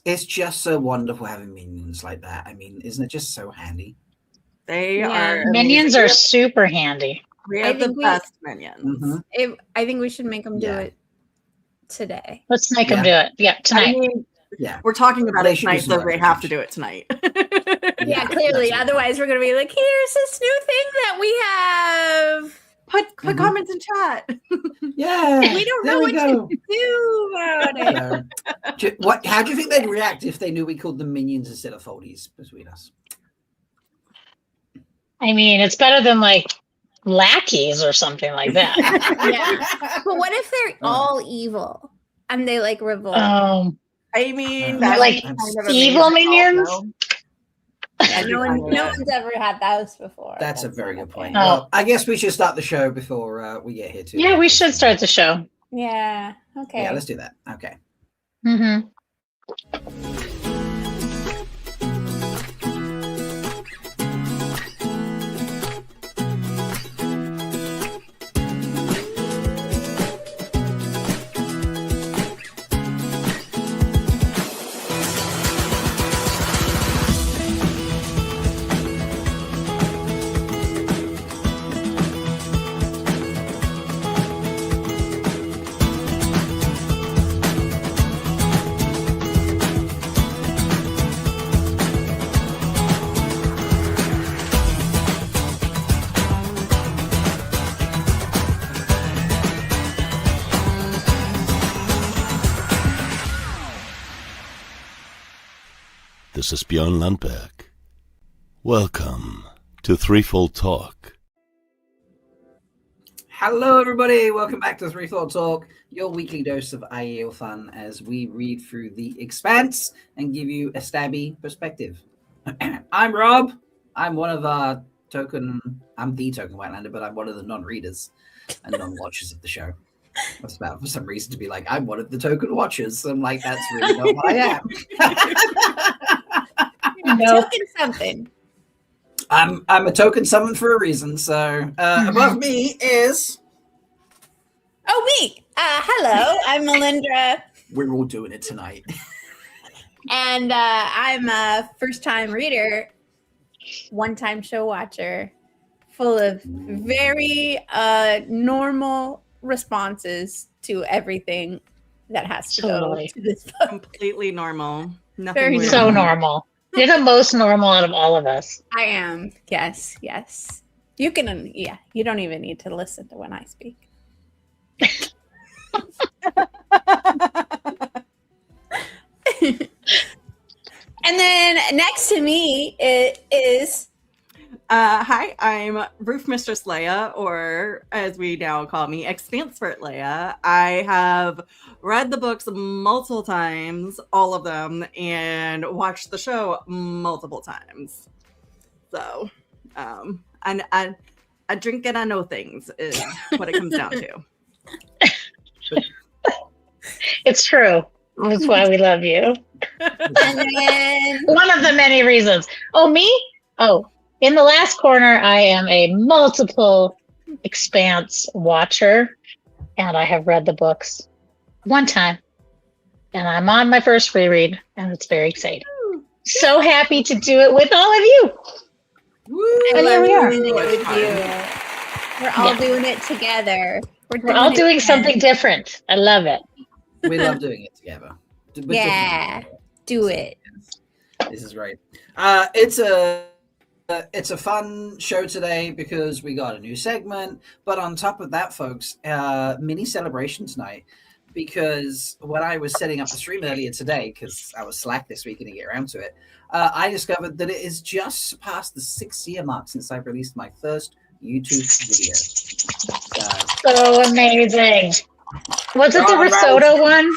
it's just so wonderful having minions like that. I mean, isn't it just so handy? They are minions are super handy. We have the best minions. Mm-hmm. I think we should make them do it today. Let's make them do it. Yeah, tonight. I mean, we're talking about it tonight, so they have to do it tonight. Yeah, clearly. Otherwise, we're going to be like, here's this new thing that we have. Put comments in chat. Yeah. We don't know what to do about it. How do you think they'd react if they knew we called them minions instead of foldies between us? I mean, it's better than like lackeys or something like that. Yeah. But what if they're all evil and they like revolt? I mean, like kind of evil minions? Yeah, no one's ever had those before. That's a very good point. Well, I guess we should start the show before we get here too. Yeah, we should start the show. Yeah. Okay. Yeah, let's do that. Okay. Mm-hmm. This is Björn Lundberg. Welcome to Threefold Talk. Hello, everybody. Welcome back to Threefold Talk, your weekly dose of IEL fun as we read through the Expanse and give you a stabby perspective. I'm Rob. I'm one of our I'm the token Wetlander, but I'm one of the non-readers and non-watchers of the show. That's about for some reason to be like, I'm one of the token watchers. I'm like, that's really not what I am. Token something. I'm a token summoned for a reason. So above me is me. Hello, I'm Melindhra. We're all doing it tonight. And I'm a first-time reader, one-time show watcher, full of very normal responses to everything that has to go to this book. Completely normal. Nothing weird. So normal. You're the most normal out of all of us. I am. Yes. You can, you don't even need to listen to when I speak. And then next to me is hi, I'm Roof Mistress Leigh-A, or as we now call me, Expanse Leigh-A. I have read the books multiple times, all of them, and watched the show multiple times. So, I drink and I know things is what it comes down to. It's true. That's why we love you. And then one of the many reasons. Oh, me? Oh. In the last corner, I am a multiple Expanse watcher, and I have read the books one time, and I'm on my first reread, and it's very exciting. So happy to do it with all of you. Woo! And here we are. We're all doing it together. We're all doing something different. I love it. We love doing it together. Yeah, do it. This is great. It's a fun show today because we got a new segment, but on top of that, folks, mini celebration tonight, because when I was setting up the stream earlier today, because I was slack this week and didn't get around to it, I discovered that it is just surpassed the 6-year mark since I released my first YouTube video. So amazing. Was it the risotto one?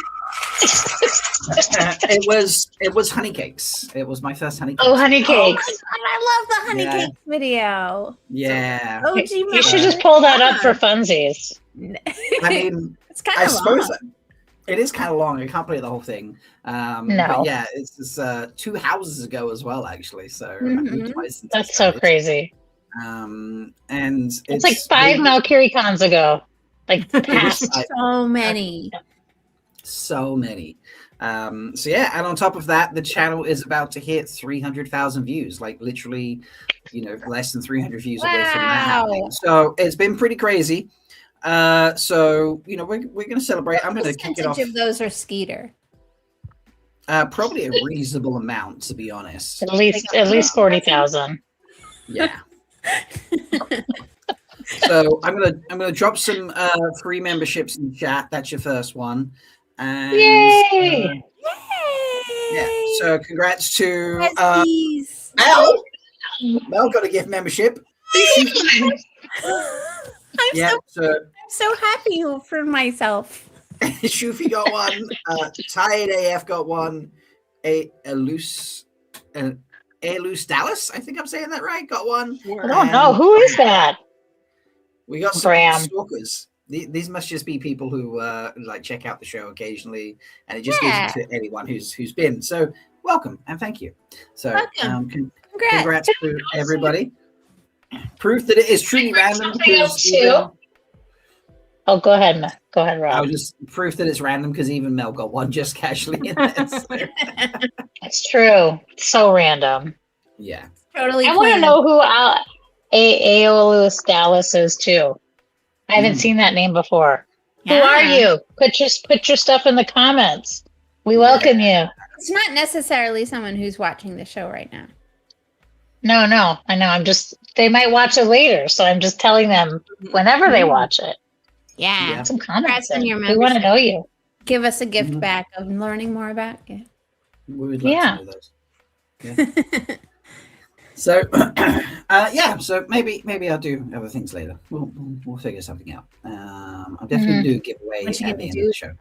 It was honey cakes. It was my first honey cakes. Oh, honey cakes. I love the honey cakes video. Yeah. So, you should just pull that up for funsies. I mean, it's kind of suppose it is kind of long. I can't play the whole thing. No. But yeah, it's just 2 houses ago as well, actually. So that's so crazy. And it's like 5 MalkieriCons ago. Like past. So many. So many. So yeah, and on top of that, the channel is about to hit 300,000 views, like literally, less than 300 views away from that happening. So it's been pretty crazy. So we're going to celebrate. I'm going to kick it off. Of those are Skeeter. Probably a reasonable amount, to be honest. At least 40,000. Yeah. So I'm gonna drop some free memberships in chat. That's your first one. And Yay! yeah. So congrats to Yes, Mel. Mel got a gift membership. I'm so happy for myself. Shufi got one. Tired AF got one. Aelus Dallas, I think I'm saying that right. Got one. I don't know. Who is that? We got some stalkers. These must just be people who like check out the show occasionally, and it just gives it to anyone who's been. So welcome and thank you. So congrats to everybody. Proof that it is truly random. Oh, go ahead, Rob. I was just proof that it's random because even Mel got one just casually in there. So. It's true. It's so random. Yeah. Totally. I want to know who Aeolus Dallas is too. I haven't seen that name before. Yeah. Who are you? Put your stuff in the comments. We welcome you. It's not necessarily someone who's watching the show right now. No, I know. They might watch it later, so I'm just telling them whenever they watch it. Yeah. Some comments. On your we want to know you. Give us a gift back of learning more about you. We would like to know those. Yeah. So, so maybe I'll do other things later. We'll figure something out. I'll definitely do a giveaway at the end of the show.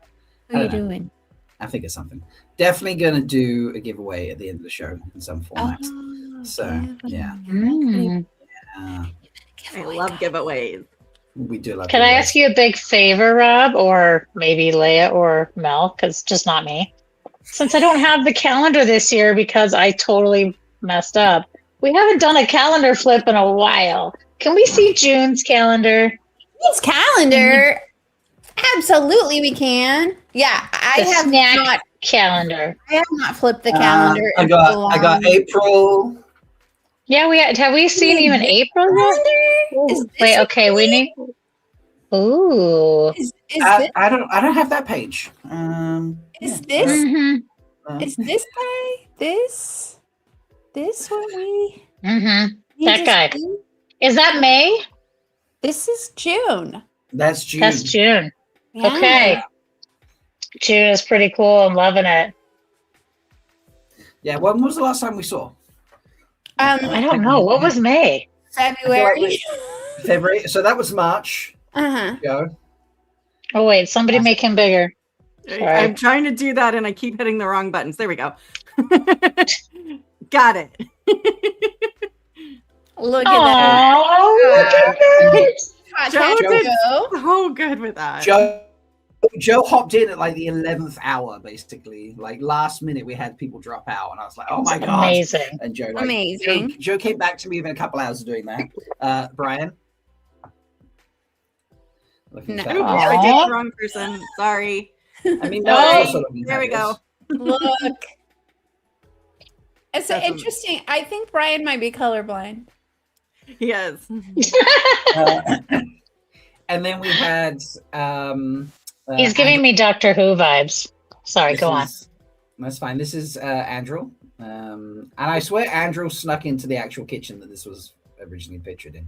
What are you doing? I think it's something. Definitely going to do a giveaway at the end of the show in some format. Yeah. I love giveaways. We do love. Can I ask you a big favor, Rob, or maybe Leigh-A or Mel, because just not me? Since I don't have the calendar this year because I totally messed up, we haven't done a calendar flip in a while. Can we see June's calendar? June's calendar? Absolutely, we can. Yeah, I have not calendar. I have not flipped the calendar. I got April. Yeah, have we seen even April yet? Wait, okay, we need. Ooh. I don't have that page. Is this? Is this guy? This what we? That guy. Is that May? This is June. That's June. That's June. Yeah. Okay. June is pretty cool. I'm loving it. Yeah. When was the last time we saw? I don't know. What was May? February. February. So that was March. Go. Oh wait, somebody make him bigger. Sorry. I'm trying to do that and I keep hitting the wrong buttons. There we go. Got it. Look at that. Look at that. Joe did so good with that. Joe hopped in at like the 11th hour, basically. Like last minute, we had people drop out, and I was like, "Oh my god, amazing!" And Joe, amazing. Joe came back to me within a couple hours of doing that. Brian, I did the wrong person. Sorry. I mean, no. There we go. Look, it's interesting. I think Brian might be colorblind. He is. And then we had. He's giving me Doctor Who vibes. Sorry, go on. That's fine. This is Andrew. And I swear Andrew snuck into the actual kitchen that this was originally pictured in.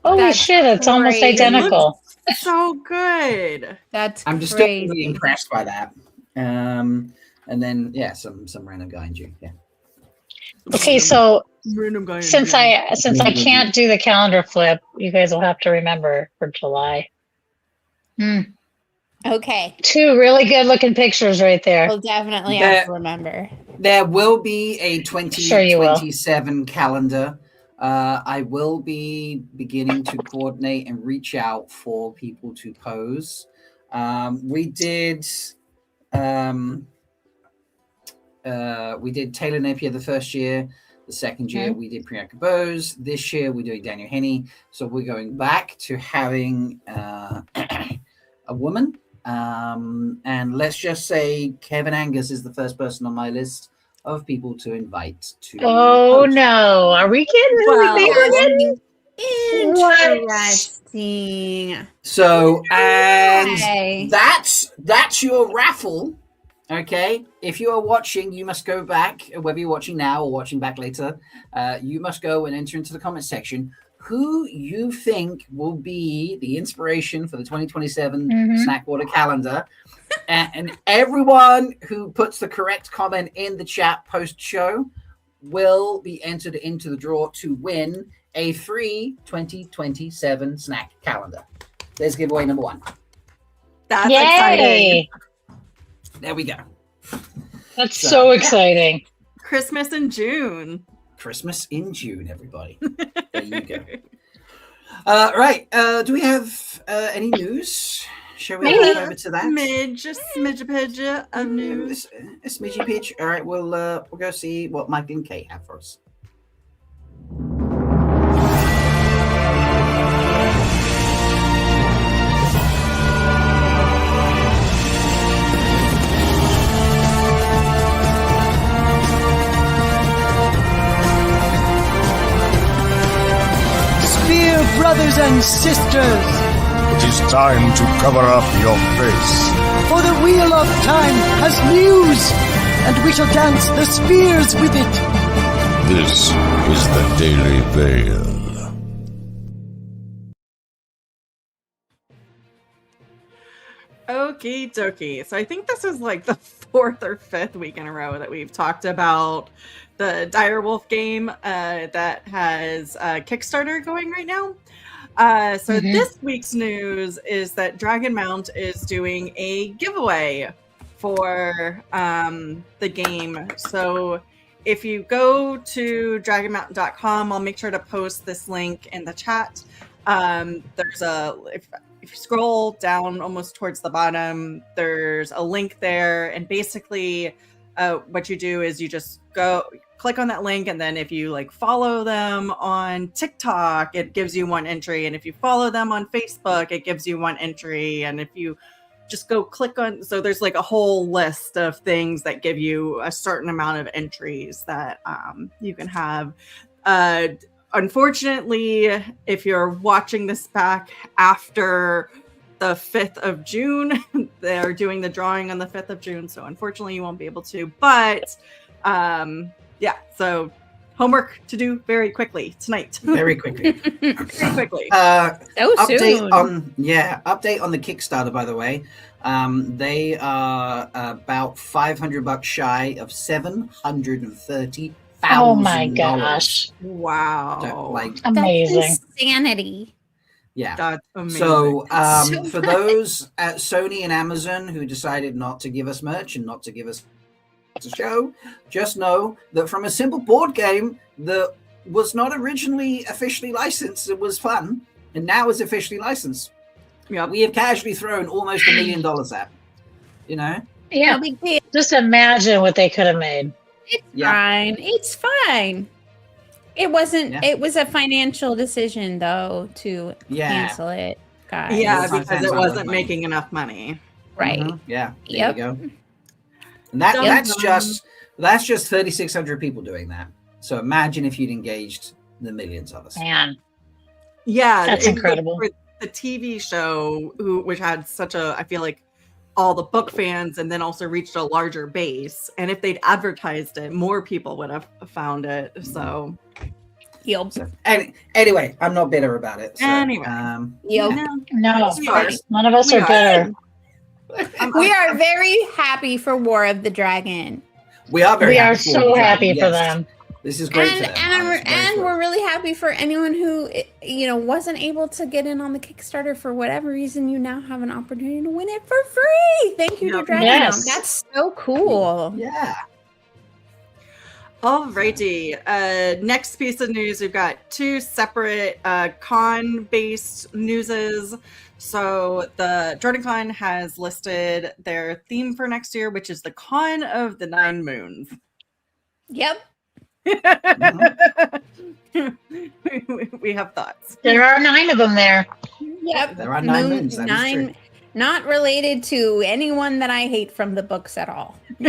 Holy shit, it's almost identical. So good. I'm just totally impressed by that. And then some random guy in June. Yeah. Okay, so since I can't do the calendar flip, you guys will have to remember for July. Okay. 2 really good looking pictures right there. We'll definitely have to remember. There will be a 2027 calendar. I will be beginning to coordinate and reach out for people to pose. We did Taylor Napier the first year. The second year we did Priyanka Bose. This year we're doing Daniel Henney. So we're going back to having a woman And let's just say Kevin Angus is the first person on my list of people to invite to. Oh host. no! Are we kidding? Who we think we're getting? What? Interesting. So, and Okay. that's your raffle. Okay, if you are watching, you must go back, whether you're watching now or watching back later, you must go and enter into the comment section who you think will be the inspiration for the 2027 Snack Water calendar. And everyone who puts the correct comment in the chat post-show will be entered into the draw to win a free 2027 snack calendar. There's giveaway number 1. That's Yay! exciting. There we go. That's so exciting. Christmas in June. Christmas in June, everybody. There you go. Right. Do we have any news? Shall we go over to that? Smidge of news. A smidgy pitch. All right. We'll go see what Mike and Kate have for us. Brothers and sisters, It is time to cover up your face. for the wheel of time has news, and we shall dance the spears with it. This is the Daily Veil. Okie dokie. So I think this is like the 4th or 5th week in a row that we've talked about the Direwolf game that has Kickstarter going right now. So this week's news is that Dragon Mount is doing a giveaway for the game. So if you go to dragonmountain.com, I'll make sure to post this link in the chat. There's if you scroll down almost towards the bottom, there's a link there. And basically what you do is you just click on that link, and then if you like follow them on TikTok, it gives you 1 entry, and if you follow them on Facebook, it gives you 1 entry, and if you just go click on, so there's like a whole list of things that give you a certain amount of entries that you can have. Unfortunately, if you're watching this back after the 5th of June, they're doing the drawing on the 5th of June, so unfortunately you won't be able to, but yeah, so homework to do very quickly tonight. Very quickly. Very quickly. Update on the Kickstarter, by the way. They are about $500 shy of $730,000. Oh my gosh! Wow. So, like, Amazing. That's insanity. yeah. That's amazing. So, So for those at Sony and Amazon who decided not to give us merch and not to give us a show, just know that from a simple board game that was not originally officially licensed, it was fun, and now is officially licensed. Yep. We have casually thrown almost $1 million at, you know? Yeah, No big deal. just imagine what they could have made. It's Yeah. fine. It's fine. It wasn't. Yeah. It was a financial decision, though, to Yeah. cancel it, guys. Yeah, Sometimes because it I love wasn't money. making enough money. Right. Mhm. Yeah. There Yep. you go. And that's just 3,600 people doing that. So imagine if you'd engaged the millions of us. Man, Yeah, That's it- incredible. For the TV show, which had such a, I feel like all the book fans, and then also reached a larger base. And if they'd advertised it, more people would have found it. So, Yep. So, anyway, I'm not bitter about it. So, Anyway. Yep. no, We are. none of us We are are. bitter. We are very happy for War of the Dragon, we are very We are happy for so them. happy for Yes. them. This is great and for them. and we're really happy for anyone who wasn't able to get in on the Kickstarter for whatever reason. You now have an opportunity to win it for free. Thank you to Yep. Dragon. Yes. That's so cool. Yeah. alrighty. Next piece of news, we've got 2 separate con-based newses. So the JordanCon has listed their theme for next year, which is the Con of the 9 Moons. Yep. We have thoughts. There are 9 of them there. Yep. There are 9 moons, that is true. Not related to anyone that I hate from the books at all. And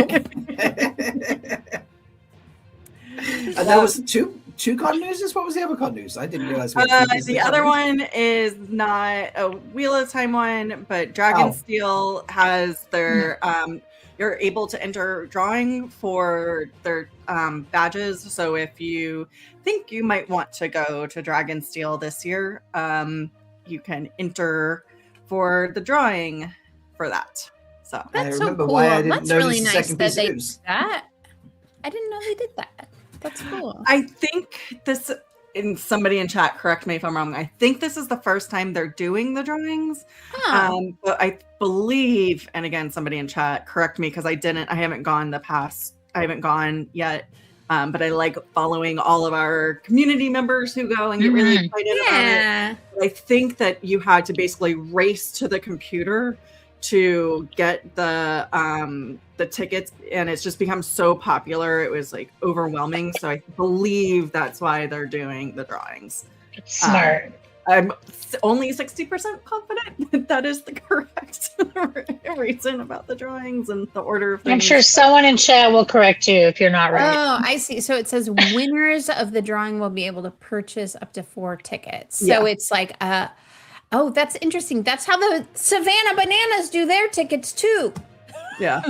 there was two con news. What was the other con news? I didn't realize. The other one is not a Wheel of Time one, but Dragonsteel has their. You're able to enter drawing for their badges. So if you think you might want to go to Dragonsteel this year, you can enter for the drawing for that. So That's I so remember cool. why I didn't That's notice really the nice second that piece of they did news. that. I didn't know they did that. That's cool. I think this, and somebody in chat, correct me if I'm wrong, I think this is the first time they're doing the drawings. But I believe, and again, somebody in chat, correct me because I haven't gone yet. But I like following all of our community members who go and get really excited about it. I think that you had to basically race to the computer to get the tickets, and it's just become so popular. It was like overwhelming. So I believe that's why they're doing the drawings. It's smart. I'm only 60% confident that is the correct reason about the drawings and the order of things. I'm sure someone in chat will correct you if you're not right. Oh, I see. So it says winners of the drawing will be able to purchase up to 4 tickets. So Yeah. it's like, oh, that's interesting. That's how the Savannah Bananas do their tickets too. Yeah.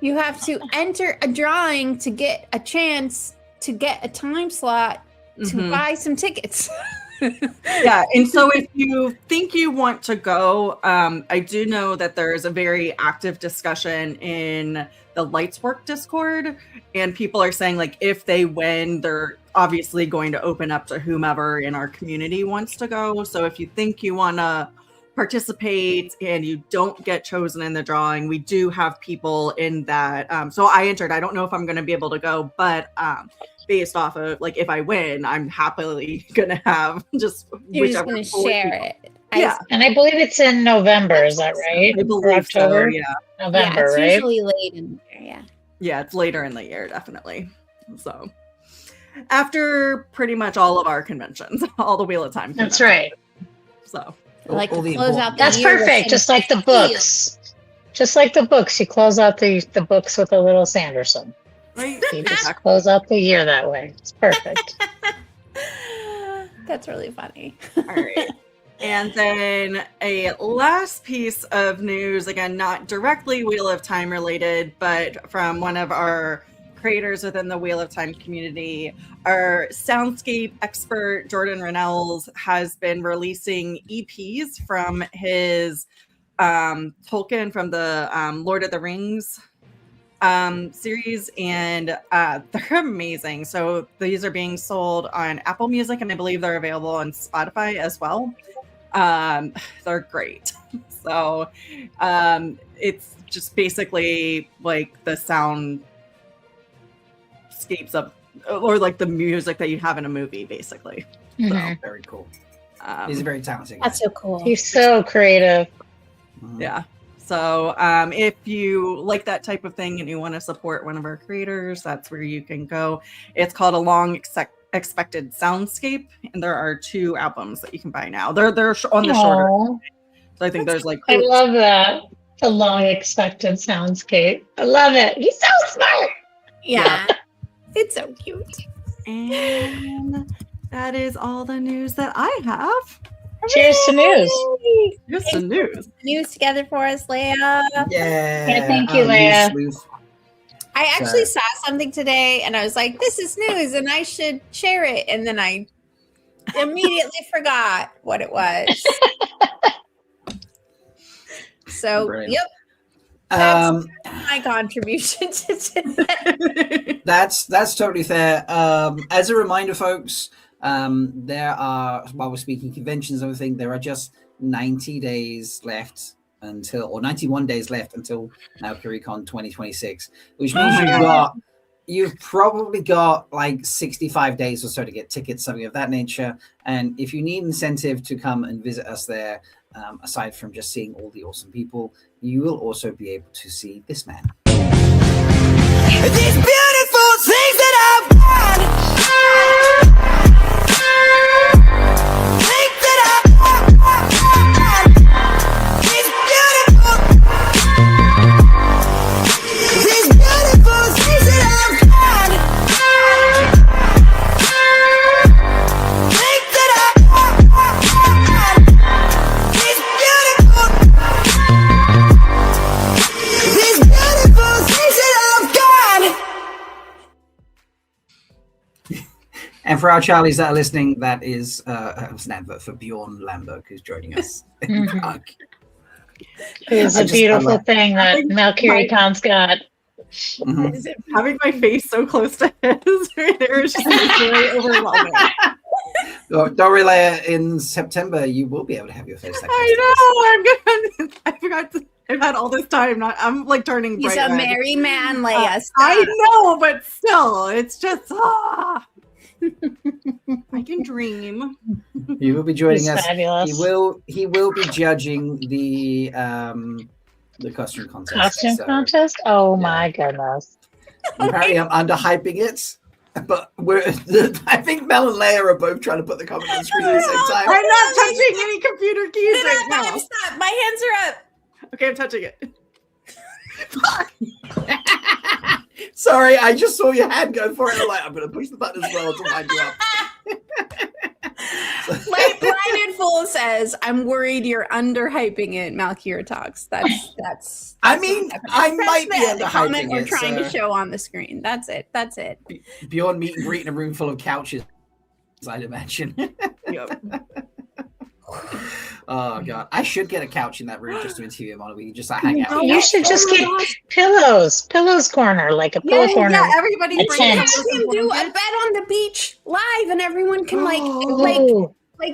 You have to enter a drawing to get a chance to get a time slot to buy some tickets. Yeah, and so if you think you want to go, I do know that there is a very active discussion in the Lightswork Discord, and people are saying like if they win, they're obviously going to open up to whomever in our community wants to go. So if you think you want to participate and you don't get chosen in the drawing, we do have people in that. So I entered. I don't know if I'm going to be able to go, but based off of like if I win, I'm happily gonna have just You're just whichever going to four share people. it. Yeah. And I believe it's in November, is that right? I Or believe so. October? Yeah, November, it's right? usually late in there, yeah. yeah, it's later in the year, definitely. So after pretty much all of our conventions, all the Wheel of Time. That's conventions. right. So I like All to the close important- out the That's year with perfect. some Just like the feel. books. Just like the books. You close out the books with a little Sanderson. right. You just close out the year that way. It's perfect. That's really funny. All right. And then a last piece of news, again, not directly Wheel of Time related, but from one of our creators within the Wheel of Time community, our soundscape expert, Jordan Rennells, has been releasing EPs from his Tolkien from the Lord of the Rings series, and they're amazing. So these are being sold on Apple Music, and I believe they're available on Spotify as well. They're great. So it's just basically like the soundscapes of, or like the music that you have in a movie, basically. Mhm. Very cool. He's a very talented guy. That's so cool. He's so creative. Yeah. So if you like that type of thing and you want to support one of our creators, that's where you can go. It's called A Long Expected Soundscape, and there are 2 albums that you can buy now. They're on the shorter. Aw, So I think there's like I love that. The long expected soundscape. I love it. He's so smart. Yeah. It's so cute. and that is all the news that I have. Cheers to news. Just the news. News together for us, Leigh-A. Yeah. thank you, Leigh-A. Sleuth. I actually saw something today and I was like, this is news and I should share it. And then I immediately forgot what it was. So, Brilliant. yep, my contribution to today. That's totally fair. As a reminder, folks, there are, while we're speaking conventions and everything, there are just 90 days left until, or 91 days left until MalkieriCon 2026, which means you've probably got like 65 days or so to get tickets, something of that nature. And if you need incentive to come and visit us there, aside from just seeing all the awesome people, you will also be able to see this man. These beautiful things that I've done. Things that I've done. These beautiful And for our Charlies that are listening, that is an advert for Bjorn Lamberg, who's joining us. It's a beautiful thing that MalkieriCon's got. Having my face so close to his right there is just like very overwhelming. Don't relay in September. You will be able to have your face. I forgot. I've had all this time. I'm like turning. He's bright a red. merry man, Leigh-A. I know, but still, it's just. I can dream. He will be joining us. Fabulous. He will be judging the costume contest. Contest? Oh my goodness! Apparently, I'm underhyping it, but I think Mel and Leigh-A are both trying to put the comment on the screen at the same time. I'm not touching any computer keys right now. Stop! My hands are up. Okay, I'm touching it. Sorry, I just saw your hand go for it. I'm like, I'm going to push the button as well to wind you up. Blinded Fool says, "I'm worried you're underhyping it." Malkier talks. That's I mean, I might be the comment underhyping we're it. trying to show on the screen. That's it. Beyond meet and greet in a room full of couches, I'd imagine. Yep. Oh god, I should get a couch in that room just to interview him on. We can just hang out. You should just get pillows corner, like a pillow corner. Yeah, everybody A brings tent. Have him do a bed on the beach live, and everyone can like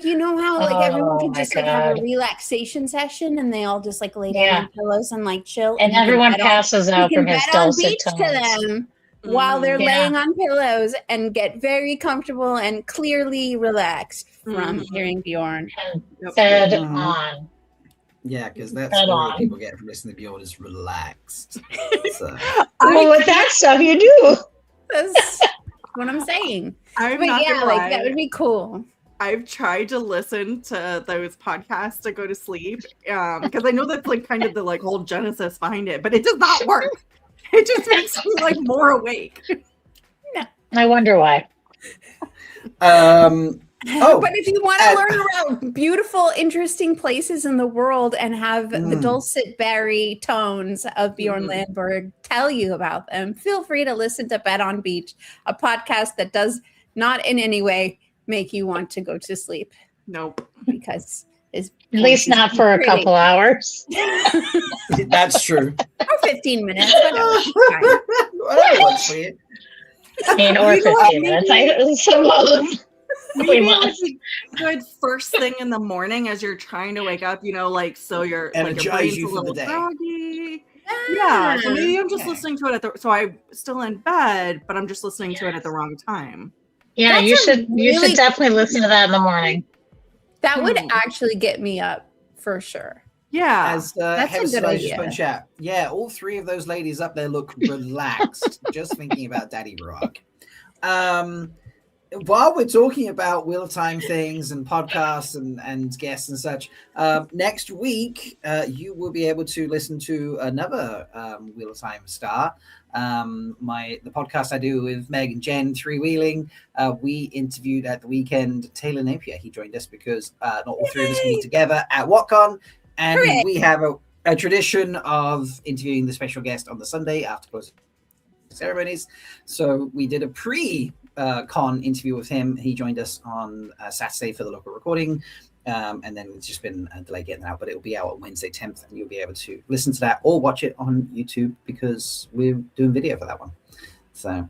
you know how like everyone can my just like have a God. relaxation session, and they all just like lay down Yeah. on pillows and like chill, And you can everyone bet on- passes out you from can his bet on dulcet beach tones. to them while they're Yeah. laying on pillows and get very comfortable and clearly relaxed from hearing Bjorn. Fed on. Yeah, because that's Head what on. people get from listening to Bjorn is relaxed. So, Well, with that stuff, you do. That's what I'm saying. I'm But not yeah, gonna like lie. that would be cool. I've tried to listen to those podcasts to go to sleep because I know that's like kind of the like whole genesis behind it, but it does not work. It just makes me like more awake. I wonder why. But if you want to learn about beautiful, interesting places in the world and have the dulcet berry tones of Bjorn Landberg tell you about them, feel free to listen to Bet on Beach, a podcast that does not in any way make you want to go to sleep Nope. because his At least not for a couple hours. that's true. or 15 minutes. Whatever. Fine. Whatever works for you. I mean, or 15 minutes. Maybe like a good first thing in the morning as you're trying to wake up, you know, like so you're like your Energize brain's you a for the little day. groggy. Yeah, so maybe I'm just Okay. listening to it so I'm still in bed, but I'm just listening to it at the wrong time. Yeah, That's you a should really definitely listen to that in the morning. That would actually get me up for sure. Yeah. As That's a Heather good Slice just idea. put in chat. Yeah, all three of those ladies up there look relaxed just thinking about Daddy Rock. While we're talking about Wheel of Time things and podcasts and guests and such, next week you will be able to listen to another Wheel of Time star. The podcast I do with Meg and Jen, Three Wheeling. We interviewed at the weekend Taylor Napier. He joined us because not all three of us can be together at WhatCon, and Hooray. we have a tradition of interviewing the special guest on the Sunday after closing ceremonies. So we did a pre-con interview with him. He joined us on Saturday for the local recording. And then it's just been a delay getting out, but it'll be out on Wednesday 10th, and you'll be able to listen to that or watch it on YouTube because we're doing video for that one. So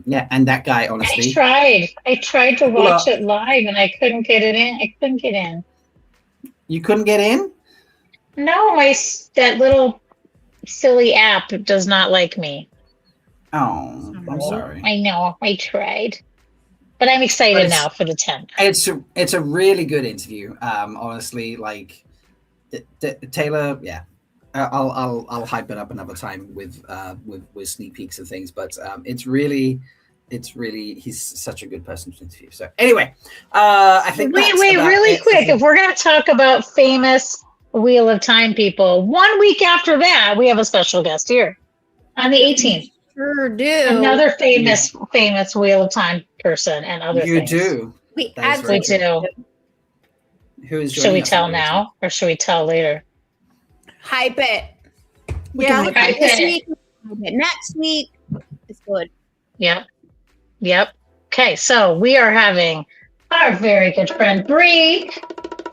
yeah, and that guy honestly, I tried to watch it live and I couldn't get it in. I couldn't get in. You couldn't get in? No, that little silly app does not like me. Oh, I'm sorry. I know. I tried. But I'm excited now for the 10th. It's a really good interview. Honestly, like Taylor, yeah. I'll hype it up another time with sneak peeks and things, but it's really he's such a good person to interview. So anyway, I think wait, really quick. If we're gonna talk about famous Wheel of Time people, 1 week after that, we have a special guest here on the 18th. Sure do. Another famous Wheel of Time person and other things. You do. We That is absolutely We do. Who is Should we joining us tell on the now or should we tell later? hype it. We Yeah, can hype hype it this it. week. Hype it next week. It's good. Yep. Okay, so we are having our very good friend Bree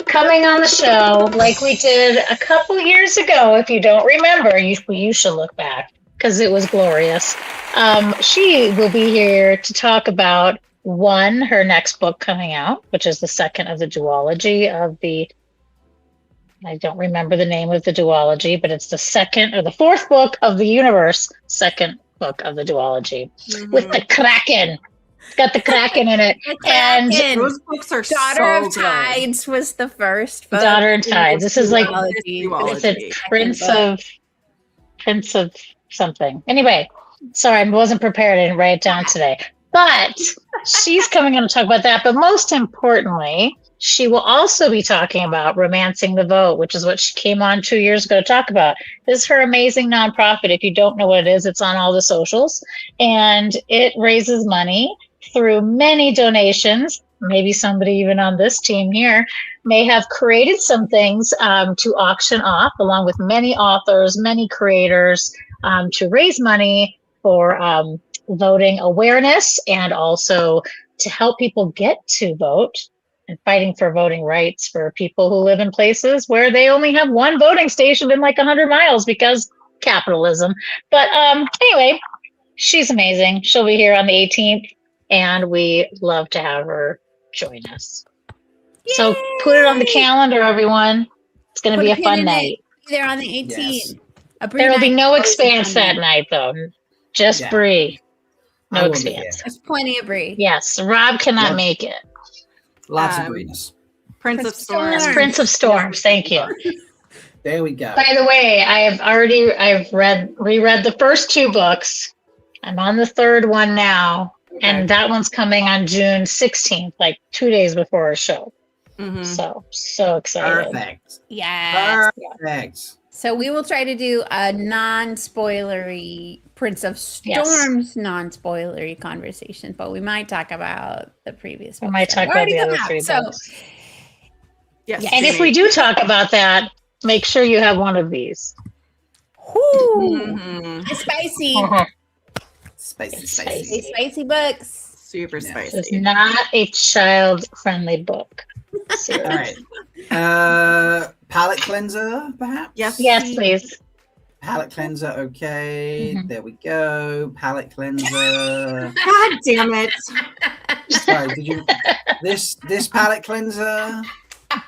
coming on the show like we did a couple years ago. If you don't remember, you should look back because it was glorious. She will be here to talk about her next book coming out, which is the second of the duology of the, I don't remember the name of the duology, but it's the second or the fourth book of the universe, second book of the duology with the Kraken. It's got the Kraken in it. And Those books are Daughter so of good. Tides was the first book. Daughter of Tides. This is like Duology. Prince of something. Anyway, sorry, I wasn't prepared. I didn't write it down today. But she's coming on to talk about that. But most importantly, she will also be talking about Romancing the Vote, which is what she came on 2 years ago to talk about. This is her amazing nonprofit. If you don't know what it is, it's on all the socials. And it raises money through many donations. Maybe somebody even on this team here may have created some things to auction off, along with many authors, many creators, to raise money for voting awareness and also to help people get to vote and fighting for voting rights for people who live in places where they only have one voting station in like 100 miles because capitalism. But anyway, she's amazing. She'll be here on the 18th, and we love to have her join us. Yay! So put it on the calendar, everyone. It's going to be a fun night. Be there on the 18th. Yes. There will be no Expanse that night, though. Just Bree. No Expanse. There's plenty of Bree. Yes, Rob cannot make it. Lots of Breeness. Prince of Storms. Prince of Storms. Thank you. There we go. By the way, I've reread the first two books. I'm on the third one now, and that one's coming on June 16th, like 2 days before our show. Mm-hmm. So excited. Perfect. Yes. Perfect. So we will try to do a non-spoilery Prince of Storms non-spoilery conversation, but we might talk about the previous We might talk about the other three so, books. Yes. And if we do talk about that, make sure you have one of these. Whoo! Spicy. Spicy books. Super spicy. It's not a child-friendly book. All right. Palette cleanser, perhaps? Yes, please. Palette cleanser, okay. There we go. Palette cleanser. God damn it. Sorry, did you this palette cleanser?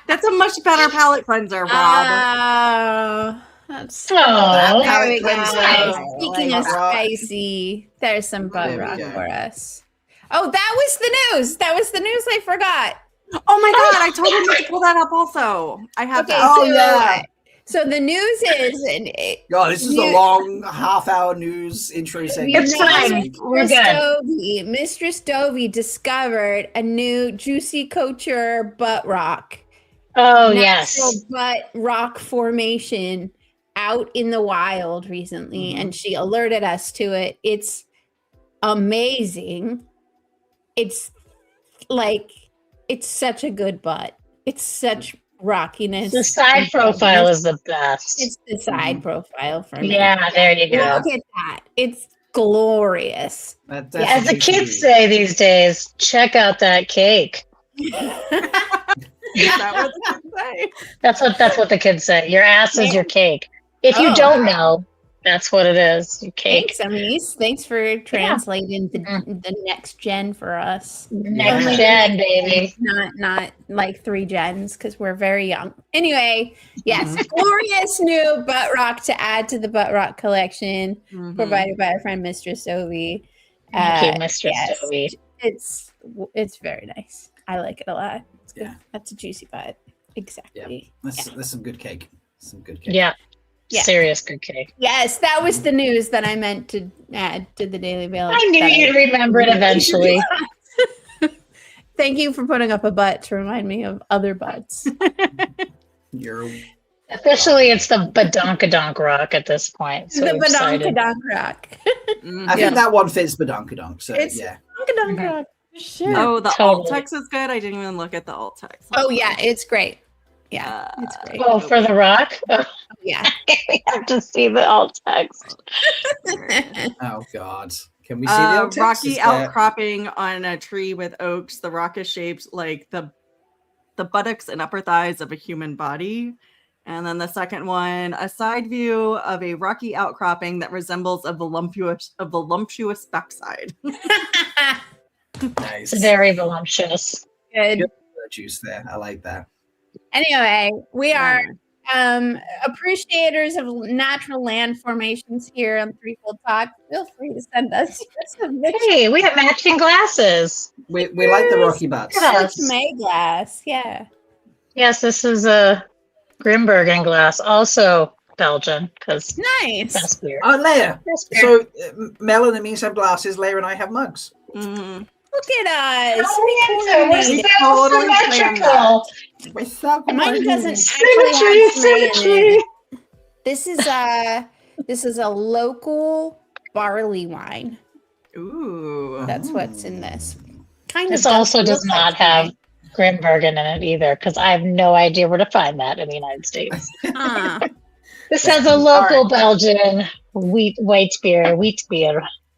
That's a much better palette cleanser, Rob. That's That there palette we go. cleanser. Speaking of spicy, there's some butt rock for us. Oh, that was the news. That was the news I forgot. Oh my god, I totally meant to pull that up also. I have Okay, that. so the news is God, this is a long half-hour news intro segment. It's fine. We're good. Mistress Dovey discovered a new juicy couture butt rock. Oh, yes. Butt rock formation out in the wild recently, and she alerted us to it. It's amazing. It's like, it's such a good butt. It's such rockiness. The side profile is the best. It's the side profile for me. Yeah, there you go. Look at that. It's glorious. As the kids say these days, check out that cake. That's what the kids say. Your ass is your cake. If you don't know, that's what it is. Your cake. Thanks, Amis. Thanks for translating the next gen for us. Next gen, baby. Not like 3 gens because we're very young. Anyway, yes, glorious new butt rock to add to the butt rock collection provided by our friend Mistress Dovey. Thank you, Mistress Dovey. It's very nice. I like it a lot. It's good. That's a juicy butt. Exactly. Yeah. That's some good cake. Some good cake. Yeah. Serious good cake. Yes, that was the news that I meant to add to the Daily Mail. I knew you'd remember it eventually. Thank you for putting up a butt to remind me of other butts. Officially, it's the Badonkadonk Rock at this point. So the Badonkadonk Rock. I think that one fits Badonkadonk. So it's Badonkadonk Rock. Sure. Oh, the alt text is good. I didn't even look at the alt text. Oh yeah, it's great. Yeah, it's great. Oh, for the rock? Oh, yeah. We have to see the alt text. Oh God. Can we see the old text? Rocky Is that- outcropping on a tree with oaks. The rock is shaped like the buttocks and upper thighs of a human body. And then the second one, a side view of a rocky outcropping that resembles a voluptuous backside. Nice. It's very voluptuous. Good. Juice there. I like that. Anyway, we are appreciators of natural land formations here on Threefold Talk. Feel free to send us your submissions. Hey, we have matching glasses. We like the rocky butts. Yes. May glass, yeah. Yes, this is a Grimbergen glass, also Belgian, because Nice. that's weird. Oh, Leigh-A. That's weird. So Mel and Amis have glasses. Leigh-A and I have mugs. Mhm. Look at us. We're We so totally planned symmetrical. We're so Mine doesn't Symmetry, actually have symmetry. This is a local barley wine. Ooh. That's what's in this. Kind This of also does look like not have Grimbergen in it either, because I have no idea where to find that in the United States. Ah. This has a local Belgian wheat beer.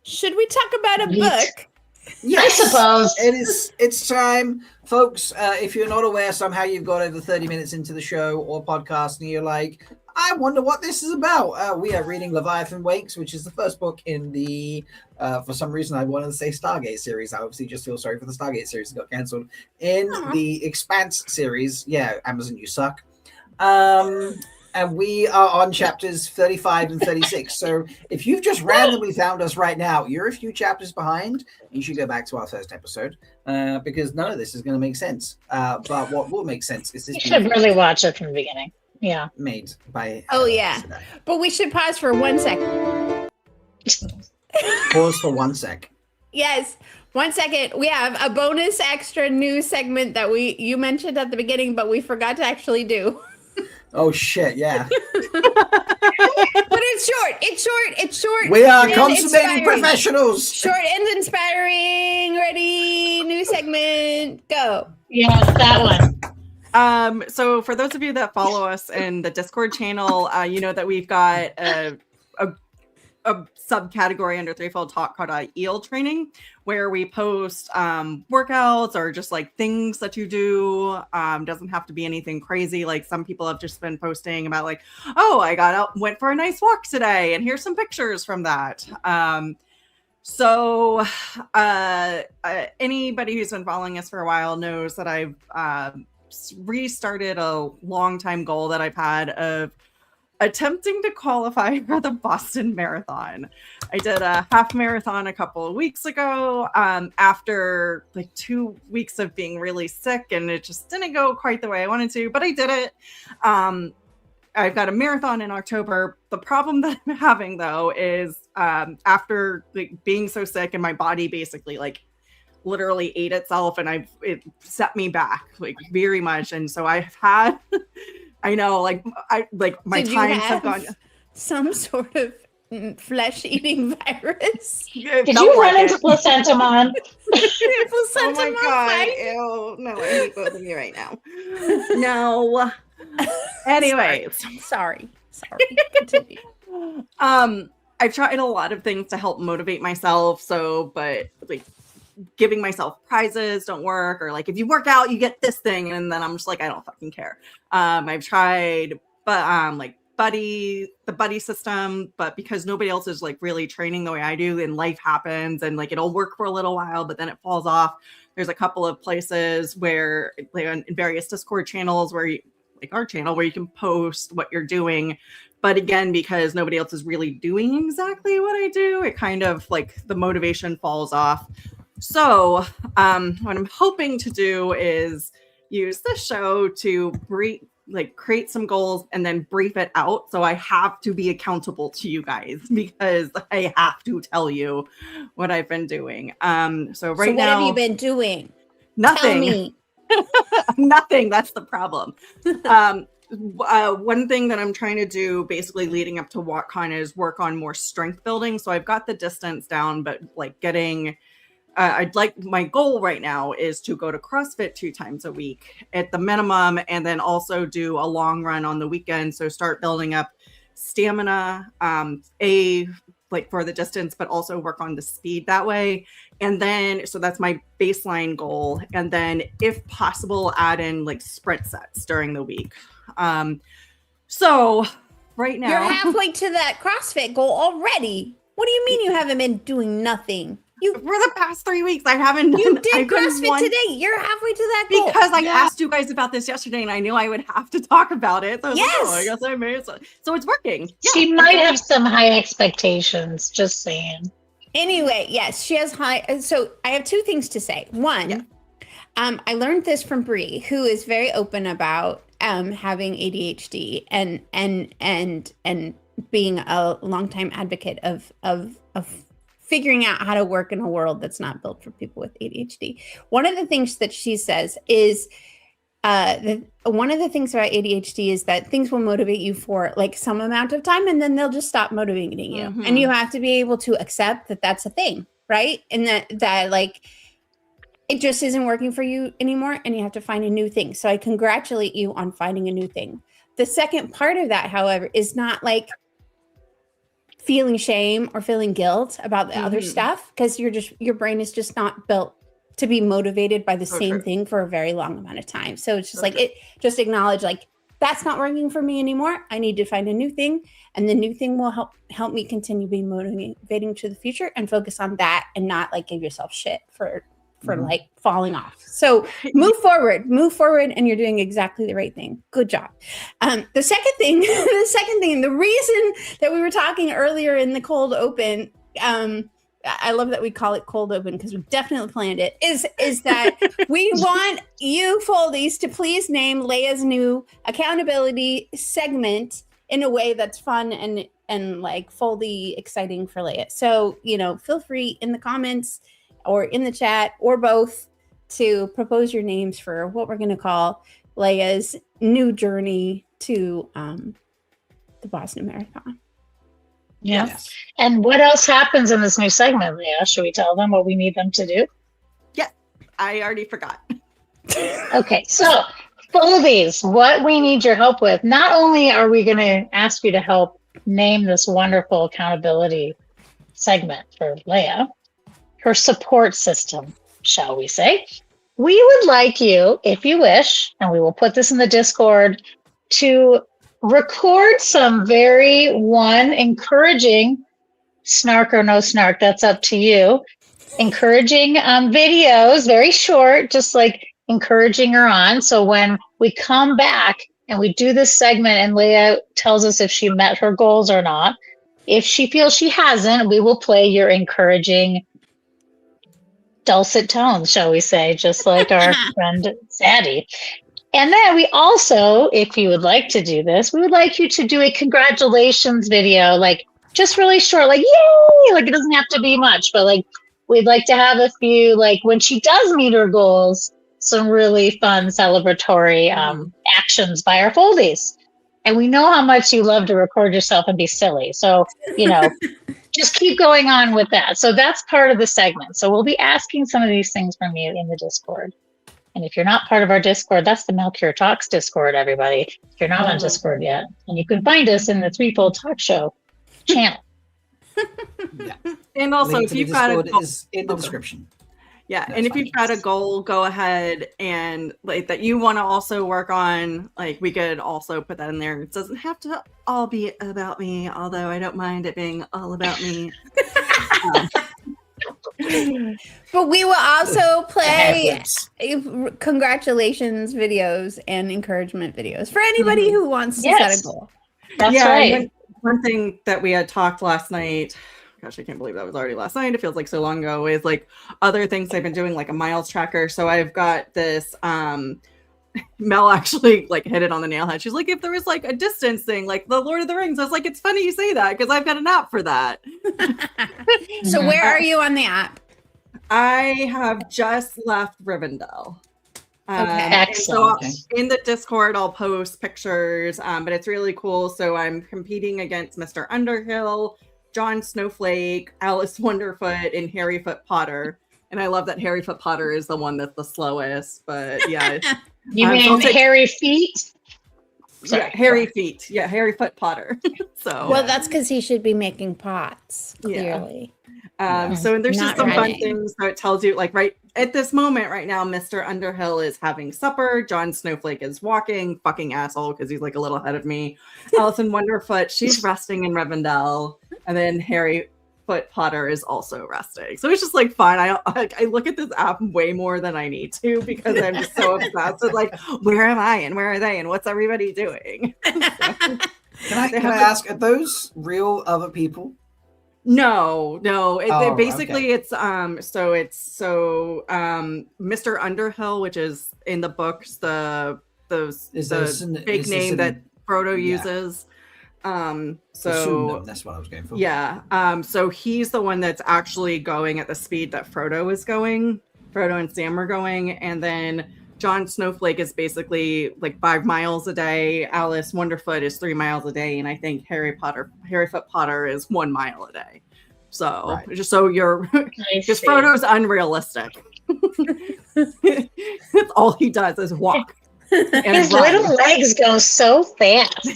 Should we talk about a Wheat. book? Yes, I suppose. It's time, folks. If you're not aware, somehow you've got over 30 minutes into the show or podcast, and you're like, I wonder what this is about. We are reading Leviathan Wakes, which is the first book in the, for some reason, I wanted to say Stargate series. I obviously just feel sorry for the Stargate series that got cancelled. In the Expanse series, yeah, Amazon, you suck. And we are on chapters 35 and 36. So if you've just randomly found us right now, you're a few chapters behind. You should go back to our first episode because none of this is going to make sense. But what will make sense is this You should really watch it from the beginning. Yeah. made by. Oh, yeah. But we should pause for 1 second. Pause for 1 sec. Yes. 1 second. We have a bonus extra news segment that you mentioned at the beginning, but we forgot to actually do. Oh shit! Yeah. But it's short. It's short. We are and consummating inspiring. professionals. Short and inspiring. Ready? New segment. Go. Yeah, that one. So for those of you that follow us in the Discord channel, you know that we've got a subcategory under Threefold Talk called EEL training, where we post workouts or just like things that you do. Doesn't have to be anything crazy. Like some people have just been posting about like, oh, I got out, went for a nice walk today, and here's some pictures from that. So anybody who's been following us for a while knows that I've restarted a long time goal that I've had of attempting to qualify for the Boston Marathon. I did a half marathon a couple of weeks ago after like 2 weeks of being really sick, and it just didn't go quite the way I wanted to, but I did it. I've got a marathon in October. The problem that I'm having though is after like being so sick and my body basically like literally ate itself, and it set me back like very much. And so I've had I know, like my Did times you have gone. some sort of flesh-eating virus? Did you run into placentamon? Oh my god! Ew! No, I hate both of you right now. No. Anyways, Sorry. Continue. I've tried a lot of things to help motivate myself. but like giving myself prizes don't work, or like if you work out you get this thing, and then I'm just like I don't fucking care. I've tried like the buddy system, but because nobody else is like really training the way I do, and life happens, and like it'll work for a little while but then it falls off. There's a couple of places where like in various Discord channels where like our channel where you can post what you're doing, but again, because nobody else is really doing exactly what I do, it kind of like the motivation falls off. So what I'm hoping to do is use the show to create some goals and then brief it out. So I have to be accountable to you guys because I have to tell you what I've been doing. So what have you been doing? Nothing. Tell me. Nothing. That's the problem. One thing that I'm trying to do basically leading up to WatCon is work on more strength building. So I've got the distance down, but like getting my goal right now is to go to CrossFit 2 times a week at the minimum, and then also do a long run on the weekend. So start building up stamina, like for the distance, but also work on the speed that way. And then, so that's my baseline goal. And then if possible, add in like sprint sets during the week. So right now You're halfway to that CrossFit goal already. What do you mean you haven't been doing nothing? for the past 3 weeks, I haven't done. You did I've done CrossFit today. You're halfway to that goal. because I asked you guys about this yesterday, and I knew I would have to talk about it. So I was like, Yes. I guess I may. So it's working. She might have some high expectations, just saying. Anyway, yes, she has high. So I have two things to say. One, I learned this from Bree, who is very open about having ADHD and being a longtime advocate of figuring out how to work in a world that's not built for people with ADHD. One of the things that she says is one of the things about ADHD is that things will motivate you for like some amount of time, and then they'll just stop motivating you. Mhm. And you have to be able to accept that that's a thing, right? And that like it just isn't working for you anymore, and you have to find a new thing. So I congratulate you on finding a new thing. The second part of that, however, is not like feeling shame or feeling guilt about the other stuff, because your brain is just not built to be motivated by the same thing for a very long amount of time. So it's just it just acknowledge like that's not working for me anymore. I need to find a new thing, and the new thing will help me continue being motivating to the future, and focus on that and not like give yourself shit for like falling off. So move forward, and you're doing exactly the right thing. Good job. The second thing, the reason that we were talking earlier in the cold open, I love that we call it cold open because we definitely planned it, is that we want you Foldies to please name Leigh-A's new accountability segment in a way that's fun and like Foldy exciting for Leigh-A. So, feel free in the comments or in the chat or both to propose your names for what we're going to call Leigh-A's new journey to the Boston Marathon. Yeah. Yes. And what else happens in this new segment, Leigh-A? Should we tell them what we need them to do? Yeah, I already forgot. Okay, so Foldies, what we need your help with. Not only are we going to ask you to help name this wonderful accountability segment for Leigh-A, her support system, shall we say. We would like you, if you wish, and we will put this in the Discord, to record some very encouraging, snark or no snark, that's up to you, encouraging videos, very short, just like encouraging her on. So when we come back and we do this segment and Leigh-A tells us if she met her goals or not, if she feels she hasn't, we will play your encouraging dulcet tones, shall we say, just like our friend Sadie. And then we also, if you would like to do this, we would like you to do a congratulations video, like just really short, like yay, like it doesn't have to be much, but like we'd like to have a few, like when she does meet her goals, some really fun celebratory actions by our Foldies. And we know how much you love to record yourself and be silly. So, just keep going on with that. So that's part of the segment. So we'll be asking some of these things from you in the Discord. And if you're not part of our Discord, that's the Malkier Talks Discord, everybody. If you're not on Discord yet, and you can find us in the Threefold Talk Show channel. Yeah. And also, Link if to the you've got Discord a goal, is in the description. yeah, That's and if fine. you've got a goal, go ahead and like that you want to also work on. Like we could also put that in there. It doesn't have to all be about me, although I don't mind it being all about me. But we will also play Flips. congratulations videos and encouragement videos for anybody who wants to set a goal. That's yeah, right. One thing that we had talked last night, gosh, I can't believe that was already last night. It feels like so long ago, is like other things I've been doing, like a miles tracker. So I've got this, Mel actually like hit it on the nail head. She's like, if there was like a distance thing, like the Lord of the Rings, I was like, it's funny you say that because I've got an app for that. So where are you on the app? I have just left Rivendell. Excellent. So in the Discord, I'll post pictures, but it's really cool. So I'm competing against Mr. Underhill, John Snowflake, Alice Wonderfoot, and Harryfoot Potter. And I love that Harryfoot Potter is the one that's the slowest. But yeah. You mean Harry Feet? Sorry. hairy feet. Yeah, hairy foot Potter. So Well, that's because he should be making pots, Yeah. clearly. So there's Not just some fun running. things. So it tells you, like, right at this moment right now, Mr. Underhill is having supper. John Snowflake is walking, fucking asshole, because he's like a little ahead of me. Alison Wonderfoot, she's resting in Rivendell. And then Harry Foot Potter is also resting. So it's just like fun. I look at this app way more than I need to because I'm just so obsessed with like, where am I and where are they and what's everybody doing? Can I ask, are those real other people? No. Oh, Basically, okay. it's Mr. Underhill, which is in the books the fake name that Frodo uses. That's what I was going for. Yeah. So he's the one that's actually going at the speed that Frodo is going. Frodo and Sam are going, and then John Snowflake is basically like 5 miles a day. Alice Wonderfoot is 3 miles a day, and I think Harry Foot Potter is 1 mile a day. So just so you're, because Frodo's unrealistic. That's all he does is walk. And his little legs go so fast. So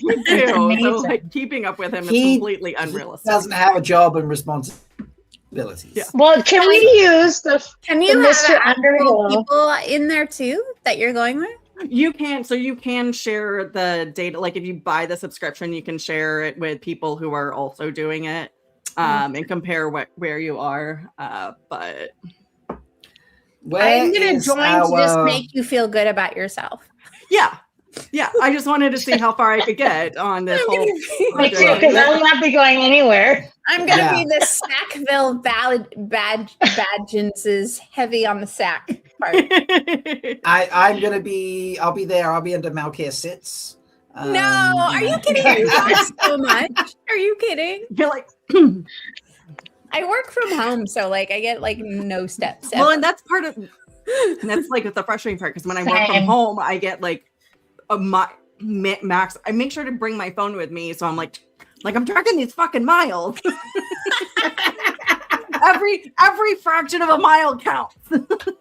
like keeping up with him is completely unrealistic. He doesn't have a job and responsibilities. Yeah. Well, can we use the Mr. Underhill people in there too that you're going with? You can, so you can share the data. Like if you buy the subscription, you can share it with people who are also doing it, and compare where you are. But I'm gonna join to just make you feel good about yourself. Yeah. I just wanted to see how far I could get on this whole. Because I will not be going anywhere. I'm gonna be the Sackville Badgens heavy on the sack part. I'll be there. I'll be under Malkier sits. No, are you kidding? You watch so much. Are you kidding? You're like. I work from home, so like I get like no steps. Well, and that's part of. That's like the frustrating part because when I work from home, I get like a max. I make sure to bring my phone with me, so I'm like I'm tracking these fucking miles. every fraction of a mile counts.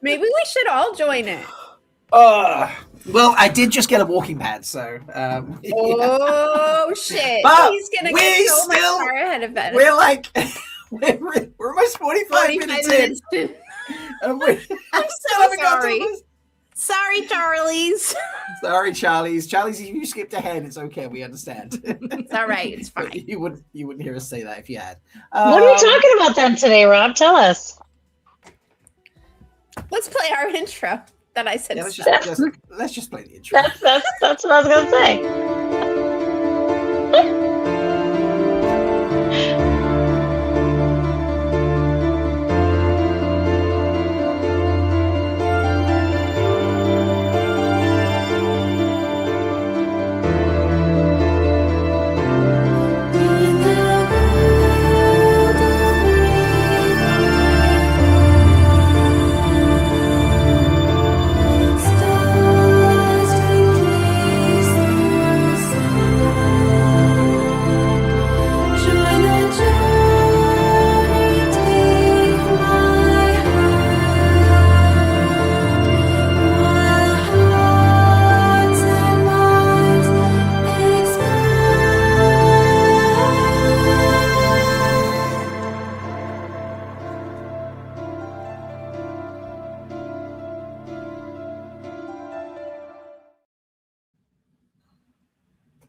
Maybe we should all join it. Well, I did just get a walking pad, so. Oh shit! But he's gonna get so much far ahead of that. We're like, we're almost 45 minutes in. I'm so sorry. Sorry, Charlies. Sorry, Charlies. Charlies, if you skipped ahead, it's okay. We understand. It's all right. It's fine. You wouldn't hear us say that if you had. What are we talking about then today, Rob? Tell us. Let's play our intro that I said. Yeah, let's just play the intro. That's what I was gonna say.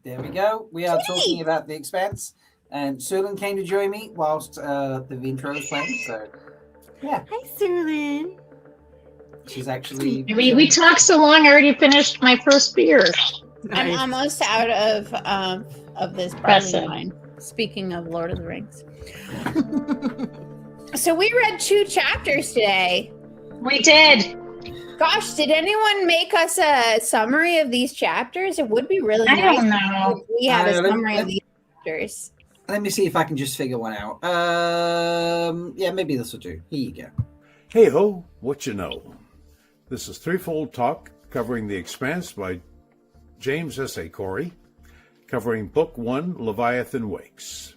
There we go. We are talking about The Expanse, and Sulin came to join me whilst the intro was playing. So, yeah. Hi, Sulin. She's actually. We talked so long. I already finished my first beer. I'm almost out of this barley wine. Speaking of Lord of the Rings, so we read 2 chapters today. We did. Gosh, did anyone make us a summary of these chapters? It would be really nice. I don't know. If we had a summary of these chapters. Let me see if I can just figure one out. Yeah, maybe this will do. Here you go. Hey ho, what you know? This is Threefold Talk covering The Expanse by James S.A. Corey, covering Book 1, Leviathan Wakes.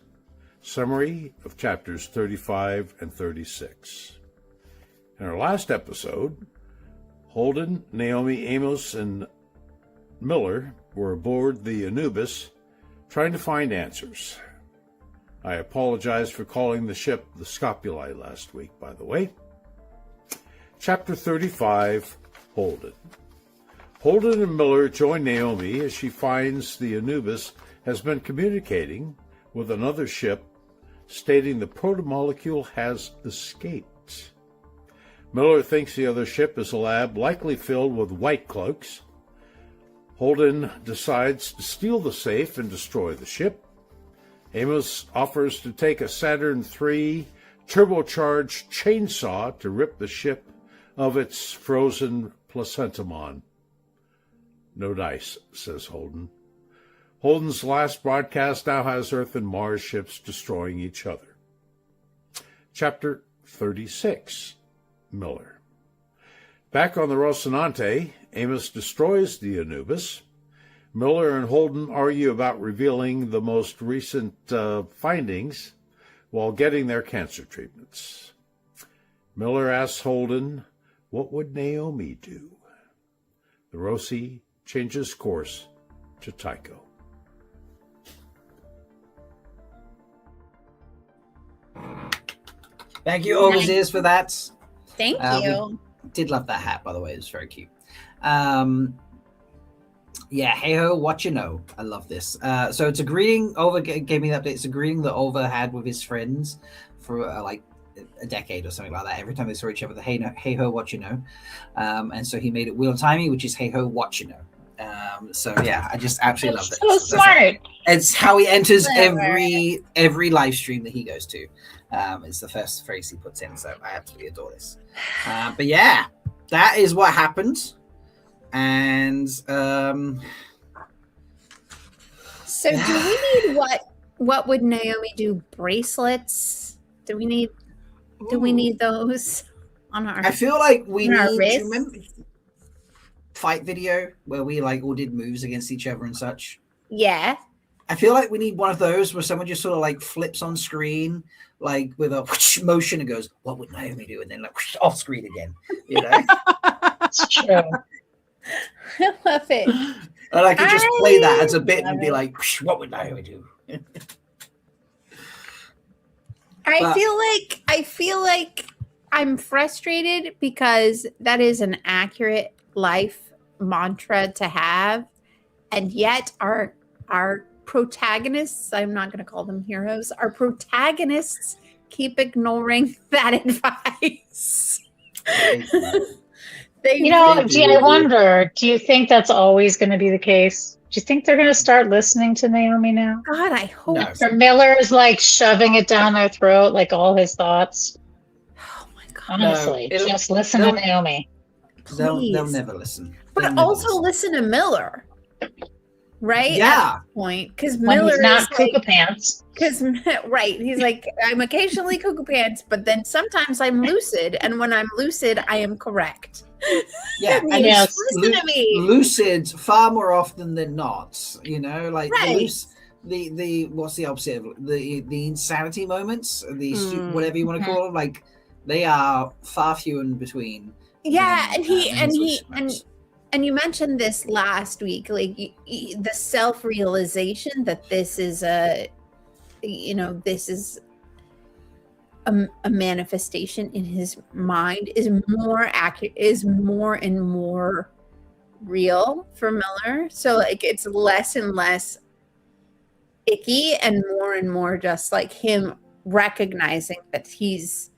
Summary of chapters 35 and 36. In our last episode, Holden, Naomi, Amos, and Miller were aboard the Anubis trying to find answers. I apologize for calling the ship the Scopuli last week, by the way. Chapter 35, Holden. Holden and Miller join Naomi as she finds the Anubis has been communicating with another ship, stating the protomolecule has escaped. Miller thinks the other ship is a lab likely filled with white cloaks. Holden decides to steal the safe and destroy the ship. Amos offers to take a Saturn III turbocharged chainsaw to rip the ship of its frozen placentamon. No dice, says Holden. Holden's last broadcast now has Earth and Mars ships destroying each other. Chapter 36, Miller. Back on the Rocinante, Amos destroys the Anubis. Miller and Holden argue about revealing the most recent findings while getting their cancer treatments. Miller asks Holden, what would Naomi do? The Roci changes course to Tycho. Thank you, Overseers, for that. Thank you. Did love that hat, by the way. It was very cute. Yeah, hey ho, what you know. I love this. So it's a greeting. Over gave me the update. It's a greeting that Over had with his friends for like a decade or something like that. Every time they saw each other, the hey ho, what you know. And so he made it wheel timey, which is hey ho, what you know. So yeah, I just absolutely love it. So smart. It's how he enters every live stream that he goes to. It's the first phrase he puts in, so I absolutely adore this. But yeah, that is what happened. And so do we need what would Naomi do? Bracelets? Do we need those on our I feel like we on our need wrists? to remember fight video where we like all did moves against each other and such. Yeah. I feel like we need one of those where someone just sort of like flips on screen, like with a whoosh motion and goes, what would Naomi do? And then like whoosh, off screen again. You know? It's true. I love it. And I could just play that as a bit and be like, whoosh, what would Naomi do? I feel like I'm frustrated because that is an accurate life mantra to have, and yet our protagonists, I'm not going to call them heroes, our protagonists keep ignoring that advice. I wonder, do you think that's always going to be the case? Do you think they're going to start listening to Naomi now? God, I hope. No. Or Miller is like shoving it down their throat, like all his thoughts. Oh my God. Honestly, No, just listen to Naomi. They'll Please. never listen. But They'll never also listen to Miller, right? Yeah. At that point, because When Miller he's not is cuckoo like, pants. because right, he's like, I'm occasionally cuckoo pants, but then sometimes I'm lucid, and when I'm lucid, I am correct. Yeah, and Yes. Listen to me. lucid far more often than not. You know, like Right. the what's the opposite of the insanity moments, whatever you want to Mhm. call them, like they are far fewer in between. Yeah, than, and switch moments. you mentioned this last week, like the self-realization that this is a manifestation in his mind is more accurate, is more and more real for Miller. So like it's less and less icky and more just like him recognizing that he's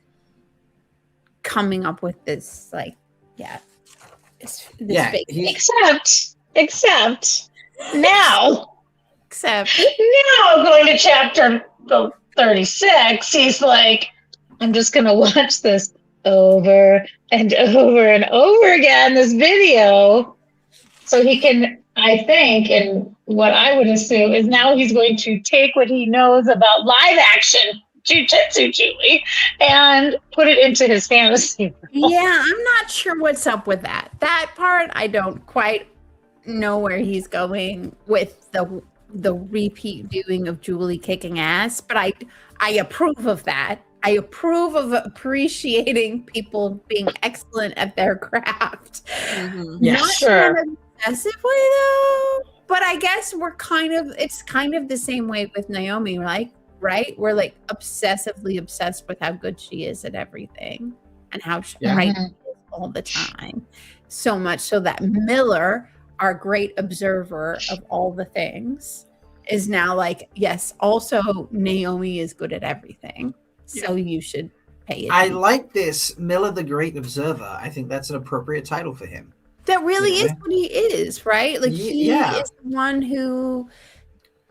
coming up with this this fake thing. Except now going to chapter 36, he's like, I'm just going to watch this over and over and over again, this video, so he can, I think, and what I would assume is now he's going to take what he knows about live action Jiu-Jitsu Julie and put it into his fantasy world. Yeah, I'm not sure what's up with that. That part, I don't quite know where he's going with the repeat viewing of Julie kicking ass, but I approve of that. I approve of appreciating people being excellent at their craft. Mhm. Yes. Not Sure. obsessively though. But I guess it's kind of the same way with Naomi, right? We're like obsessively obsessed with how good she is at everything and how right she is all the time. So much so that Miller, our great observer of all the things, is now like, yes, also Naomi is good at everything. So you should pay attention. I like this, Miller the Great Observer. I think that's an appropriate title for him. That really is what he is, right? Like he is the one who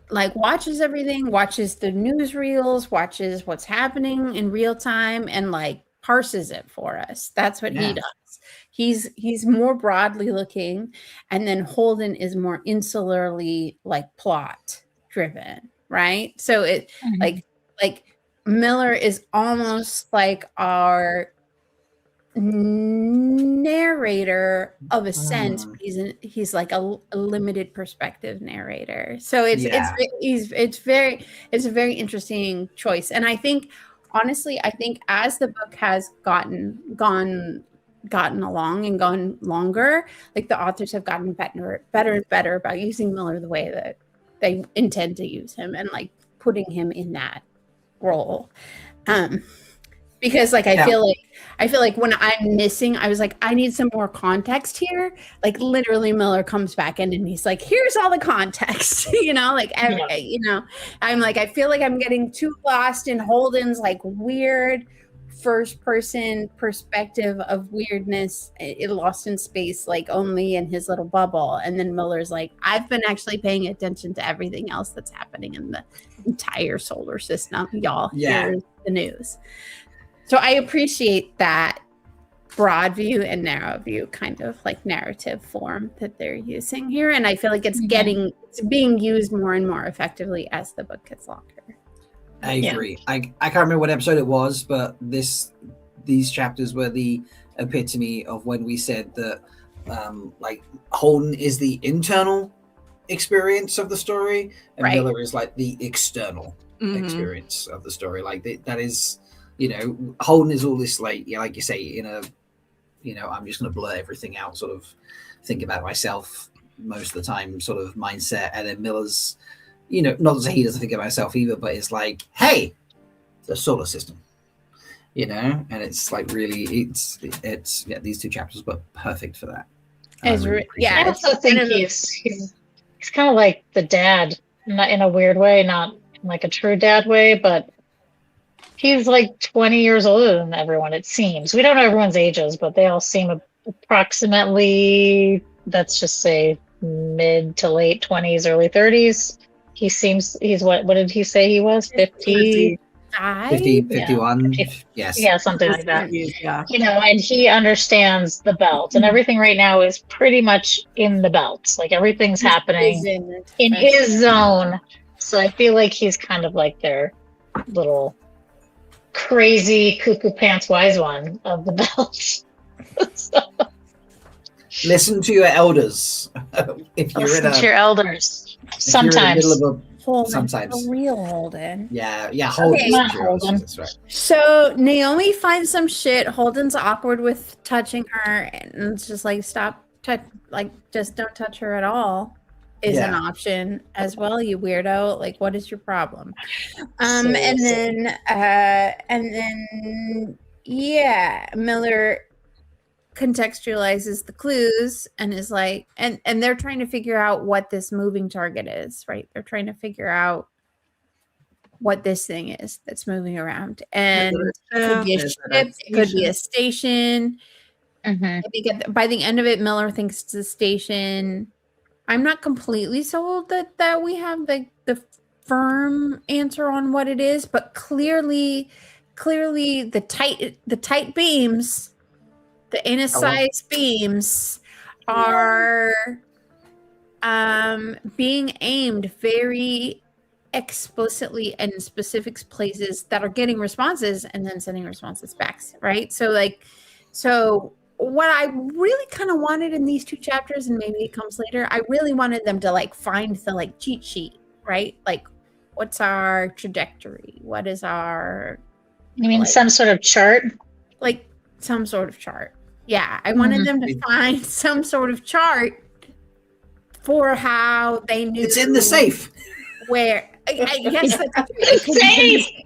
like watches everything, watches the newsreels, watches what's happening in real time, and like parses it for us. That's what he does. He's more broadly looking, and then Holden is more insularly like plot driven, right? So it like Miller is almost like our narrator of a sense, but he's like a limited perspective narrator. So it's a very interesting choice. And I think honestly, as the book has gotten along and gone longer, like the authors have gotten better and better about using Miller the way that they intend to use him and like putting him in that role. Because like I feel like when I'm missing, I was like, I need some more context here. Like literally Miller comes back in and he's like, here's all the context, you know, I'm like, I feel like I'm getting too lost in Holden's like weird first person perspective of weirdness, lost in space, like only in his little bubble. And then Miller's like, I've been actually paying attention to everything else that's happening in the entire solar system. Y'all, here's the news. So I appreciate that broad view and narrow view kind of like narrative form that they're using here. And I feel like it's being used more and more effectively as the book gets longer. I agree. I can't remember what episode it was, but these chapters were the epitome of when we said that like Holden is the internal experience of the story and Miller is like the external experience of the story. Like that is, you know, Holden is all this like you say in a, you know, I'm just going to blur everything out, sort of think about myself most of the time sort of mindset. And then Miller's, you know, not to say he doesn't think about himself either, but it's like, hey, the solar system, you know, and it's like really, it's these two chapters were perfect for that. I also think he's kind of like the dad, not in a weird way, not like a true dad way, but he's like 20 years older than everyone, it seems. We don't know everyone's ages, but they all seem approximately, let's just say, mid to late 20s, early 30s. He's what did he say he was? 50? 51. Yes. Yeah, something like that. Yeah. You know, and he understands the belt, and everything right now is pretty much in the belt. Like everything's happening in his zone. So I feel like he's kind of like their little crazy cuckoo pants wise one of the belt. Listen to your elders. If you're Listen to your elders. Sometimes. Sometimes. A real Holden. Yeah, Holden. Okay. Holden. That's right. So Naomi finds some shit. Holden's awkward with touching her, and it's just like just don't touch her at all is an option as well. You weirdo. Like, what is your problem? And then Miller contextualizes the clues and is like, and they're trying to figure out what this moving target is, right? They're trying to figure out what this thing is that's moving around, and it could be a ship, it could be a station. I think by the end of it, Miller thinks it's a station. I'm not completely sold that we have the firm answer on what it is, but clearly the tight beams, the anus-sized beams are being aimed very explicitly in specific places that are getting responses and then sending responses back, right? So what I really kind of wanted in these two chapters, and maybe it comes later, I really wanted them to like find the like cheat sheet, right? Like, what's our trajectory? What is our... You mean some sort of chart? Like some sort of chart. Yeah, I wanted them to find some sort of chart for how they knew It's in the safe. where. I guess that's true. It could be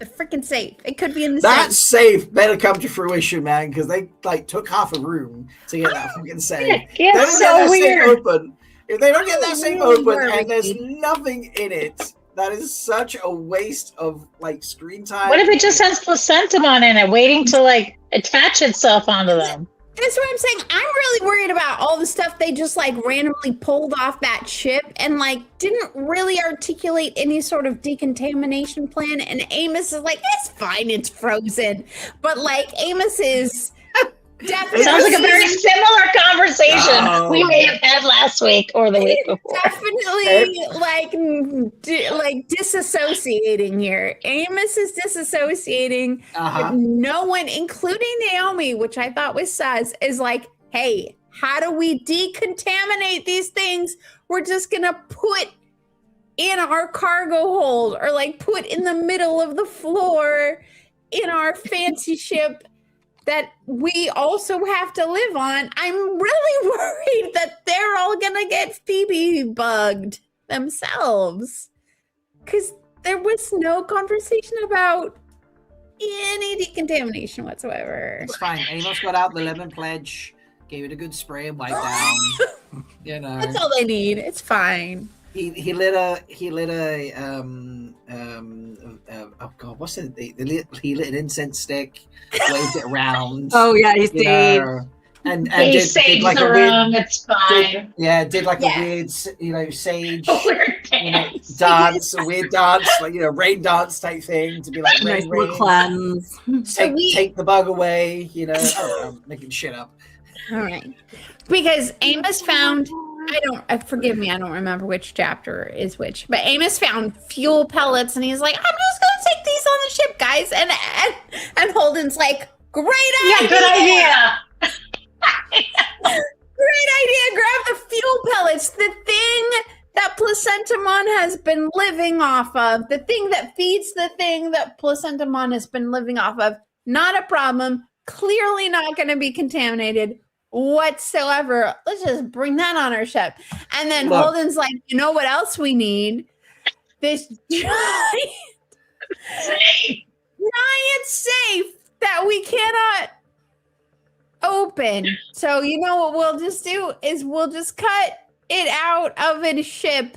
the freaking safe. It could be in the That safe. safe better come to fruition, man, because they like took half a room to get that fucking safe. Yeah, They don't it's get so that weird. safe open. If they don't get that safe Really open worried. and there's nothing in it, that is such a waste of like screen time. What if it just has placentamon in it, waiting to like attach itself onto them? That's what I'm saying. I'm really worried about all the stuff they just like randomly pulled off that ship and like didn't really articulate any sort of decontamination plan. And Amos is like, it's fine, it's frozen. But like Amos is definitely Sounds like a very similar conversation No. we may have had last week or the week before. definitely like disassociating here. Amos is disassociating. Uh-huh. But no one, including Naomi, which I thought was sus, is like, hey, how do we decontaminate these things? We're just gonna put in our cargo hold or like put in the middle of the floor in our fancy ship that we also have to live on. I'm really worried that they're all gonna get Phoebe bugged themselves. Because there was no conversation about any decontamination whatsoever. It's fine. Amos got out the lemon pledge, gave it a good spray and wipe down. You know, That's all they need. It's fine. he lit a oh god, what's it? He lit an incense stick, waved it around. Oh yeah, he's you dead. know, and He did saves like the a weird, room. It's fine. did like Yeah. a weird, sage, Weird dance, a weird dance, like rain dance type thing to be like Nice rain, little rain. cleanse. So Take the bug away, I don't know, I'm making shit up. All right. Because Amos found, forgive me, I don't remember which chapter is which, but Amos found fuel pellets and he's like, I'm just going to take these on the ship, guys. And Holden's like, great idea. Yeah, good idea. Great idea. Grab the fuel pellets. The thing that Placentamon has been living off of, the thing that feeds the thing that Placentamon has been living off of, not a problem. Clearly not going to be contaminated whatsoever. Let's just bring that on our ship. And then Look. Holden's like, you know what else we need? This giant safe that we cannot open. So you know what we'll just do is we'll just cut it out of a ship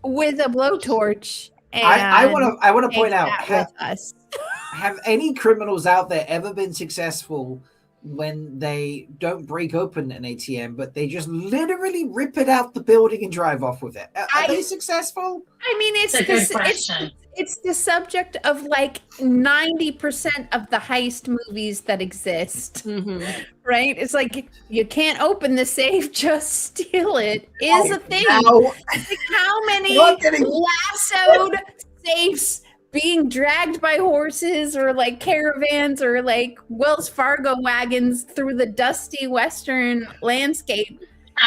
with a blowtorch. And I want to point take out, that with us. have any criminals out there ever been successful when they don't break open an ATM, but they just literally rip it out the building and drive off with it? Are they successful? I mean, It's a good question. it's the subject of like 90% of the heist movies that exist, right? It's like you can't open the safe, just steal it is a thing. Now, Like how many Not getting- lassoed safes being dragged by horses or like caravans or like Wells Fargo wagons through the dusty western landscape?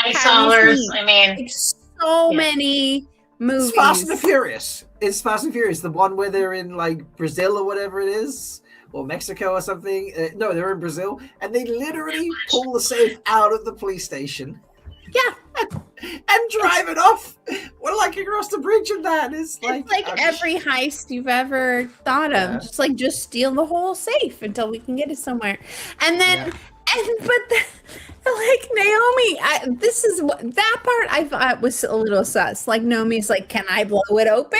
Ice Have you haulers. seen- I mean, Like so Yeah. many movies. it's Fast and the Furious. It's Fast and Furious, the one where they're in like Brazil or whatever it is, or Mexico or something. No, they're in Brazil, and they literally pull the safe out of the police station. Yeah. And drive it off. We're like across the bridge of that. It's like every heist you've ever thought of. Yeah. Just steal the whole safe until we can get it somewhere. And then, like Naomi, that part I thought was a little sus. Like Naomi's like, can I blow it open?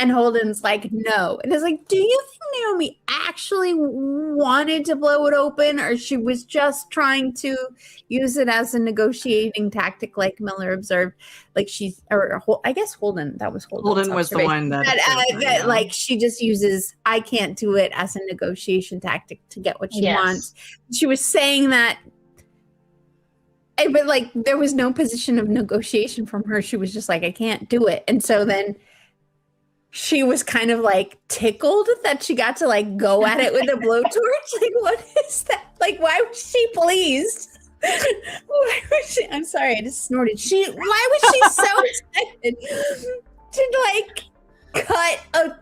And Holden's like, no. And it's like, do you think Naomi actually wanted to blow it open, or she was just trying to use it as a negotiating tactic, like Miller observed? Like I guess Holden, that was Holden was the one that that like she just uses, I can't do it as a negotiation tactic to get what she wants. She was saying that, but like there was no position of negotiation from her. She was just like, I can't do it. And so then she was kind of like tickled that she got to like go at it with a blowtorch. Like, what is that? Like, why was she pleased? Why was she? I'm sorry, I just snorted. Why was she so excited to like cut a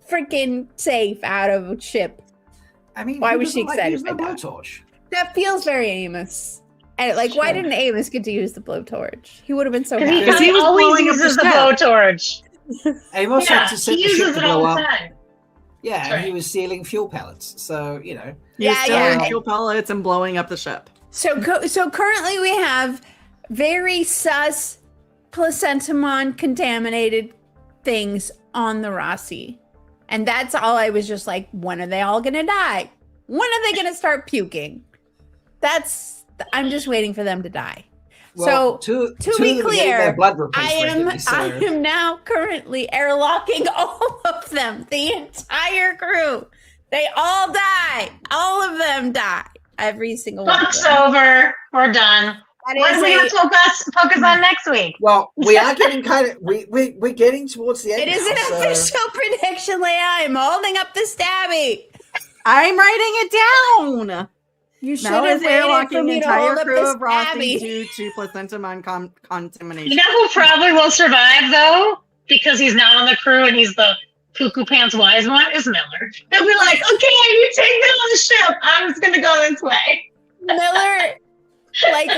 freaking safe out of a ship? I mean, Why who was she doesn't like excited using a by that? blowtorch? That feels very Amos. And like, why didn't Amos get to use the blowtorch? He would have been so Because happy. he he was always blowing up the uses the ship. blowtorch. Amos had to set he the ship uses to it all blow the up. time. Yeah, and Right. he was stealing fuel pellets. So, He was Yeah, stealing yeah. fuel pellets and blowing up the ship. So currently we have very sus placentamon contaminated things on the Rossi. And that's all. I was just like, when are they all going to die? When are they going to start puking? I'm just waiting for them to die. well, so to be them are getting clear, their blood replaced I regularly, am now currently airlocking all of them, the entire crew. They all die. All of them die. Every single one of Book's them. over. We're done. That What is are we a- going to focus on next week? Well, we are getting we're getting towards the end. It is now, an so- official prediction, Leigh-A. I'm holding up the stabby. I'm writing it down. You should Now have is waited for airlocking me to entire hold up crew the of Rossi stabby. due to placentamon contamination. You know who probably will survive, though? Because he's not on the crew and he's the Cuckoo Pants wise one, is Miller. He'll be like, okay, you take me on the ship. I'm just going to go this way. Miller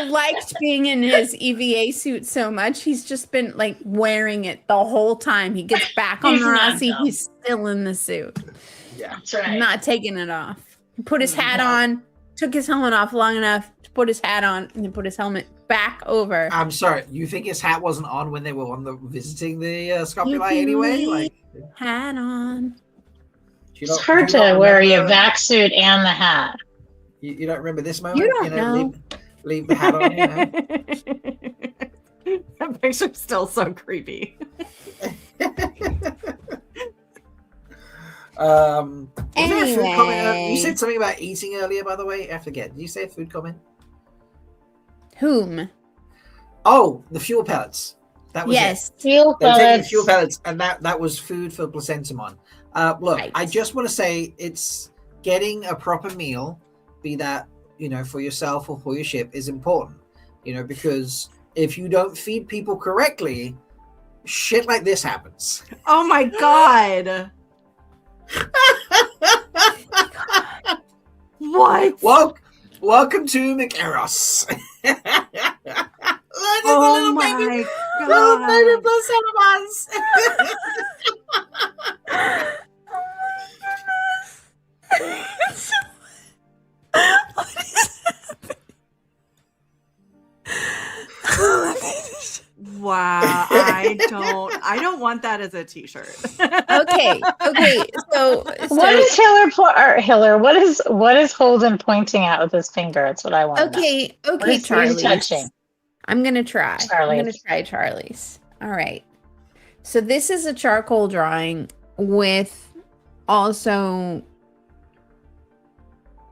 liked being in his EVA suit so much. He's just been like wearing it the whole time. He gets back on He's the not Rossi. dumb. He's still in the suit. That's right. Not taking it off. He put his hat on, took his helmet off long enough to put his hat on, and then put his helmet back over. I'm sorry. You think his hat wasn't on when they were visiting the You Scopuli can anyway? leave Like, hat on. do you It's not- hard do you not to wear your remember- vac suit and the hat. You don't remember this moment? You don't know. Leave the hat on. You know? That picture's still so creepy. Was there a food comment? Anyway. You said something about eating earlier, by the way. I forget. Did you say a food comment? Whom? Oh, the fuel pellets. That was Yes. Fuel They were taking pellets. fuel pellets, and that was food for placentamon. Look, Right. I just want to say it's getting a proper meal, be that for yourself or for your ship, is important. Because if you don't feed people correctly, shit like this happens. Oh my god. What? Welcome to McEros. Oh my Little baby god. placentamons. Wow. I don't want that as a t-shirt. Okay. So What is Hiller? What is Holden pointing at with his finger? That's what I want. okay, What is he Charlie. touching? I'm gonna try. Charlie's. I'm gonna try Charlie's. All right. So this is a charcoal drawing with also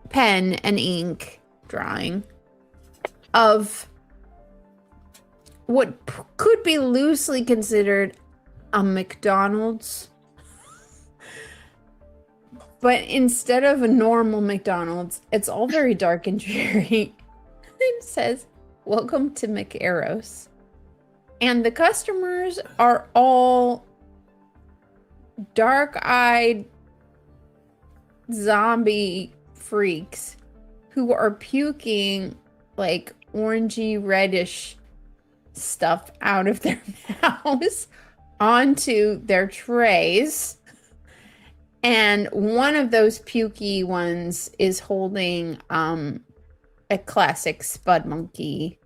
pen and ink drawing of what could be loosely considered a McDonald's. But instead of a normal McDonald's, it's all very dark and dreary. It says, "Welcome to McEros." And the customers are all dark-eyed zombie freaks who are puking like orangey reddish stuff out of their mouths onto their trays. And one of those pukey ones is holding a classic Spud Monkey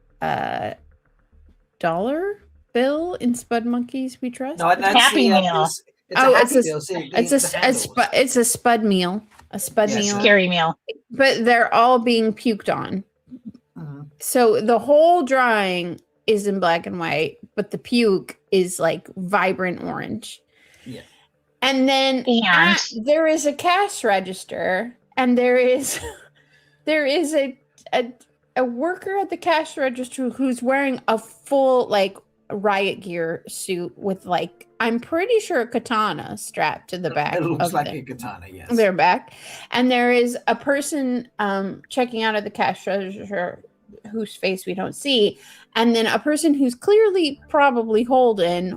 dollar bill in Spud Monkeys We Trust. No, that's Happy the, Meal. It's Oh, a it's Happy a- Meal. See, It's the handles. it's a Spud meal. A Spud Yes, meal. Scary meal. But they're all being puked on. Mhm. So the whole drawing is in black and white, but the puke is like vibrant orange. Yeah. And then And there is a cash register, and there is a worker at the cash register who's wearing a full like riot gear suit with like, I'm pretty sure, a katana strapped to the back It looks of like the- a katana, yes. their back. And there is a person checking out of the cash register whose face we don't see. And then a person who's clearly probably holding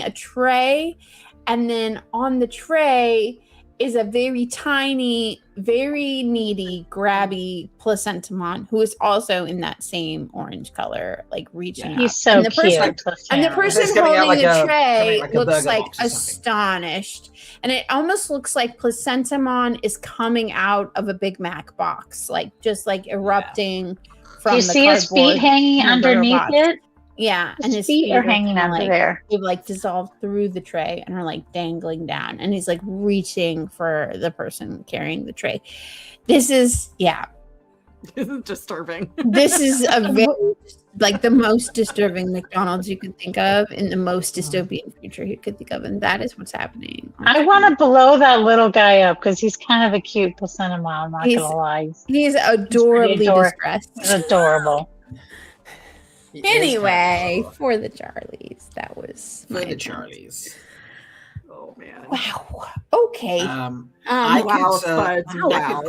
a tray. And then on the tray is a very tiny, very needy, grabby placentamon who is also in that same orange color, like reaching up. He's so and the cute. and the person It's coming out holding like the a- tray coming like a looks burger like box or something. astonished. And it almost looks like placentamon is coming out of a Big Mac box, like just like erupting from Do you the see his cardboard feet hanging hamburger underneath box. it? Yeah, and his feet are feet hanging kinda under like, there. they've like dissolved through the tray and are like dangling down, and he's like reaching for the person carrying the tray. This is This is disturbing. this is a very like the most disturbing McDonald's you could think of in the most dystopian future you could think of, and that is what's happening. I want to blow that little guy up because he's kind of a cute placentamon. I'm not He's- gonna lie. He's adorably distressed. He's adorable. Anyway, for the Charlies, that was For my the attempt. Charlies. Oh man. Wow. Okay. I wow, could, Spuds, I wow.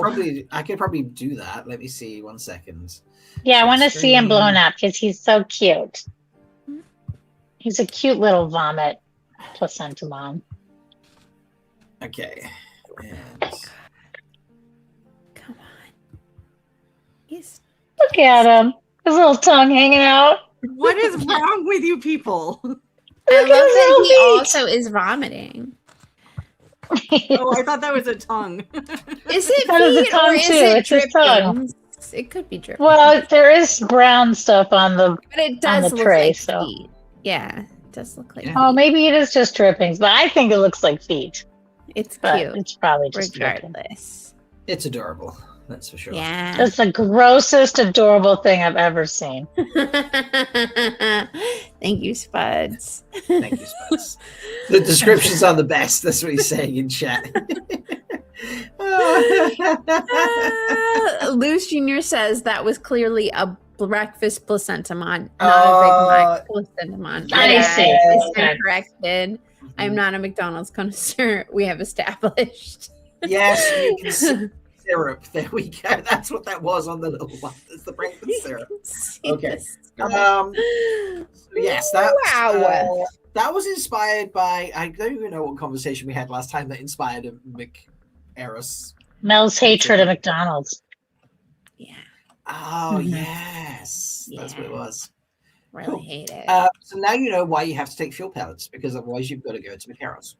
could probably do that. Let me see. 1 second. Yeah, I want to see him Screen. blown up because he's so cute. He's a cute little vomit placentamon. Okay. And Come on. He's Look at him. His little tongue hanging out. What is wrong with you people? I Look love at that his he little also is vomiting. Oh, I thought that was a tongue. Is it That is a feet or tongue is too. it It's his tongue. drippings? It could be drippings. Well, there is brown stuff on the. but it does the look tray, like so. feet. Yeah, it does look like Yeah. Oh, maybe it is just drippings, but I think it looks like feet. it's But cute. it's probably just drippings. Regardless. it's adorable. That's for sure. Yeah. That's the grossest, adorable thing I've ever seen. Thank you, Spuds. Thank you, Spence. The descriptions are the best. That's what he's saying in chat. Luce Jr. says that was clearly a breakfast placentamon, not a Big Mac placentamon. I see. I stand Okay. corrected. I'm not a McDonald's connoisseur. We have established. Yes, you can see syrup. There we go. That's what that was on the little one. It's the breakfast syrup. Okay. So yes, that Wow. that was inspired by. I don't even know what conversation we had last time that inspired McEris. Mel's hatred of McDonald's. Yeah, Oh Mhm. yes, that's what it Yeah. was. really Cool. hate it. So now you know why you have to take fuel pellets because otherwise you've got to go to McEris.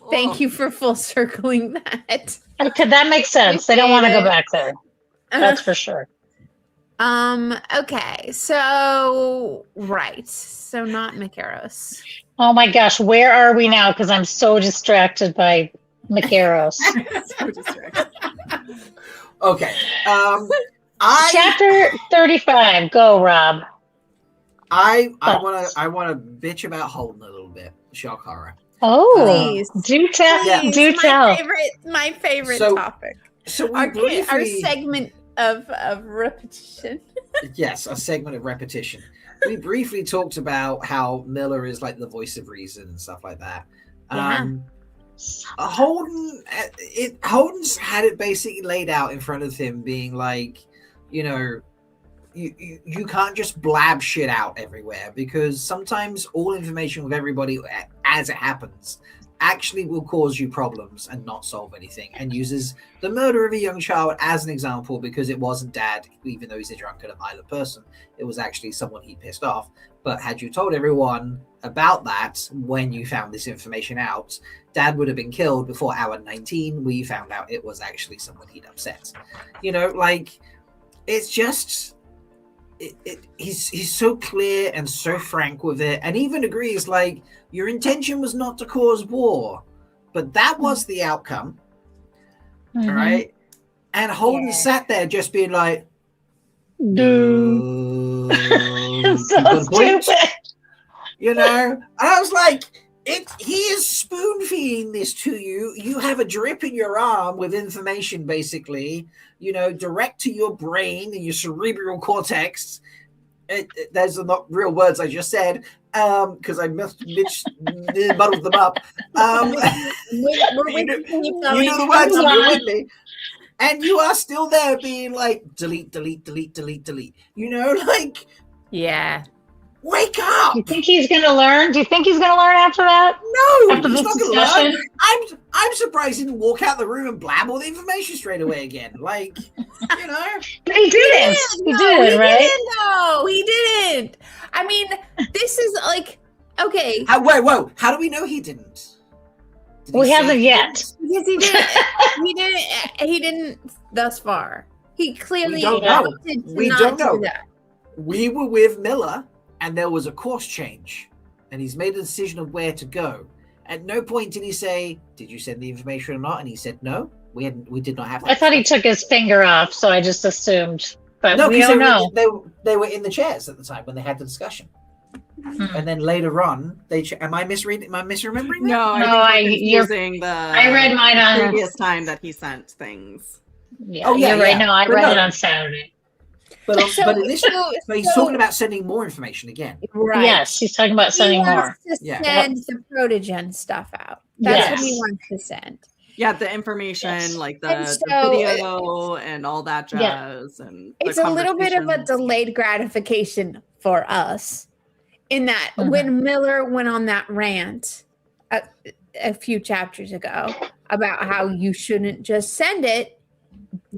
Thank you for full circling that. Okay, that makes sense. They don't want to go back there. That's for sure. Okay, so right. So not Macaros. Oh my gosh, where are we now? Because I'm so distracted by Macaros. So distracted. Okay. Chapter 35. Go, Rob. I wanna bitch about Holden a little bit. Shock horror. Oh, Please. do tell. Yeah. Do tell. My favorite So, topic. So we Our briefly, segment of repetition. yes, a segment of repetition. We briefly talked about how Miller is like the voice of reason and stuff like that. Yeah. Holden's had it basically laid out in front of him, being like, you know, you can't just blab shit out everywhere because sometimes all information with everybody as it happens actually will cause you problems and not solve anything, and uses the murder of a young child as an example because it wasn't dad, even though he's a drunken and violent person. It was actually someone he pissed off. But had you told everyone about that when you found this information out, dad would have been killed before hour 19 where you found out it was actually someone he'd upset. You know, like, it's just he's so clear and so frank with it, and even agrees like your intention was not to cause war, but that was the outcome. Mhm. All right. And Holden sat there just being like, Dude. "You So got a point?" stupid. You know, and I was like, he is spoon feeding this to you. You have a drip in your arm with information, basically, you know, direct to your brain and your cerebral cortex. Those are not real words I just said, because I muddled them up. You know the words, you're with me. And you are still there being like, delete, delete, delete, delete, delete. You know, like, Yeah. Wake up! Do you think he's going to learn? Do you think he's going to learn after that? No, After he's this not gonna learn. discussion? I'm surprised he didn't walk out the room and blab all the information straight away again. Like, you know. But he didn't. He didn't, right? No, he didn't. I mean, this is like, okay. Whoa. How do we know he didn't? Did Well, he say hasn't yet. Because he didn't. He didn't thus far. He clearly We don't know. opted to We not don't do know. that. We were with Miller, and there was a course change, and he's made a decision of where to go. At no point did he say, "Did you send the information or not?" And he said, "No, we did not have that." I thought he took his finger off, so I just assumed. But No, we because don't know. they were in the chairs at the time when they had the discussion, and then later on they. Am I misreading? Am I misremembering that? No, No, you're confusing the I read mine on previous time that he sent things. Yeah, Oh, yeah, you're right. yeah. No, I But read no. it on Saturday. But he's talking so- about sending more information again. Right. Yes, he's talking about sending he more. wants to Yeah. send the protogen stuff out. That's what he Yes. wants to send. Yeah, the information, Yes. like And the so video and all that jazz, and the It's a little bit of a conversations. delayed gratification for us in that Mhm. when Miller went on that rant a few chapters ago about how you shouldn't just send it,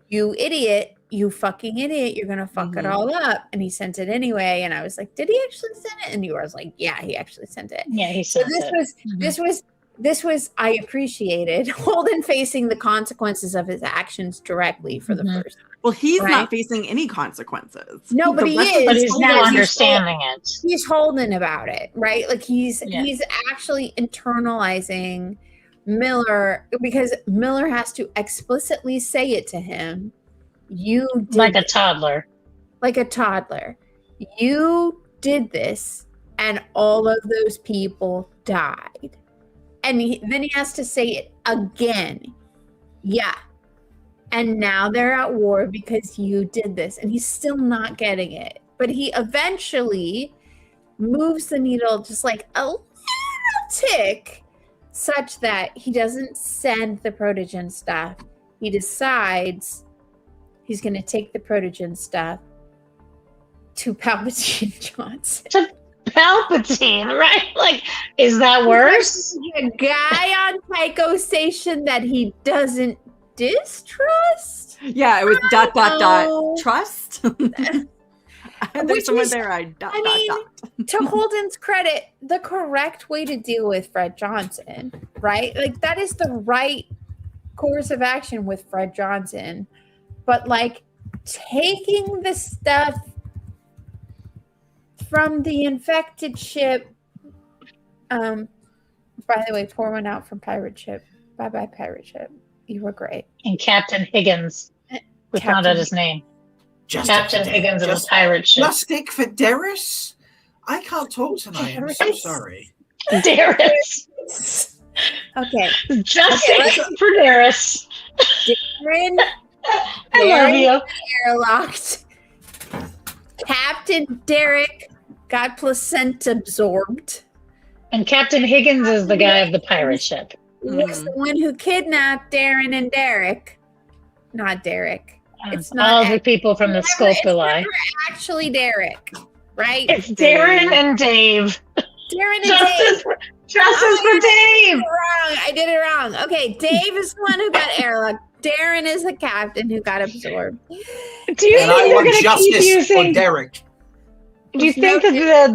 you idiot, you fucking idiot, you're gonna fuck it Mhm. all up. And he sent it anyway. And I was like, did he actually send it? And you were like, yeah, he actually sent it. Yeah, he So sent it. this was I appreciated Holden facing the consequences of his actions directly for the Mhm. first time. Well, he's Right? not facing any consequences. No, but The he rest of is. But the he's shoulders, now he's understanding it. He's Holden about it, right? Like he's Yeah. actually internalizing Miller because Miller has to explicitly say it to him. You did Like a toddler. like a toddler. You did this, and all of those people died. And then he has to say it again. Yeah. And now they're at war because you did this. And he's still not getting it. But he eventually moves the needle just like a little tick, such that he doesn't send the protogen stuff. He decides he's going to take the protogen stuff to Palpatine Johnson. Palpatine, right? Like, is that worse? A guy on Tycho Station that he doesn't distrust. Yeah, it was ... know. trust. And Which there's someone is- there. I mean, to Holden's credit, the correct way to deal with Fred Johnson, right? Like that is the right course of action with Fred Johnson. But like taking the stuff from the infected ship. By the way, pour one out from Pirate Ship. Bye bye, Pirate Ship. You were great. And Captain Higgins. We found out his name. Captain Higgins of the pirate ship. Plastic for Darius? I can't talk tonight. I'm so sorry. Darius. Okay. Justice for Darius. Darren, I love you. airlocked. Captain Derek got placenta absorbed. And Captain Higgins is the guy of the pirate ship. Was the one who kidnapped Darren and Derek. Not Derek. It's not all the people from the it's Scopuli. never actually Derek, right? It's Darren and Dave. Darren and Justice Dave. for, justice for Dave. I did it wrong. Okay, Dave is the one who got airlocked. Darren is the captain who got absorbed. Do you And think I they're want going to keep justice using? for Derek. Do you think that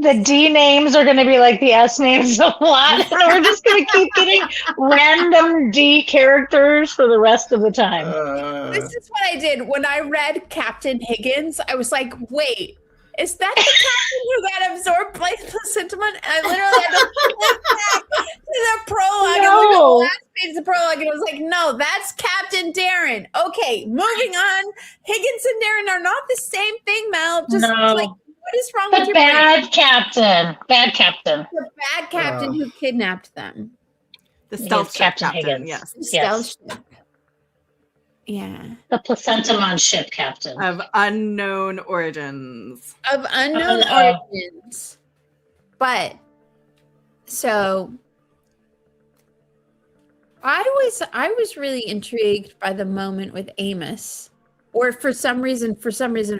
the D names are going to be like the S names a lot? And we're just going to keep getting random D characters for the rest of the time. This is what I did when I read Captain Higgins. I was like, wait, is that the captain who got absorbed by placenta? And I literally had to flip back to the prologue and look at the last page of the prologue, and I was like, no, that's Captain Darren. Okay, moving on. Higgins and Darren are not the same thing, Mel. Just No. like, what is wrong The with your bad brain? captain. Bad captain. The bad captain who kidnapped them. The Yes, stealth ship Captain captain. Higgins. Yes. The Yes. stealth ship. Yeah. The Placentamon ship captain. Of unknown origins. Of unknown Oh. origins. But so I was really intrigued by the moment with Amos Or for some reason,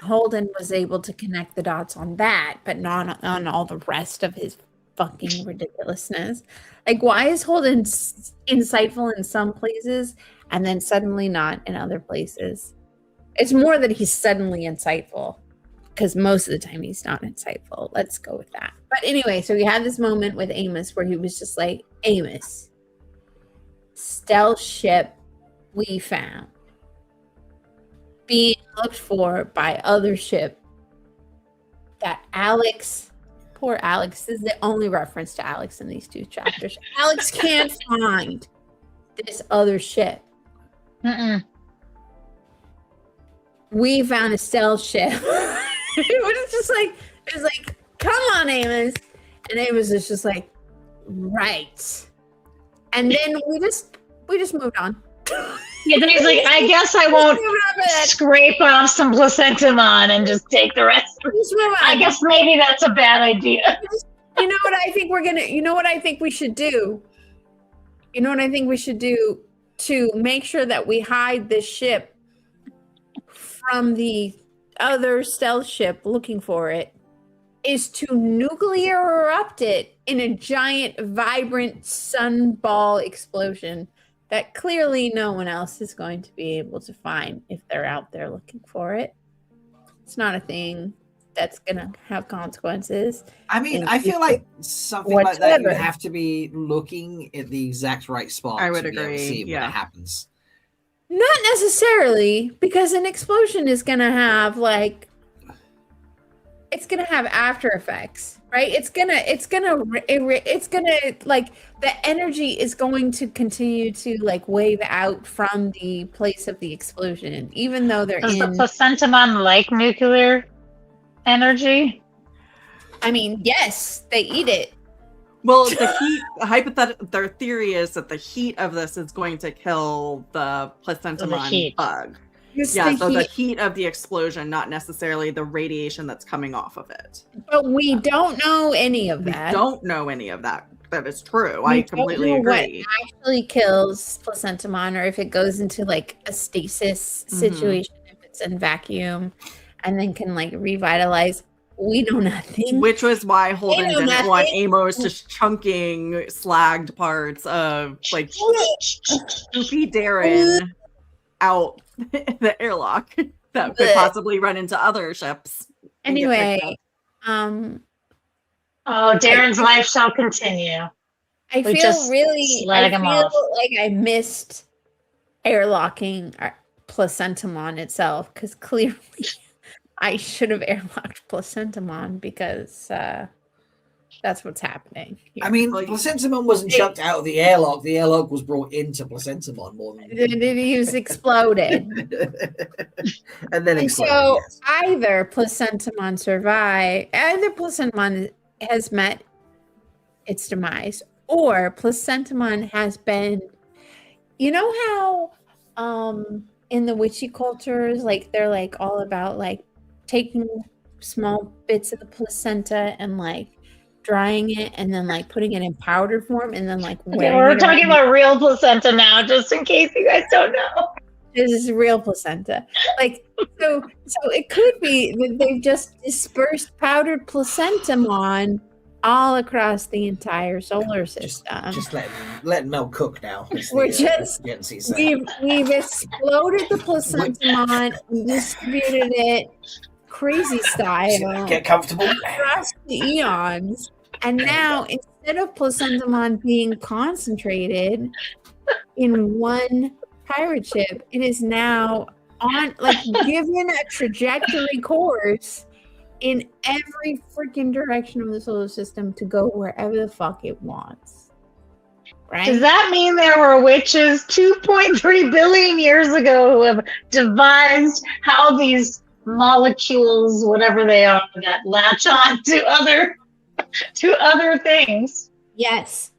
Holden was able to connect the dots on that, but not on all the rest of his fucking ridiculousness. Like, why is Holden insightful in some places and then suddenly not in other places? It's more that he's suddenly insightful, because most of the time he's not insightful. Let's go with that. But anyway, so we had this moment with Amos where he was just like, Amos, stealth ship we found being looked for by other ship that Alex, poor Alex, this is the only reference to Alex in these 2 chapters. Alex can't find this other ship. We found a stealth ship. It was like, come on, Amos. And Amos is just like, right. And then we just moved on. Yeah, then he's like, I guess I won't scrape off some placentamon and just take the rest. I guess maybe that's a bad idea. You know what I think we should do? You know what I think we should do to make sure that we hide this ship from the other stealth ship looking for it is to nuclear erupt it in a giant, vibrant sunball explosion that clearly no one else is going to be able to find if they're out there looking for it. It's not a thing that's going to have consequences. I mean, I feel like something like that, you have to be looking at the exact right spot. I would to be able to agree. see when it happens. Not necessarily, because an explosion is going to have it's going to have after effects, right? It's going to like, the energy is going to continue to like wave out from the place of the explosion, even though they're Does the placentamon like nuclear energy? I mean, yes, they eat it. Well, the heat, their theory is that the heat of this is going to kill the placentamon bug. The heat of the explosion, not necessarily the radiation that's coming off of it. But we don't know any of that. We don't know any of that. That is true. I completely agree. What actually kills placentamon, or if it goes into like a stasis situation, if it's in vacuum, and then can like revitalize. We know nothing. Which was why Holden didn't want Amos just chunking slagged parts of like Goofy Darren out the airlock that could possibly run into other ships. Anyway, Darren's life shall continue. I feel like I missed airlocking placentamon itself, because clearly I should have airlocked placentamon, because that's what's happening here. I mean, placentamon wasn't chucked out of the airlock. The airlock was brought into placentamon more than he was exploded. and then exploded. So either placentamon survived, either placentamon has met its demise, or placentamon has been, you know how in the witchy cultures, like they're like all about like taking small bits of the placenta and like drying it and then like putting it in powder form and then like we're talking about real placenta now, just in case you guys don't know. This is real placenta. Like so it could be that they've just dispersed powdered placentamon all across the entire solar system. Just let Mel cook now. We've exploded the placentamon and distributed it crazy style. Get comfortable. Across the eons. And now, instead of placentamon being concentrated in one pirate ship, it is now on, like, given a trajectory course in every freaking direction of the solar system to go wherever the fuck it wants. Right? Does that mean there were witches 2.3 billion years ago who have devised how these molecules, whatever they are, that latch on to other things? Yes.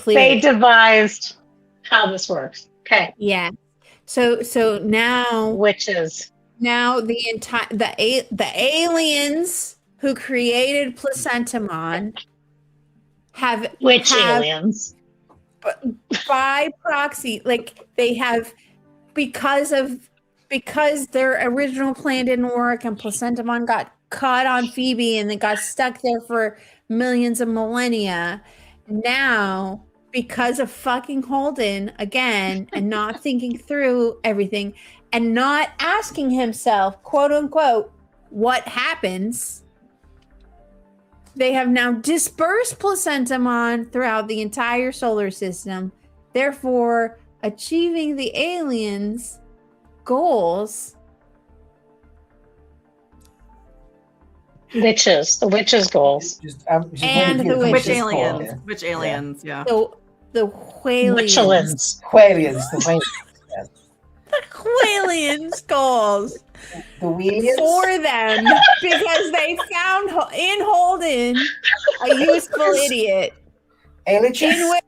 They devised how this works. Okay. Yeah. So now witches. Now the aliens who created placentamon have aliens by proxy, like they have because of because their original plan didn't work and Placentamon got caught on Phoebe and it got stuck there for millions of millennia. Now, because of fucking Holden again and not thinking through everything and not asking himself, quote unquote, what happens, they have now dispersed Placentamon throughout the entire solar system, therefore achieving the aliens' goals. The witches' goals. And the Which witches' aliens? goals. Which aliens? Yeah. So the Whalians. Witchelins. Qualians, the Whalians. Whalians goals The Wheelians? for them because they found in Holden a useful idiot Aliens? in which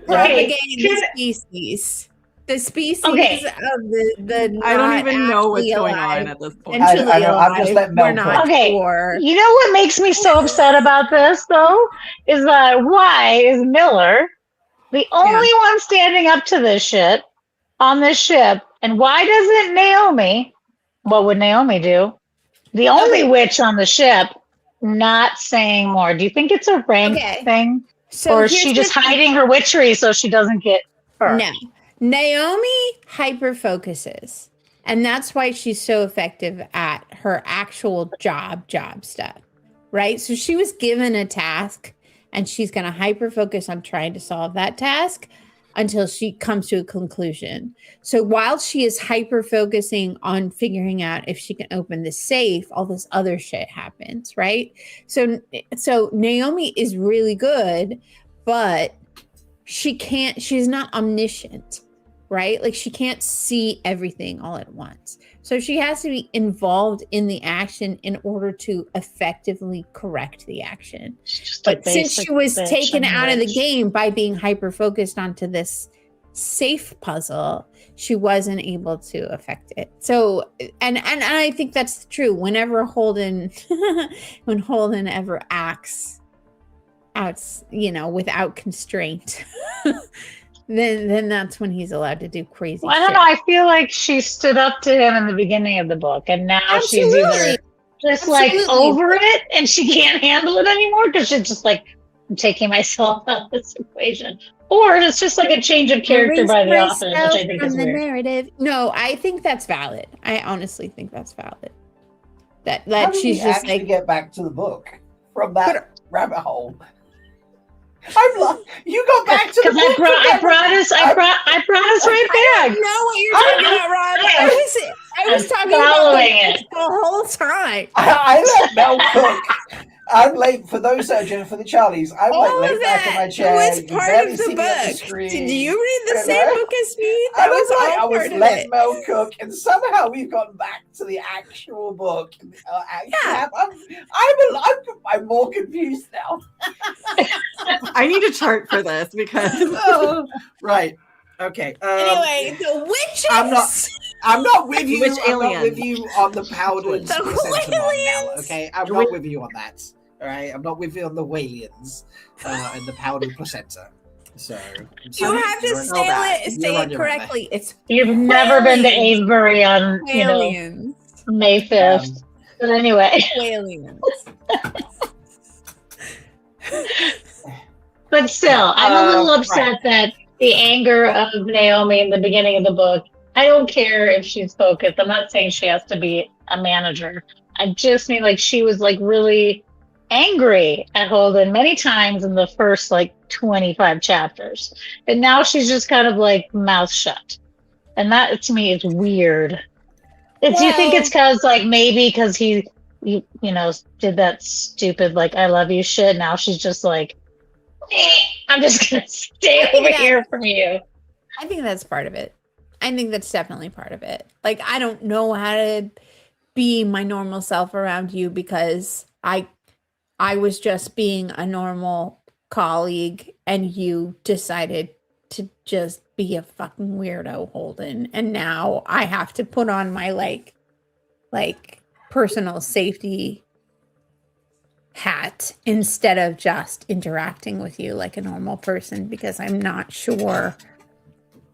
Right. propagating the species. The species Okay. of the I don't not even know what's actually going alive on at this point. I and know, I'm just alive, letting Mel we're not cook. Okay. sure. You know what makes me so upset about this, though, is that why is Miller the only one standing up to this shit on this ship? And why doesn't Naomi, what would Naomi do? The only witch on the ship, not saying more. Do you think it's a rank thing? So Or is here's she the just thing. hiding her witchery so she doesn't get hurt? No. Naomi hyper focuses. And that's why she's so effective at her actual job stuff. Right? So she was given a task and she's going to hyper focus on trying to solve that task until she comes to a conclusion. So while she is hyper focusing on figuring out if she can open the safe, all this other shit happens, right? So Naomi is really good, but she's not omniscient, right? Like she can't see everything all at once. So she has to be involved in the action in order to effectively correct the action. But since she was taken out of the game by being hyper focused onto this safe puzzle, she wasn't able to affect it. So, and I think that's true. Whenever when Holden ever acts out, without constraint, then that's when he's allowed to do crazy I don't shit. know. I feel like she stood up to him in the beginning of the book, and now she's either just like over it and she can't handle it anymore because she's just like, I'm taking myself out of this equation, or it's just like a change of character by the author, which I think is weird. Narrative. No, I think that's valid. I honestly think that's valid. That How did she's we just actually like get back to the book from that rabbit hole? I'm like, you got back to the Because book. I brought us right I back. don't know what you're talking about, Rob. I was talking following about it the whole time. I let Mel cook. I'm late for those searching for the Charlies. I'm All like of laid back in my that chair. was You can part barely of see the me on the book. screen, Did you read the you same know? book as me? I That was all I was part of letting it. Mel cook, and somehow we've gotten back to the actual book. Yeah. I'm more confused now. I need a chart for this because Right. Okay. Anyway, the witches. I'm not with you. Which I'm not alien? with you on the powdered The placenta Mel, Whalians? okay? I'm not with you on that. All right, I'm not with you on the Whalians and the powdered placenta. So You have to say it You're correctly. It's You've never been to Whalians. Avebury on aliens. May 5th. But anyway, Aliens. but still, I'm a little upset that the anger of Naomi in the beginning of the book, I don't care if she's focused. I'm not saying she has to be a manager. I just mean like she was like really angry at Holden many times in the first like 25 chapters. And now she's just kind of like mouth shut. And that to me is weird. Do you think it's because he did that stupid like I love you shit? Now she's just like, I'm just gonna stay over here from you. I think that's part of it. I think that's definitely part of it. Like, I don't know how to be my normal self around you because I was just being a normal colleague and you decided to just be a fucking weirdo, Holden. And now I have to put on my like personal safety hat instead of just interacting with you like a normal person because I'm not sure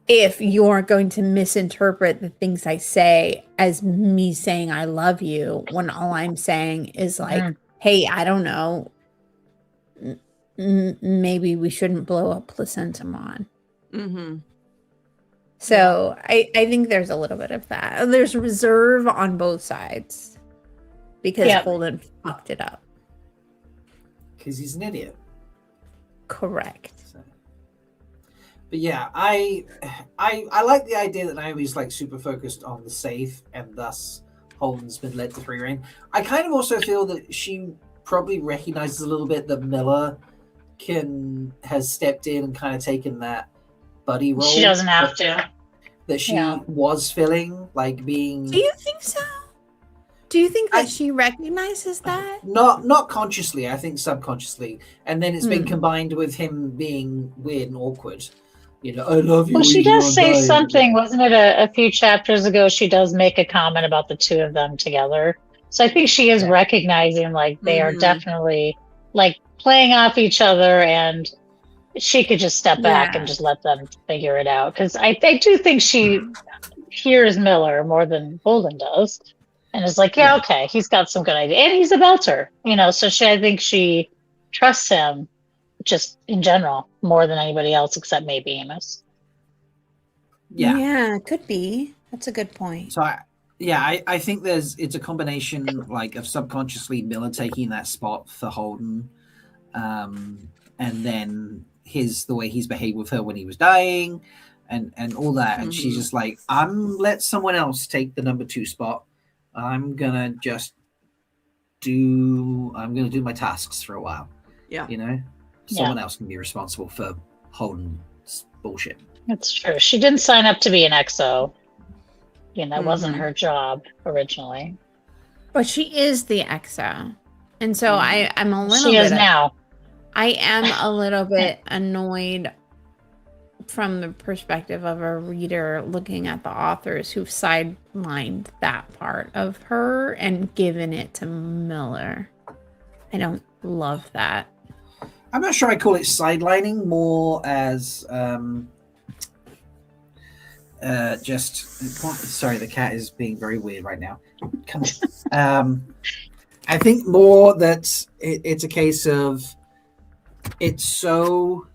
if you're going to misinterpret the things I say as me saying I love you, when all I'm saying is like, hey, I don't know, maybe we shouldn't blow up Placentamon. Mm-hmm. So I think there's a little bit of that. There's reserve on both sides because Holden fucked it up. Because he's an idiot. Correct. So. But yeah, I like the idea that Naomi's like super focused on the safe, and thus Holden's been led to free reign. I kind of also feel that she probably recognizes a little bit that Miller has stepped in and kind of taken that buddy role. She doesn't have to. That she was filling, like being. Do you think so? Do you think that she recognizes that? Not consciously, I think subconsciously. And then it's been combined with him being weird and awkward. You know, I love you. Well, she does say something, wasn't it a few chapters ago? She does make a comment about the two of them together. So I think she is recognizing like they are definitely like playing off each other, and she could just step back and just let them figure it out. Because I do think she hears Miller more than Holden does. And is like, okay, he's got some good idea. And he's a belter, you know, so I think she trusts him just in general more than anybody else except maybe Amos. Yeah, could be. That's a good point. So I think it's a combination like of subconsciously Miller taking that spot for Holden, and then the way he's behaved with her when he was dying and all that. And she's just like, let someone else take the number 2 spot. I'm gonna do my tasks for a while. Yeah. You know? Someone else can be responsible for Holden's bullshit. That's true. She didn't sign up to be an XO. You know, that wasn't her job originally. But she is the XO. And so I'm a little bit... She is now. I am a little bit annoyed from the perspective of a reader looking at the authors who've sidelined that part of her and given it to Miller. I don't love that. I'm not sure I call it sidelining, more as sorry, the cat is being very weird right now. Come on. I think more that it's a case of it's so.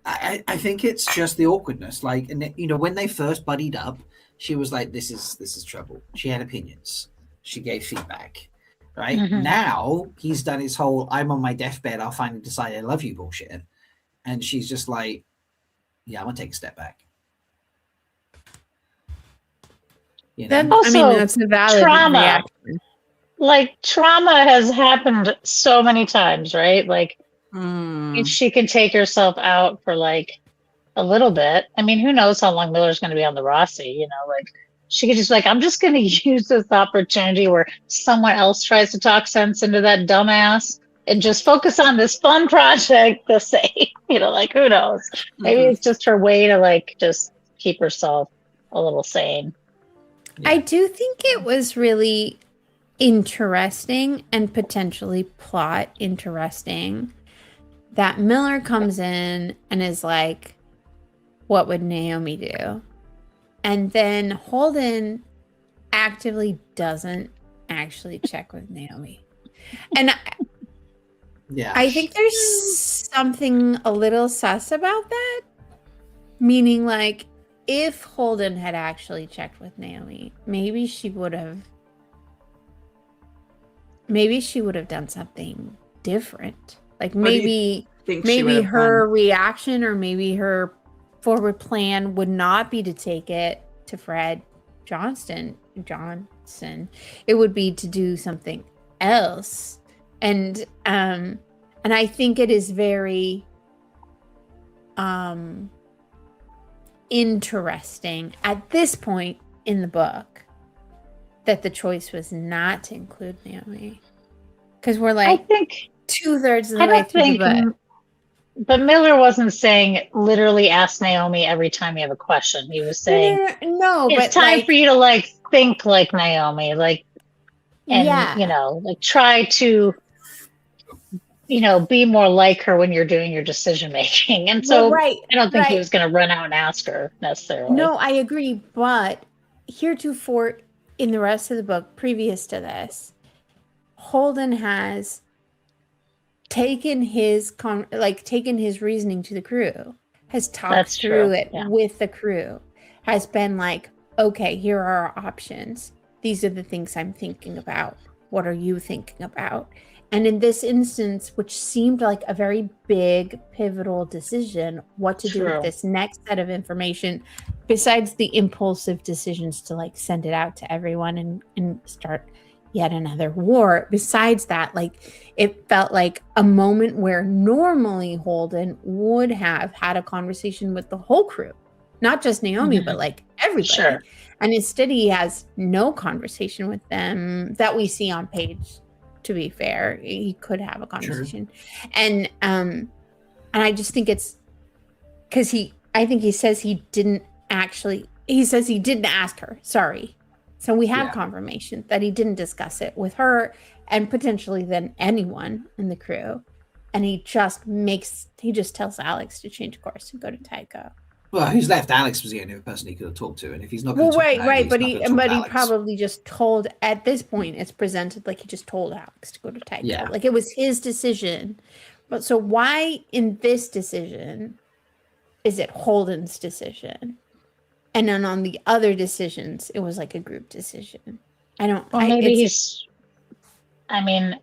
I think it's just the awkwardness. Like, and you know, when they first buddied up, she was like, "This is trouble." She had opinions. She gave feedback. Right now, he's done his whole "I'm on my deathbed, I'll finally decide I love you" bullshit, and she's just like, "Yeah, I'm gonna take a step back." You know? Also, that's a valid trauma. reaction. Like, trauma has happened so many times, right? Like, if she can take herself out for like a little bit, I mean, who knows how long Miller's going to be on the Rossi? You know, like she could just like, I'm just going to use this opportunity where someone else tries to talk sense into that dumbass and just focus on this fun project to say, you know, like who knows? Maybe it's just her way to like just keep herself a little sane. Yeah. I do think it was really interesting and potentially plot interesting that Miller comes in and is like, what would Naomi do? And then Holden actively doesn't actually check with Naomi. And I think there's something a little sus about that. Meaning, like, if Holden had actually checked with Naomi, maybe she would have done something different. Like maybe her reaction or maybe her forward plan would not be to take it to Fred Johnson. It would be to do something else. And I think it is very interesting at this point in the book that the choice was not to include Naomi. Because we're like, I think 2/3 of the way through the book. But Miller wasn't saying literally ask Naomi every time you have a question. He was saying, it's time for you to like think like Naomi, like, and you know, like try to be more like her when you're doing your decision making. And so right, I don't think he right. was going to run out and ask her necessarily. No, I agree. But heretofore, in the rest of the book, previous to this, Holden has taken his reasoning to the crew, has talked That's through true, it yeah. with the crew, has been like, okay, here are our options. These are the things I'm thinking about. What are you thinking about? And in this instance, which seemed like a very big, pivotal decision, what to do with this next set of information, besides the impulsive decisions to like send it out to everyone and start yet another war. Besides that, like it felt like a moment where normally Holden would have had a conversation with the whole crew, not just Naomi, but like everybody. Sure. And instead he has no conversation with them that we see on page. To be fair, he could have a conversation. Sure. And I just think it's because I think he says he didn't ask her. Sorry. So we have confirmation that he didn't discuss it with her and potentially then anyone in the crew. And he just tells Alex to change course and go to Tycho. Well, who's left? Alex was the only person he could have talked to, and if he's not, but he probably just told. At this point, it's presented like he just told Alex to go to Tycho. Yeah. Like it was his decision. But so why in this decision is it Holden's decision, and then on the other decisions it was like a group decision? I don't. Well, maybe he's. I mean,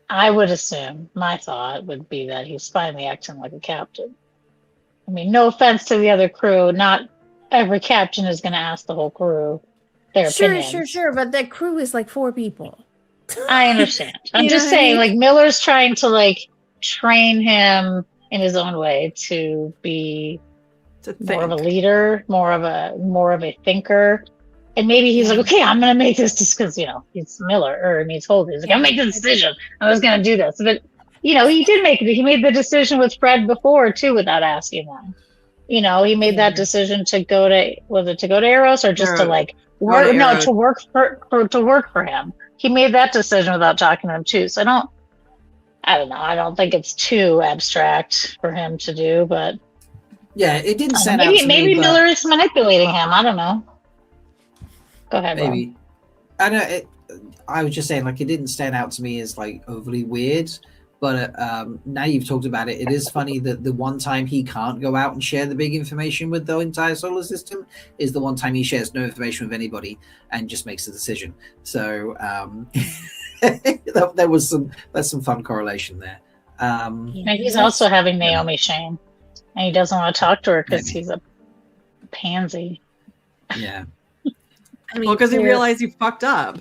I would assume my thought would be that he's finally acting like a captain. I mean, no offense to the other crew. Not every captain is going to ask the whole crew their opinions. Sure. But that crew is like 4 people. I understand. I'm just saying, like, Miller's trying to, like, train him in his own way to be more of a leader, more of a thinker. And maybe he's like, okay, I'm going to make this just because, he's Miller or he's Holden. He's like, I'm make this decision. I was going to do this. But he did make it. He made the decision with Fred before too, without asking them. He made that decision to go to Eros or just to like work? No, to work for him. He made that decision without talking to him too. So I don't know. I don't think it's too abstract for him to do, but yeah, it didn't sound maybe Miller is manipulating him. I don't know. Go ahead. Maybe. Rob. I know. I was just saying, like, it didn't stand out to me as like overly weird. But now you've talked about it, it is funny that the one time he can't go out and share the big information with the entire solar system is the one time he shares no information with anybody and just makes a decision. So there's some fun correlation there. And he's also having Naomi shame, and he doesn't want to talk to her because he's a pansy. Yeah. Because he realized he fucked up.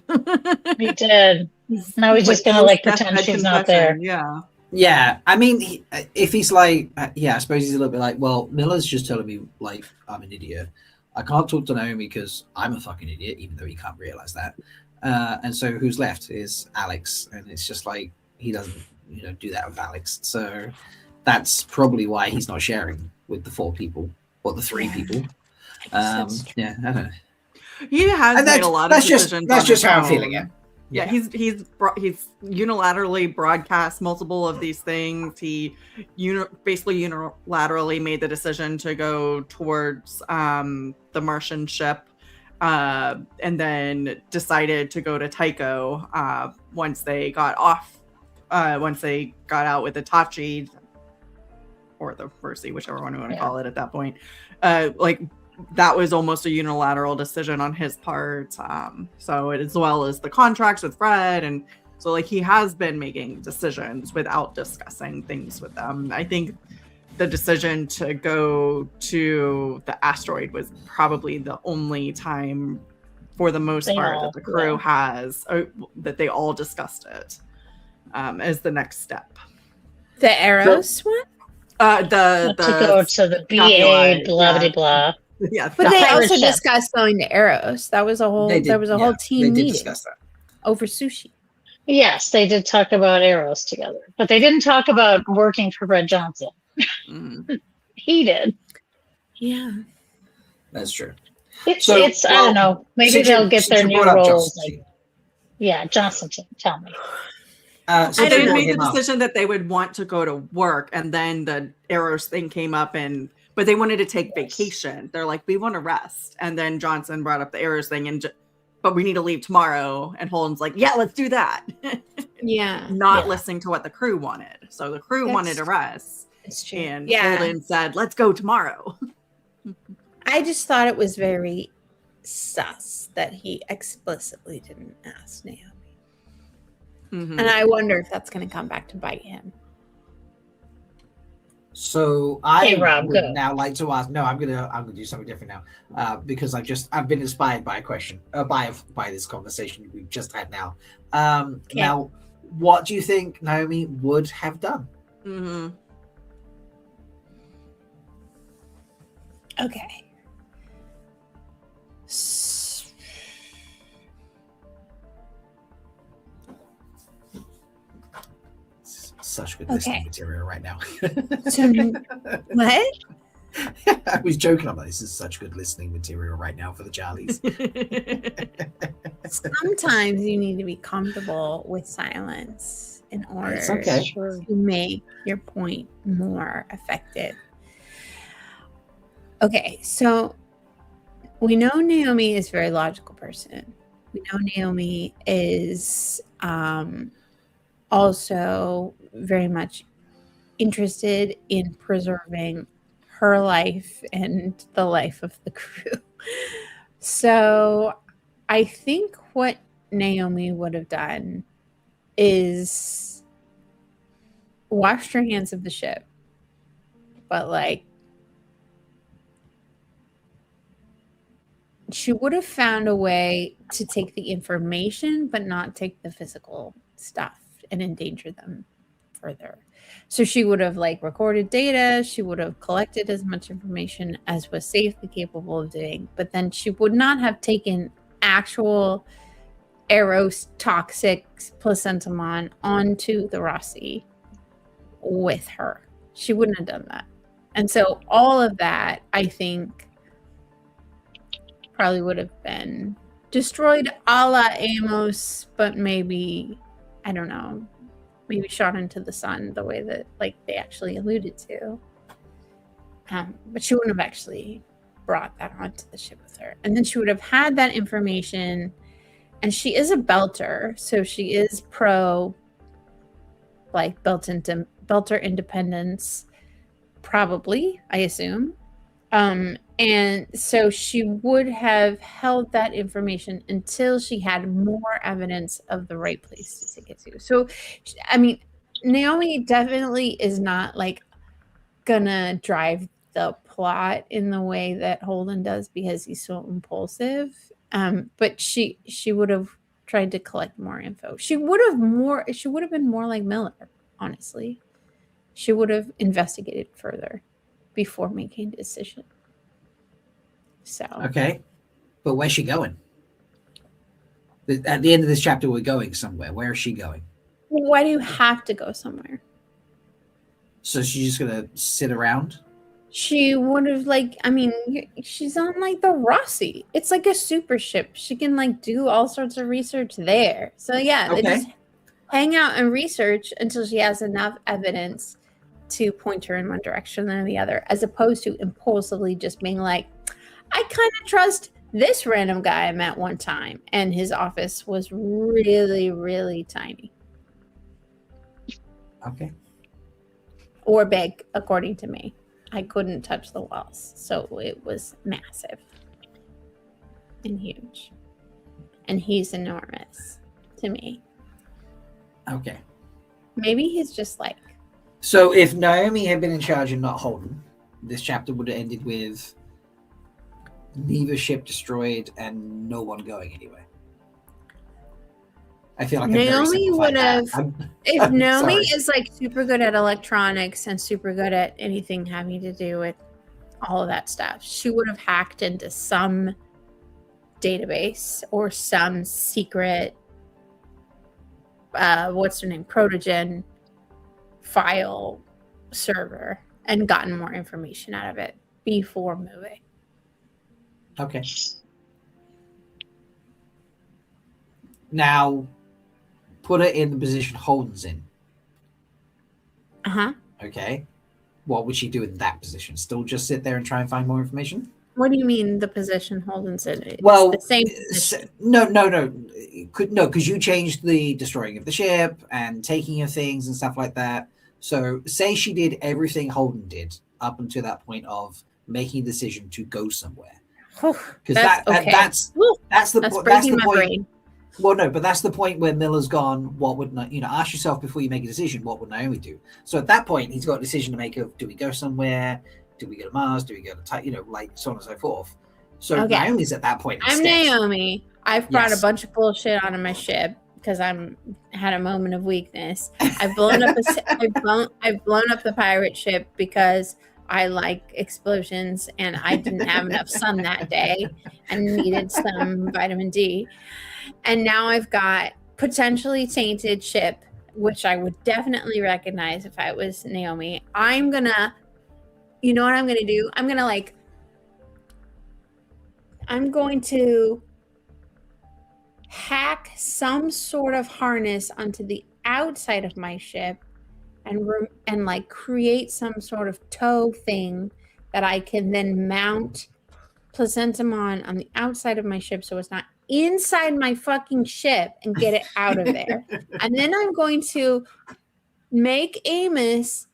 He did. Now he's just gonna like pretend she's not there. Yeah. I mean, if he's like, I suppose he's a little bit like, well, Miller's just telling me like I'm an idiot. I can't talk to Naomi because I'm a fucking idiot, even though he can't realize that. And so who's left is Alex, and it's just like he doesn't, do that with Alex. So that's probably why he's not sharing with the 4 people or the 3 people. I don't know. He has made a lot of decisions. That's just how I'm feeling it. Yeah, he's unilaterally broadcast multiple of these things. He basically unilaterally made the decision to go towards the Martian ship, and then decided to go to Tycho once they got out with Itachi or the Mercy, whichever one you want to call it at that point. That was almost a unilateral decision on his part. So as well as the contracts with Fred. And so he has been making decisions without discussing things with them. I think the decision to go to the asteroid was probably the only time for the most part that the crew has, that they all discussed it as the next step. The Eros one? To go to the BA, blah, blah. Yeah, but they also discussed going to Eros. That was a whole. There was a whole team meeting discuss that over sushi. Yes, they did talk about Eros together, but they didn't talk about working for Fred Johnson. He did. Yeah, that's true. It's I don't know. Maybe they'll get their new roles. Johnson, tell me. So they had brought made the him up. decision that they would want to go to work, and then the arrows thing came up, but they wanted to take vacation. They're like, we want to rest. And then Johnson brought up the arrows thing, but we need to leave tomorrow. And Holden's like, yeah, let's do that. Yeah. Not listening to what the crew wanted. So the crew wanted to rest. It's true. And Holden said, let's go tomorrow. I just thought it was very sus that he explicitly didn't ask Naomi. Mm-hmm. And I wonder if that's going to come back to bite him. So I Rob, would go. now like to ask. No, I'm gonna do something different now, because I've been inspired by a question, by this conversation we've just had now. Now, what do you think Naomi would have done? Mm-hmm. Okay. Such good listening material right now. So, what? I was joking about this. Is such good listening material right now for the Charlies. Sometimes you need to be comfortable with silence in order okay. to make your point more effective. Okay, so we know Naomi is a very logical person. We know Naomi is also very much interested in preserving her life and the life of the crew. So I think what Naomi would have done is washed her hands of the ship, but like she would have found a way to take the information but not take the physical stuff and endanger them further. So she would have like recorded data, she would have collected as much information as was safely capable of doing, but then she would not have taken actual aerotoxic placentamon onto the Rossi with her. She wouldn't have done that. And so all of that, I think, probably would have been destroyed a la Amos, but maybe, I don't know, maybe shot into the sun the way that like they actually alluded to. But she wouldn't have actually brought that onto the ship with her. And then she would have had that information, and she is a belter, so she is pro like belter independence, probably, I assume. And so she would have held that information until she had more evidence of the right place to take it to. So, I mean, Naomi definitely is not like gonna drive the plot in the way that Holden does because he's so impulsive. But she would have tried to collect more info. She would have been more like Miller, honestly. She would have investigated further before making a decision. So Okay, but where's she going? At the end of this chapter, we're going somewhere. Where is she going? why do you have to go somewhere? So she's just gonna sit around? She would have she's on like the Rossi. It's like a super ship. She can like do all sorts of research there. So yeah, they just hang out and research until she has enough evidence to point her in one direction or the other, as opposed to impulsively just being like, I kind of trust this random guy I met one time, and his office was really, really tiny. Okay. Or big, according to me. I couldn't touch the walls, so it was massive and huge. And he's enormous to me. Okay. Maybe he's just like... So if Naomi had been in charge and not Holden, this chapter would have ended with neither ship destroyed and no one going anywhere. I feel like Naomi would have... If Naomi sorry. is like super good at electronics and super good at anything having to do with all of that stuff, she would have hacked into some database or some secret what's her name, Protogen file server and gotten more information out of it before moving. Okay. Now, put her in the position Holden's in. Uh-huh. Okay. What would she do in that position? Still just sit there and try and find more information? What do you mean the position Holden's in? It's Well, the same position. no, because you changed the destroying of the ship and taking of things and stuff like that. So, say she did everything Holden did up until that point of making a decision to go somewhere. Because that's the breaking my point. brain. Well, no, but that's the point where Miller's gone. What would ask yourself before you make a decision? What would Naomi do? So at that point, he's got a decision to make of: do we go somewhere? Do we go to Mars? Do we go to like so on and so forth? So Naomi's at that point. I'm instead. Naomi. I've brought a bunch of bullshit onto my ship because had a moment of weakness. I've blown up I've blown up the pirate ship because I like explosions and I didn't have enough sun that day and needed some vitamin D. And now I've got potentially tainted ship, which I would definitely recognize if I was Naomi. I'm gonna, you know what I'm gonna do? I'm going to hack some sort of harness onto the outside of my ship and like create some sort of tow thing that I can then mount Placentamon on the outside of my ship so it's not inside my fucking ship and get it out of there. And then I'm going to make Amos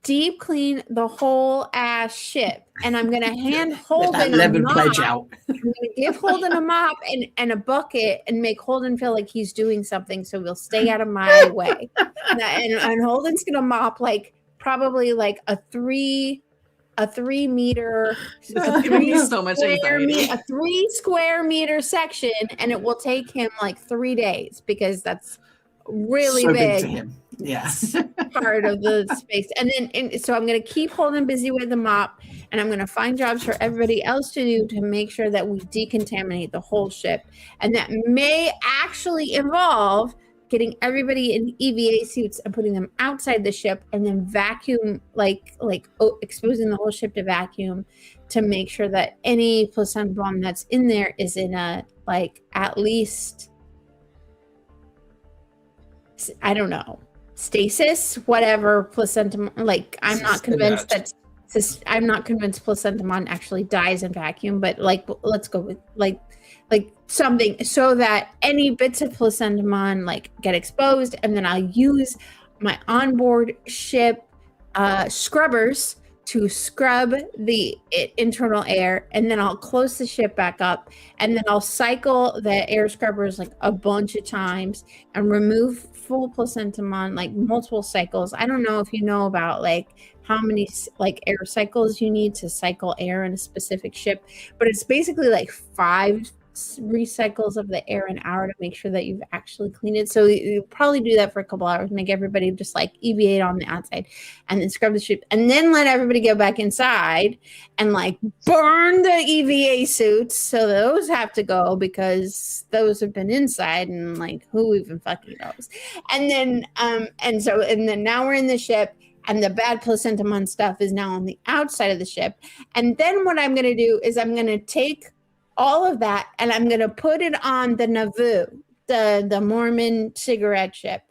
deep clean the whole ass ship. And I'm going to hand Holden a mop. Pledge out. I'm going to give Holden a mop and a bucket and make Holden feel like he's doing something so he'll stay out of my way. And Holden's going to mop like probably like a 3 meter, a 3 square meter section, and it will take him like 3 days because that's really so big for him. Yeah. part of the space. And so I'm going to keep Holden busy with the mop, and I'm going to find jobs for everybody else to do to make sure that we decontaminate the whole ship. And that may actually involve getting everybody in EVA suits and putting them outside the ship and then vacuum, exposing the whole ship to vacuum to make sure that any placenta bomb that's in there is in a, at least, I don't know, stasis, whatever placenta, I'm not convinced Placentamon actually dies in vacuum, but let's go with something so that any bits of Placentamon get exposed, and then I'll use my onboard ship scrubbers to scrub the internal air, and then I'll close the ship back up, and then I'll cycle the air scrubbers a bunch of times and remove full Placentamon, multiple cycles. I don't know if you know about how many air cycles you need to cycle air in a specific ship, but it's basically 5 recycles of the air an hour to make sure that you've actually cleaned it. So you probably do that for a couple hours, make everybody just EVA on the outside, and then scrub the ship, and then let everybody go back inside and burn the EVA suits. So those have to go because those have been inside, and who even fucking knows. And then and then now we're in the ship, and the bad Placentamon stuff is now on the outside of the ship. And then what I'm going to do is I'm going to take all of that, and I'm going to put it on the Nauvoo, the Mormon cigarette ship,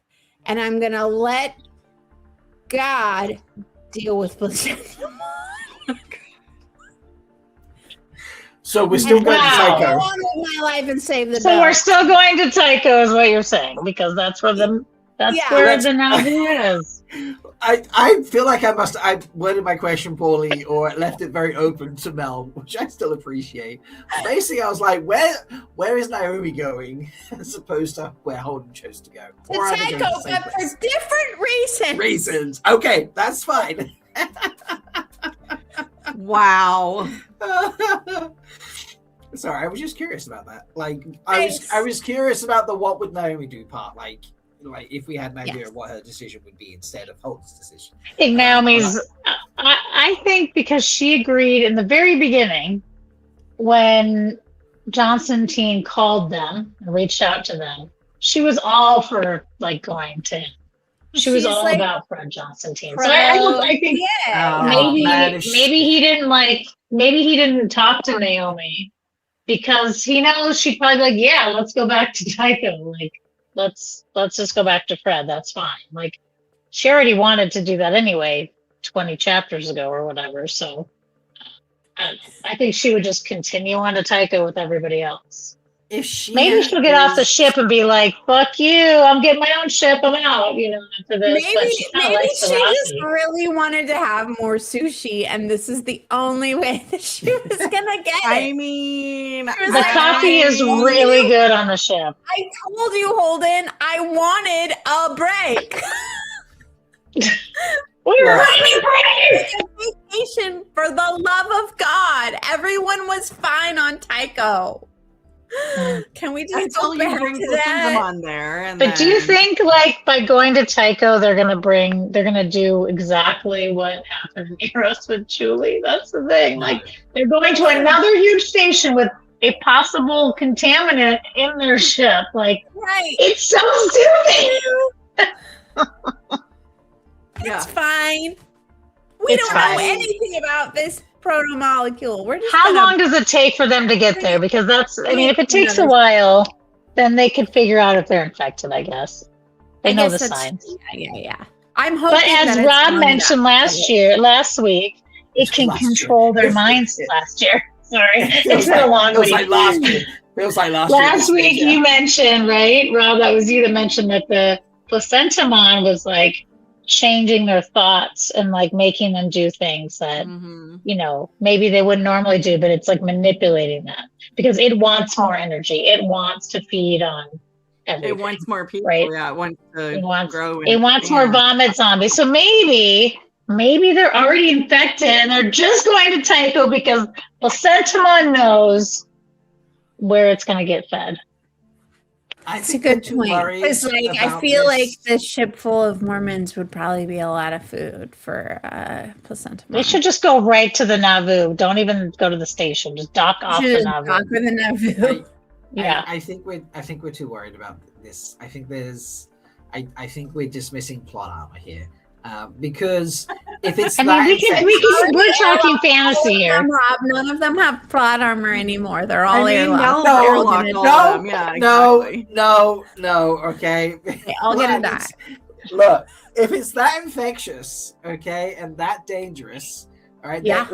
and I'm going to let God deal with Placentamon. So we're still going to Tycho. Go on with my life and save the So dog. we're still going to Tycho, is what you're saying, because that's where the Nauvoo is. I feel like I worded my question poorly or left it very open to Mel, which I still appreciate. Basically, I was like, where is Naomi going as opposed to where Holden chose to go? To Tycho, but for different reasons. Okay, that's fine. Wow. Sorry, I was just curious about that. I was curious about the what would Naomi do part. If we had an idea of what her decision would be instead of Holden's decision. I think Naomi's, I think because she agreed in the very beginning when Johnson Teen called them and reached out to them, she was all for going to him. She was all about Fred Johnson Teen. So I think maybe he didn't talk to Naomi because he knows she'd probably be yeah, let's go back to Tycho. let's just go back to Fred. That's fine. Like, she already wanted to do that anyway, 20 chapters ago or whatever. So I think she would just continue on to Tycho with everybody else. If she Maybe she'll get off the ship and be like, "Fuck you! I'm getting my own ship. I'm out." You know, after this. Maybe She she just really wanted to have more sushi, and this is the only way that she was gonna get I it. mean, The coffee is really good on the ship. I told you, Holden, I wanted a break. We're Take a vacation for the love of God. Everyone was fine on Tycho. Can we just until go you back bring to them that? on there. And But do you then- think, like, by going to Tycho, they're gonna do exactly what happened in Eros with Julie? That's the thing. Like, they're going to another huge station with a possible contaminant in their ship. Like, Right. it's so stupid. Yeah. It's fine. We It's don't fine. know anything about this proto-molecule. We're just How gonna- long does it take for them to get there? Because that's, I mean, if it takes a Another- while, then they could figure out if they're infected, I guess. They I know guess the that's- signs. Yeah. I'm hoping But as that it's Rob going mentioned back. last week, it can Last year. control their minds. Last year, sorry, it's been a long Feels week. like last year. Feels like last year. Last week you mentioned, right, Rob? That was you that mentioned that the placentamon was like changing their thoughts and like making them do things that Mhm. you know maybe they wouldn't normally do, but it's like manipulating them because it wants more energy. It wants to feed on everything. It wants more people. Right. Yeah, it wants to It wants- grow. and It wants more expand. vomit zombies. So maybe they're already infected and they're just going to Tycho because placentamon knows where it's going to get fed. I That's a think good they're too point. worried Because like I about feel like this. this ship full of Mormons would probably be a lot of food for placenta. They should just go right to the Nauvoo. Don't even go to the station. Just dock off the Nauvoo. Dock with the Nauvoo. Yeah. I think we're too worried about this. I think we're dismissing plot armor here, because if it's I mean, we're talking fantasy here. Rob, none of them have plot armor anymore. They're all I mean, airlocked. they'll They're all airlock gonna all die. of them. Yeah, exactly. no. Okay, They all gonna die. Look, if it's that infectious, okay, and that dangerous, all right, Yeah.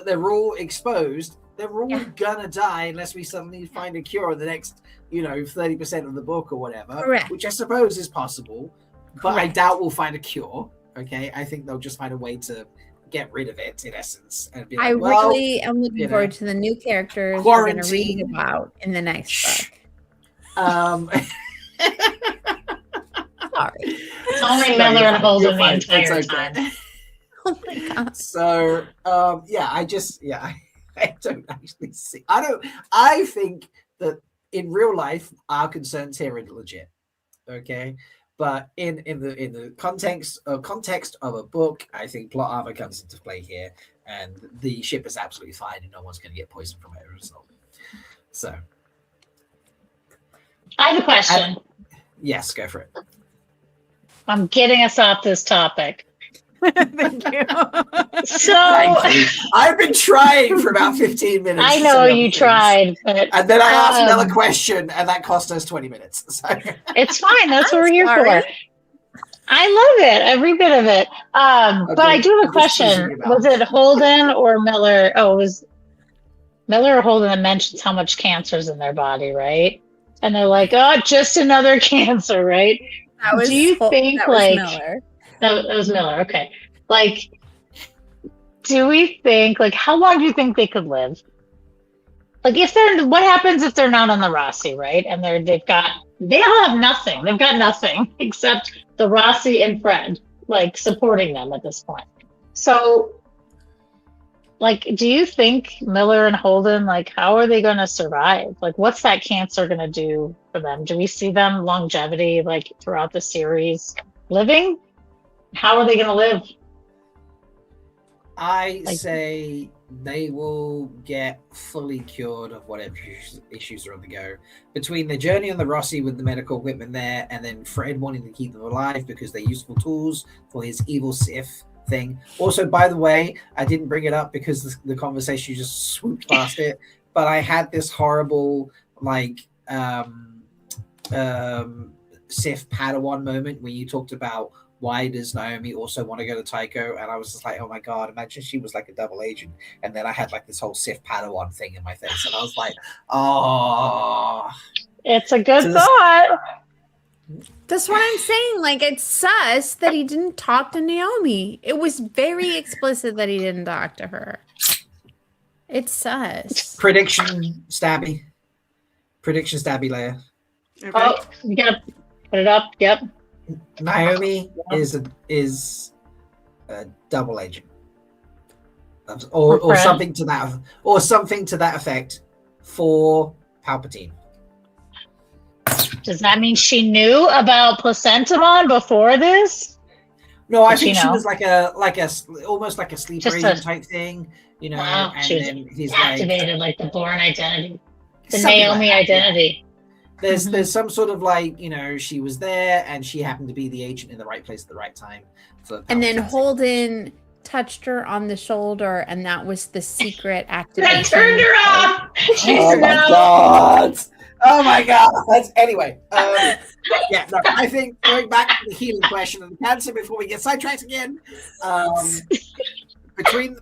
they're all exposed. They're all Yeah. gonna die unless we suddenly find a cure in the next, 30% of the book or whatever. Correct. Which I suppose is possible, but I Correct. doubt we'll find a cure. Okay, I think they'll just find a way to get rid of it in essence, and be like, I well, really am looking you know, forward to the new characters we're going to read quarantine. about in the next book. Sorry. Only No, Miller you're and fine. Holden You're the fine. entire It's okay. time. Oh my god. So I don't actually see. I think that in real life our concerns here are legit. Okay. But in the context of a book, I think plot armor comes into play here, and the ship is absolutely fine, and no one's going to get poisoned from it as a result. So, I have a question. yes, go for it. I'm getting us off this topic. Thank you. So Thank you. I've been trying for about 15 minutes. I to know say other you things. tried, but And then I asked another Um, question, and that cost us 20 minutes. So. it's fine. That's what we're here sorry. for. I love it, every bit of it. But I do have a I'm just teasing question. you about Was it Holden or Miller? Oh, it was Miller or Holden that mentions how much cancer's in their body, right? And they're like, oh, just another cancer, right? That was Do you think, that was like- Miller. That was Miller. Okay. Like, do we think, like, how long do you think they could live? Like, what happens if they're not on the Rossi, right? And they all have nothing. They've got nothing except the Rossi and Fred, like, supporting them at this point. So, like, do you think Miller and Holden, like, how are they going to survive? Like, what's that cancer going to do for them? Do we see them longevity, like, throughout the series living? How are they going to live? I Like- say they will get fully cured of whatever issues are on the go. Between the journey on the Rossi with the medical equipment there, and then Fred wanting to keep them alive because they're useful tools for his evil Sith thing. Also, by the way, I didn't bring it up because the conversation just swooped past it, but I had this horrible, like, Sif Padawan moment where you talked about why does Naomi also want to go to Tycho, and I was just like, oh my god, imagine she was like a double agent, and then I had like this whole Sif Padawan thing in my face, and I was like, oh, It's a good So this- thought. That's what I'm saying. Like, it's sus that he didn't talk to Naomi. It was very explicit that he didn't talk to her. It's sus. prediction stabby, Leia. Okay. Oh, you gotta put it up. Yep. Naomi is a double agent, or Friend. something to that effect for Palpatine. Does that mean she knew about Placentamon before this? No, I Did think she she know? was almost like a sleeper Just agent a- type thing, you know. Wow, and she was then he's like activated like the Born identity, the something like Naomi that, yeah. identity. There's Mhm. some sort of like, you know, she was there and she happened to be the agent in the right place at the right time. And then Palpatine. Holden touched her on the shoulder, and that was the secret That activation. turned her off. Oh my god! Oh my god! Anyway, yeah. No, I think going back to the healing question and the cancer before we get sidetracked again. Between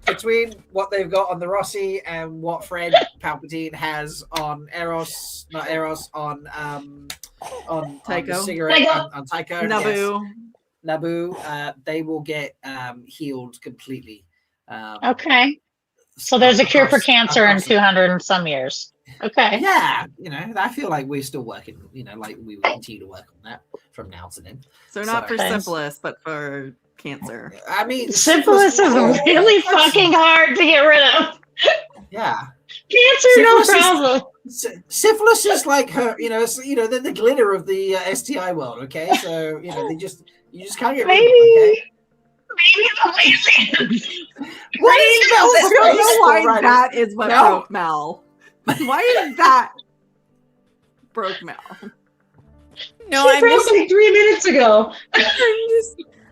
what they've got on the Rossi and what Fred Palpatine has on Eros, not Eros, on the Tycho. cigarette Tycho. on Tycho, Naboo. yes, Naboo, they will get healed completely. Okay. So there's a cure for across- cancer in across- 200 and some years. Okay. Yeah, you know, I feel like we're still working. You know, like we will continue to work on that from now to then. So not for Thanks. syphilis, but for cancer. I mean, Syphilis is really fucking hard to get rid of. Yeah. Cancer, Syphilis no is- problem. Syphilis is like her, you know, it's, you know, the glitter of the STI world. Okay, so you know, you just can't get rid of them. Maybe the laziness. What is I Mel's don't face know why still right that is what No. broke Mel. Why is that broke Mel? No, She broke like 3 minutes ago.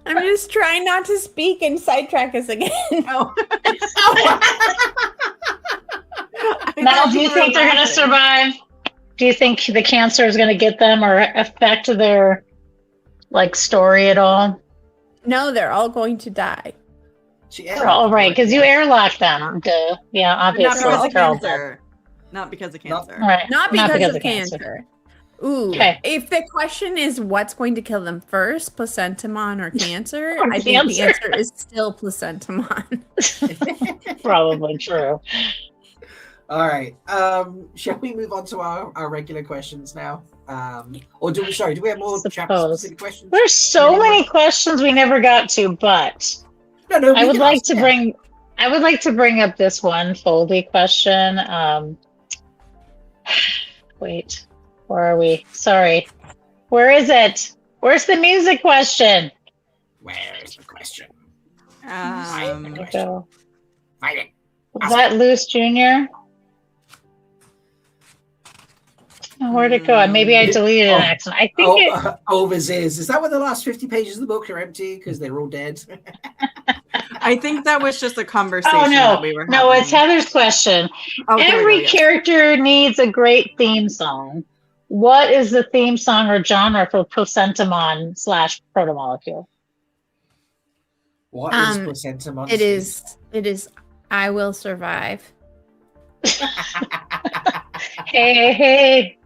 I'm just trying not to speak and sidetrack us again. No. Mel, do you think they're going to survive? Do you think the cancer is going to get them or affect their like story at all? No, they're all going to die. They're all right because you airlock them. Duh. Yeah, Not obviously. because of they're all dead. cancer. Not because of cancer. All right. Not because of cancer. Ooh. Okay. If the question is what's going to kill them first, placentamon or cancer, Or I think the cancer. answer is still placentamon. Probably true. All right. Shall we move on to our regular questions now? Or do we? Sorry, do we have more chapter Suppose. specific questions? There's so many questions we never got to, but No. I we would can like ask, to yeah. bring. I would like to bring up this one Foldy question. Wait, where are we? Sorry, where is it? Where's the music question? Where's the question? There we Um, go. Find it. Was that Loose Jr.? Oh, where'd it go? Maybe I deleted an accident. I think it. Over's is that where the last 50 pages of the book are empty because they're all dead? I think that was just a conversation Oh that no, we were having. no, it's Heather's question. Oh, there we Every go, yes. character needs a great theme song. What is the theme song or genre for Procentamon / Protomolecule? What is Um, placenta It monsters? is I Will Survive. Hey.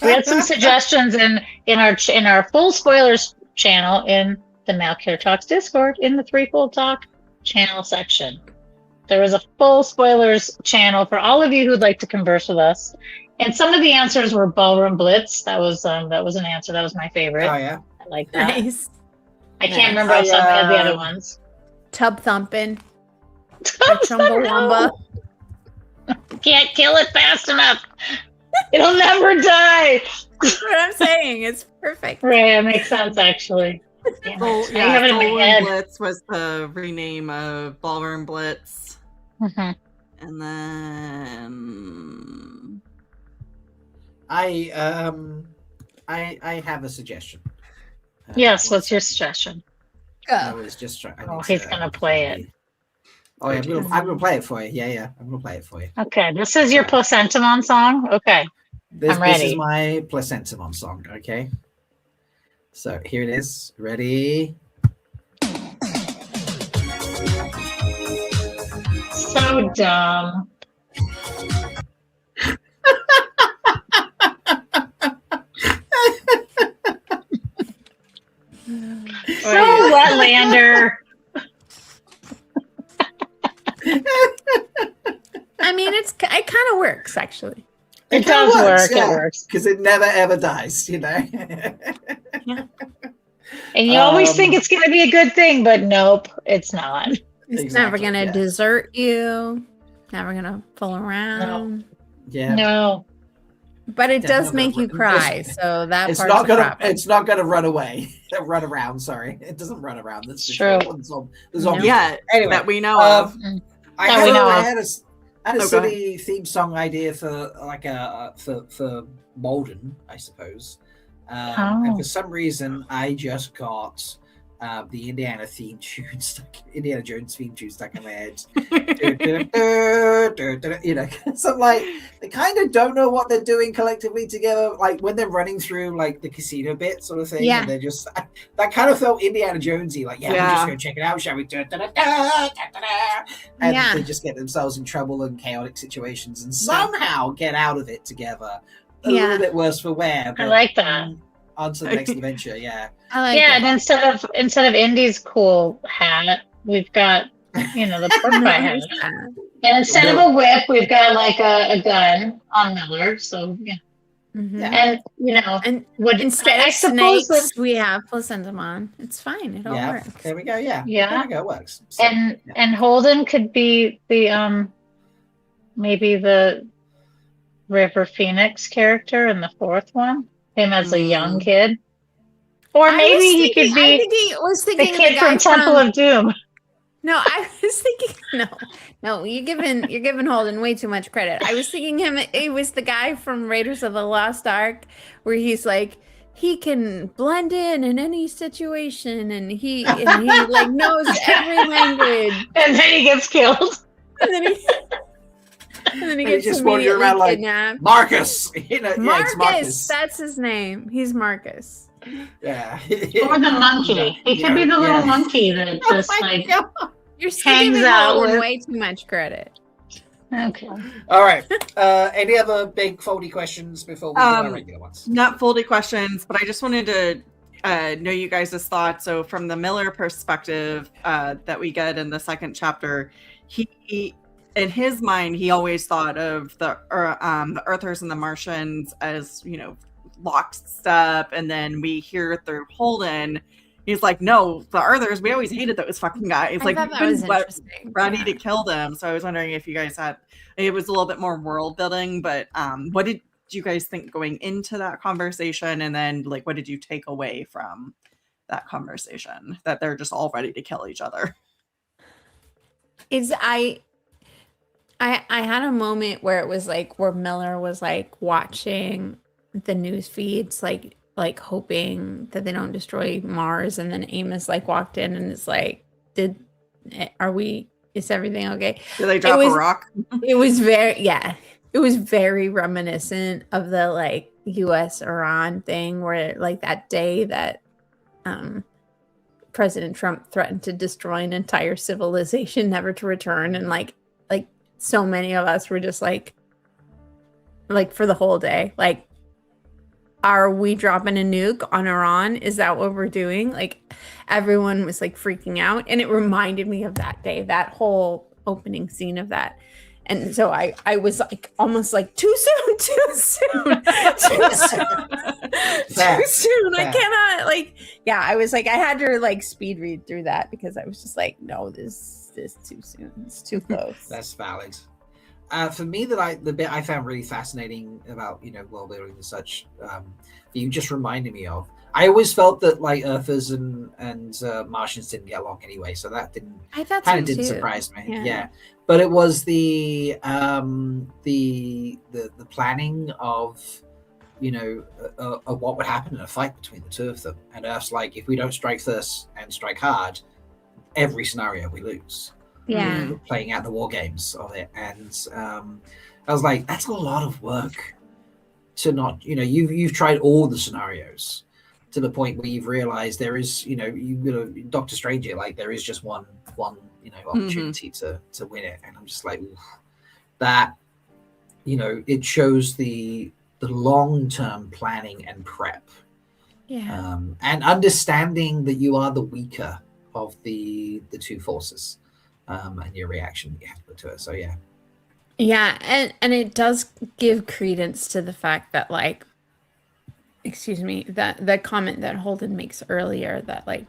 We had some suggestions in our full spoilers channel in the Malkier Talks Discord in the Threefold Talk channel section. There was a full spoilers channel for all of you who'd like to converse with us. And some of the answers were Ballroom Blitz. That was an answer. That was my favorite. Oh yeah. I like that. Nice. I can't remember some of the other ones. Tub thumping. Chumbawamba. Can't kill it fast enough. It'll never die. That's what I'm saying. It's perfect. Right, that makes sense actually. Damn Full, it. I have it in my Ballroom head. Blitz was the rename of Ballroom Blitz. Mhm. And then I have a suggestion. Yes, what's your suggestion? I Go. was just trying. Oh, he's gonna play it. Oh yeah, I'm gonna play it for you. Yeah, I'm gonna play it for you. Okay, this is your Placentamon song. Okay. I'm This is ready. my Placentamon song, okay? So here it is. Ready? So dumb. So Wetlander. I mean, it kind of works actually. It does work. Yeah, It works. because it never ever dies, you know. And you always think it's going to be a good thing, but nope, it's not. It's never Exactly, gonna yeah. desert you. Never gonna fool around. Yeah. No. But it Yeah, does no, make but you cry. So that It's part's not a gonna. problem. It's not gonna run away. Run around. Sorry, it doesn't run around. That's It's for true. sure. The zombies. Yeah, Anyway, that we know of. I That had, we know I of. had a Oh, go silly theme song idea for like a for Malden, I suppose. And Oh. for some reason, I just got the Indiana theme tune stuck, Indiana Jones theme tune stuck in my head. You know, so I'm like, they kind of don't know what they're doing collectively together. Like when they're running through like the casino bit, sort of thing. Yeah. And they're just that kind of felt Indiana Jonesy. Like, yeah, we'll just go check it out, shall we? And Yeah. they just get themselves in trouble and chaotic situations, and somehow get out of it together. A Yeah. little bit worse for wear. I like that. On to the next adventure, yeah. I like Yeah, it. and instead of Indy's cool hat, we've got the pork pie hat. And instead of a whip, we've got like a gun on Miller. So yeah. Mhm. And And would instead I of suppose snakes, that, we have placentamon. It's fine. It all Yeah, works. there we go. Yeah, Yeah. there we go. It works. So, and yeah. and Holden could be the maybe the River Phoenix character in the fourth one. Him as a young kid. Or maybe he could I be think he was the thinking kid the guy from Temple of Doom. No, I was thinking no. You're giving Holden way too much credit. I was thinking it was the guy from Raiders of the Lost Ark, where he's like he can blend in any situation, and he like knows every language, And then he gets killed. and then he gets just wandering immediately around like kidnapped. Marcus. Yeah, it's Marcus, Marcus. that's his name. He's Marcus. Yeah. Or the monkey. He could be the little monkey that just like You're still hangs giving out Holden with. way too much credit. Okay. All right. Any other big foldy questions before we do our regular ones? Not foldy questions, but I just wanted to know you guys' thoughts. So from the Miller perspective that we get in the second chapter, he in his mind, he always thought of the Earthers and the Martians as, lockstep. And then we hear through Holden, he's like, no, the Earthers, we always hated those fucking guys. I Like, thought we've that was been interesting. ready Yeah. to kill them. So I was wondering if you guys it was a little bit more world building, but what did you guys think going into that conversation? And then, like, what did you take away from that conversation? That they're just all ready to kill each other. I had a moment where it was like where Miller was like watching the news feeds, like hoping that they don't destroy Mars, and then Amos like walked in and is like, is everything okay? Did they drop a rock? It was very reminiscent of the like US Iran thing, where like that day that President Trump threatened to destroy an entire civilization never to return, and like so many of us were just like for the whole day, like, are we dropping a nuke on Iran? Is that what we're doing? Like, everyone was like freaking out, and it reminded me of that day, that whole opening scene of that. And so I was like almost like too soon. I cannot I was like, I had to like speed read through that because I was just like, no, this too soon. It's too close. That's valid. For me, the bit I found really fascinating about world building and such, you just reminded me of. I always felt that like Earthers and Martians didn't get along anyway, so that didn't didn't surprise me. Yeah. But it was the planning of of what would happen in a fight between the two of them, and Earth's like, if we don't strike first and strike hard, every scenario we lose. Yeah. Playing out the war games of it, and I was like, that's a lot of work to not, you've tried all the scenarios to the point where you've realized there is, you've got a Doctor Strange here, like there is just one opportunity to win it. And I'm just like, oof, that, it shows the long-term planning and prep. Yeah. And understanding that you are the weaker of the two forces, and your reaction that you have to put to it. So yeah. Yeah, and it does give credence to the fact that, like, excuse me, that the comment that Holden makes earlier, that like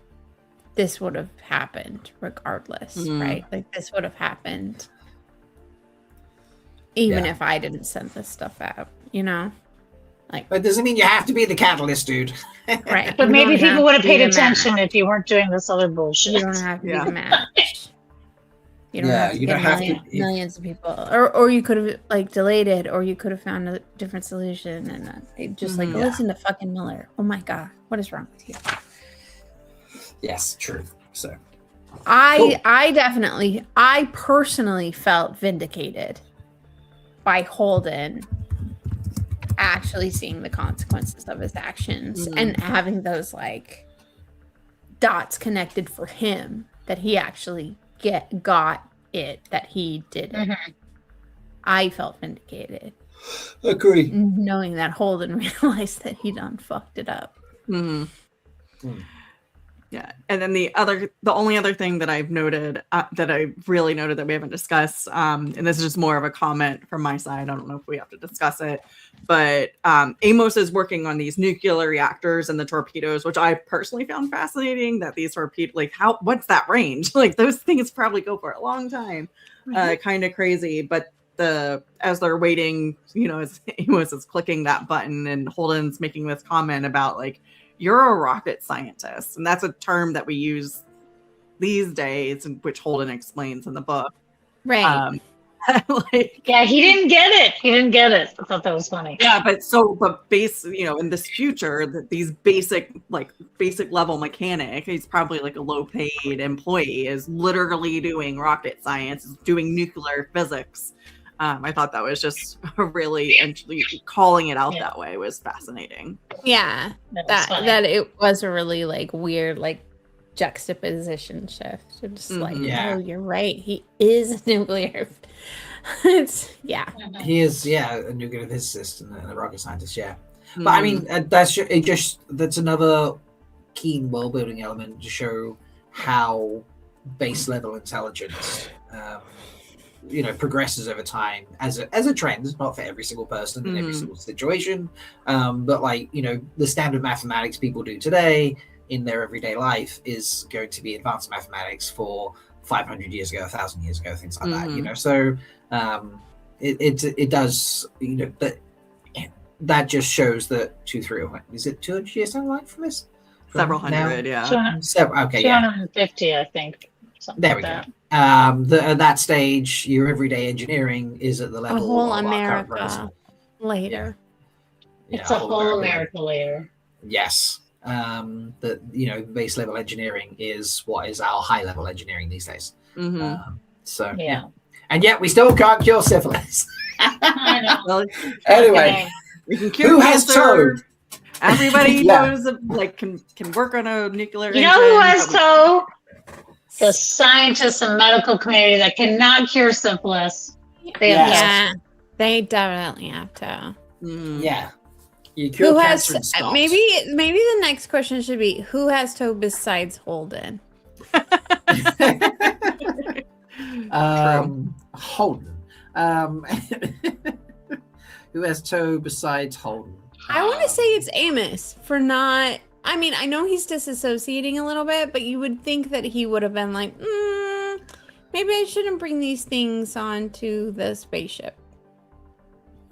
this would have happened regardless, right? Like this would have happened even if I didn't send this stuff out, Like, but doesn't mean you have to be the catalyst, dude. right. But You maybe don't have people would have to be paid the attention match. if you weren't doing this other bullshit. You don't have to be the match. You don't Yeah, have to you get don't have to- millions of people, or you could have like delayed it, or you could have found a different solution, and just like listen to fucking Miller. Oh my god, what is wrong with you? Yes, true. So I personally felt vindicated by Holden actually seeing the consequences of his actions and having those like dots connected for him, that he actually got it, that he did it. I felt vindicated. agree. Knowing that Holden realized that he done fucked it up. Yeah, and then the only other thing that I've noted, that I really noted that we haven't discussed, and this is just more of a comment from my side. I don't know if we have to discuss it, but Amos is working on these nuclear reactors and the torpedoes, which I personally found fascinating. That these torpedoes, like, what's that range? Like those things probably go for a long time. Kind of crazy, but as they're waiting, as Amos is clicking that button and Holden's making this comment about like, you're a rocket scientist. And that's a term that we use these days, which Holden explains in the book. Right. Yeah, he didn't get it. I thought that was funny. Yeah, but in this future, these basic level mechanic, he's probably like a low paid employee, is literally doing rocket science, is doing nuclear physics. I thought that was just really, and calling it out that way was fascinating. Yeah, that it was a really like weird like juxtaposition shift. It's just like, oh, you're right. He is a nuclear. He is a nuclear physicist and a rocket scientist. Yeah, but I mean that's another keen world building element to show how base level intelligence. Progresses over time as a trend, not for every single person in every single situation, but like the standard mathematics people do today in their everyday life is going to be advanced mathematics for 500 years ago, 1,000 years ago, things like that. So it does, that just shows that 200 years down the line from this? Several hundred, yeah. Okay, 250, I think. There we go. At that stage, your everyday engineering is at the level a whole of America later. It's a whole America later. Yes. Base level engineering is what is our high level engineering these days. Yeah. And yet we still can't cure syphilis. I know. Well, anyway, we can cure who has cancer. toe? Everybody knows can work on a nuclear engine. You know who has toe? The scientists and medical community that cannot cure syphilis. They definitely have to. Yeah. You cure who cancer has and stops. maybe the next question should be, who has toe besides Holden? Holden. Who has toe besides Holden? I want to say it's Amos for not. I mean, I know he's disassociating a little bit, but you would think that he would have been like, maybe I shouldn't bring these things onto the spaceship.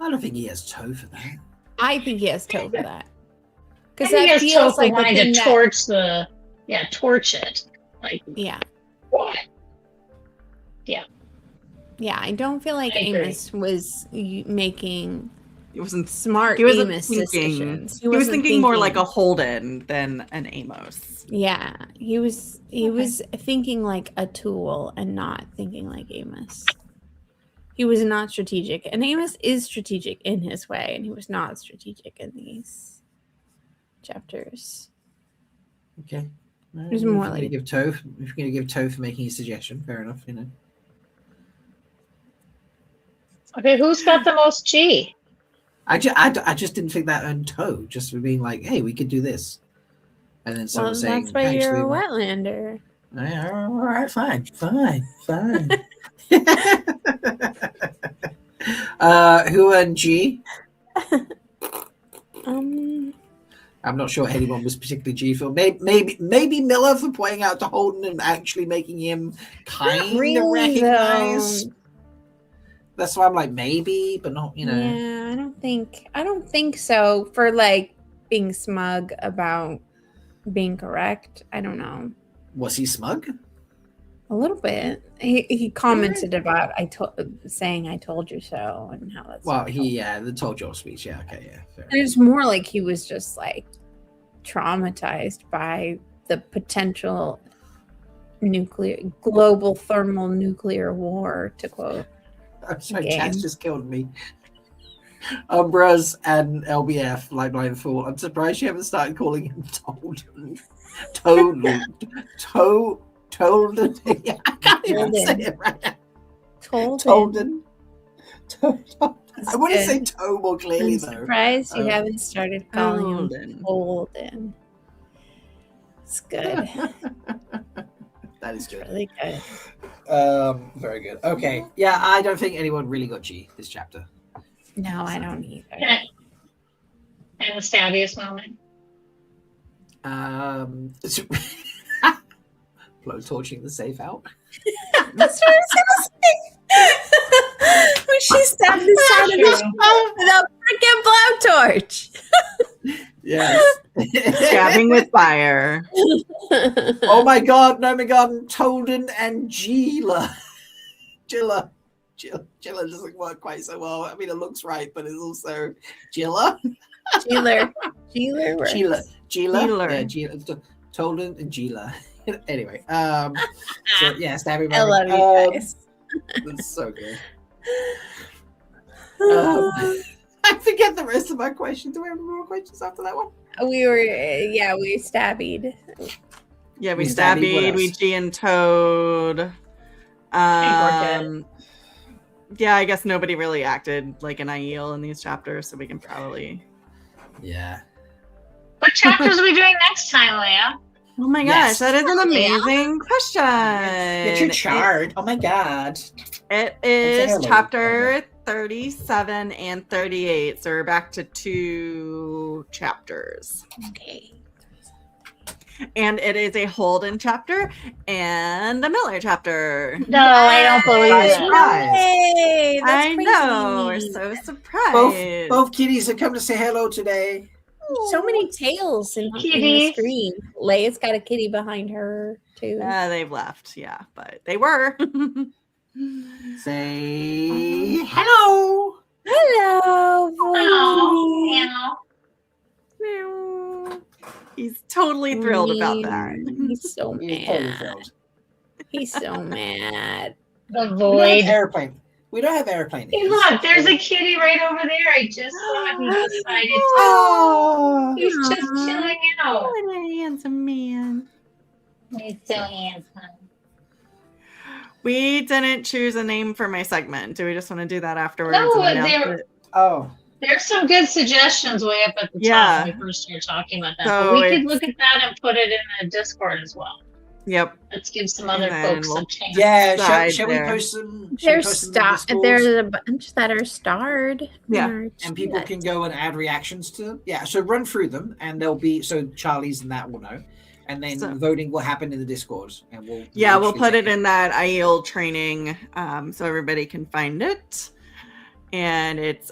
I don't think he has toe for that. I think he has toe for that. Because that feels like wanting to torch it. Like, what? Yeah, I don't feel like Amos was making. He wasn't smart. He wasn't Amos thinking. decisions. He was thinking more like a Holden than an Amos. Yeah, he was thinking like a tool and not thinking like Amos. He was not strategic. And Amos is strategic in his way, and he was not strategic in these chapters. Okay. It was more like If you're going to give Toe for making a suggestion, fair enough, you know. Okay, who's got the most G? I just didn't think that earned Toe, just for being like, hey, we could do this. And then someone saying, that's why you're a Wetlander. Yeah, all right, fine. Who earned G? I'm not sure anyone was particularly G-filled. Maybe Miller for pointing out to Holden and actually making him kind of recognize. That's why I'm like maybe, but not, you know. Yeah, I don't think so. For like being smug about being correct. I don't know. Was he smug? A little bit. He commented about saying I told you so and how that's the told you speech. Yeah, okay, yeah. Fair. And it's more like he was just like traumatized by the potential global thermal nuclear war, to quote. I'm sorry, Chaz just killed me. Umbras and LBF, like my fool. I'm surprised you haven't started calling him Tolden. Tolden. Yeah, I can't even say it right now. Tolden. I want to say Toe more clearly, I'm surprised you haven't started calling him Tolden. It's good. That is good. Really good. Very good. Okay. Yeah, I don't think anyone really got G this chapter. No, I don't either. And the stabbiest moment. Blow torching the safe out. That's what I was gonna say. When she stabbed the side of his with a freaking blowtorch. Yes. Stabbing with fire. Oh my god, Nomagon, Tolden, and Gila. Gilla doesn't work quite so well. I mean, it looks right, but it's also Gilla. Gila. Yeah, Gila. Tolden and Gila. Anyway, so yeah, stabbing. I love you guys. That's so good. I forget the rest of my questions. Do we have more questions after that one? We stabbied. Yeah, we stabbied, we G and Toad. Yeah, I guess nobody really acted like an Aiel in these chapters, so we can probably. Yeah. What chapters are we doing next time, Leigh-A? Oh my gosh, that is an amazing question. Get your chart. Oh my god. It is chapter 37 and 38, so we're back to 2 chapters. Okay. And it is a Holden chapter and a Miller chapter. No, I don't believe it. Hey, that's I crazy. know, we're so surprised. Both kitties have come to say hello today. So many tails in the screen. Leia's got a kitty behind her too. They've left, yeah, but they were. Say hello. Hello. Hello. He's totally thrilled about that. He's so mad. He's so mad. The void. Airplane. We don't have airplane. Hey, look, there's a kitty right over there. I just saw him. He decided to. Oh, He's just chilling out. What a handsome man. He's so handsome. We didn't choose a name for my segment. Do we just want to do that afterwards? No, there's some good suggestions way up at the top when we first started talking about that. So but we could look at that and put it in the Discord as well. Yep. Let's give some other folks some chance. Yeah, shall we post some? There's a bunch that are starred. Yeah, and people can go and add reactions to them. Yeah, so run through them, and there'll be Charlie's and that will know, and then voting will happen in the Discord, and we'll put it in that Aiel training, so everybody can find it, and it's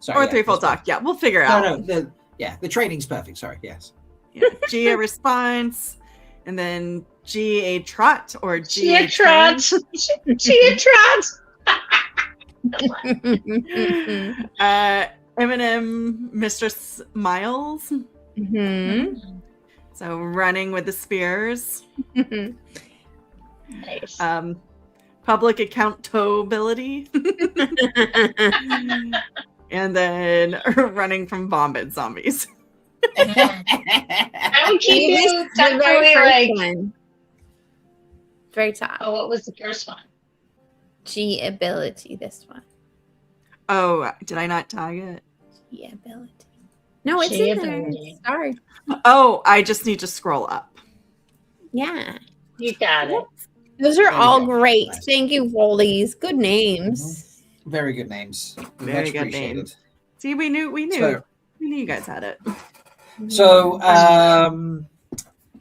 Threefold Talk. Yeah, we'll figure it out. The training's perfect. Sorry, yes. Yeah, G a response, and then G a trot or G a trot. G a trot. Eminem Mistress Miles. Mm-hmm. So running with the spears. Nice. public accountability, and then running from vomit zombies. I would keep Maybe you the very definitely first like. one. Very top. Oh, what was the first one? G ability. This one. Oh, did I not tag it? G ability. No, it's G in there. ability. Sorry. Oh, I just need to scroll up. Yeah. You got it. Those are There you all go. great. Nice. Thank you, Rollies. Good names. Very good names. Very Much good appreciated. names. See, we knew So, you guys had it. so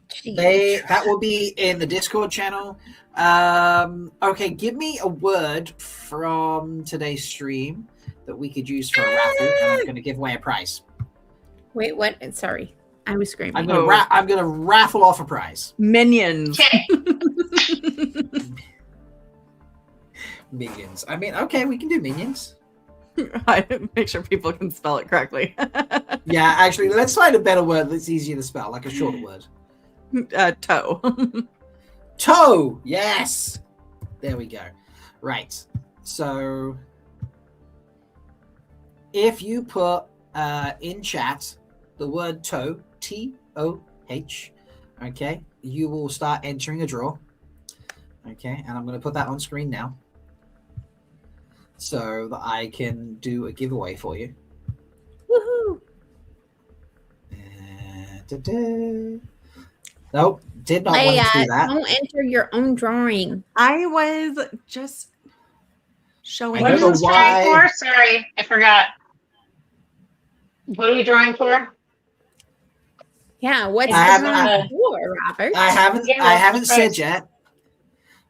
Gee. that will be in the Discord channel. Okay, give me a word from today's stream that we could use for a raffle, and I'm going to give away a prize. Wait, what? Sorry. I was screaming. I'm going to raffle off a prize. Minions. Okay. Minions. I mean, okay, we can do minions. Make sure people can spell it correctly. Yeah, actually, let's find a better word that's easier to spell, like a shorter word. Toe. Toe. Yes. There we go. Right. So, if you put in chat the word toe, TOH, okay, you will start entering a draw. Okay, and I'm going to put that on screen now so that I can do a giveaway for you. Woohoo! Nope, did not want to do that. Don't enter your own drawing. I was just showing. I What don't is know this why. drawing for? Sorry, I forgot. What are we drawing for? Yeah, what's I the haven't- drawing for, Robert? I haven't Yeah, I haven't that's said right. yet.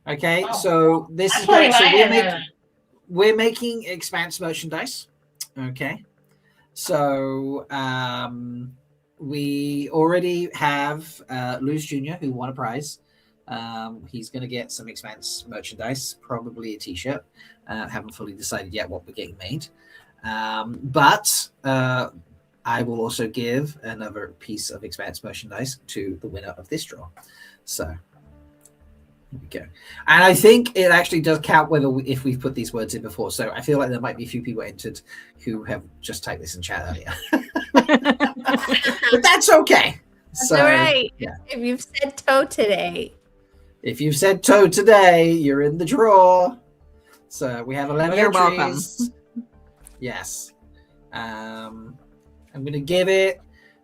Okay, Oh, so this I'm is putting great. So my hand in. we're making Expanse merchandise. Okay. So we already have Luz Jr. who won a prize. He's going to get some Expanse merchandise, probably a t-shirt. Haven't fully decided yet what we're getting made. But I will also give another piece of Expanse merchandise to the winner of this draw. So here we go. And I think it actually does count if we've put these words in before. So I feel like there might be a few people entered who have just typed this in chat earlier. But that's okay. That's So, all right. yeah. If you've said toe today, If you've said toe today, you're in the draw. So we have 11 You're welcome. entries. Yes. I'm going to give it,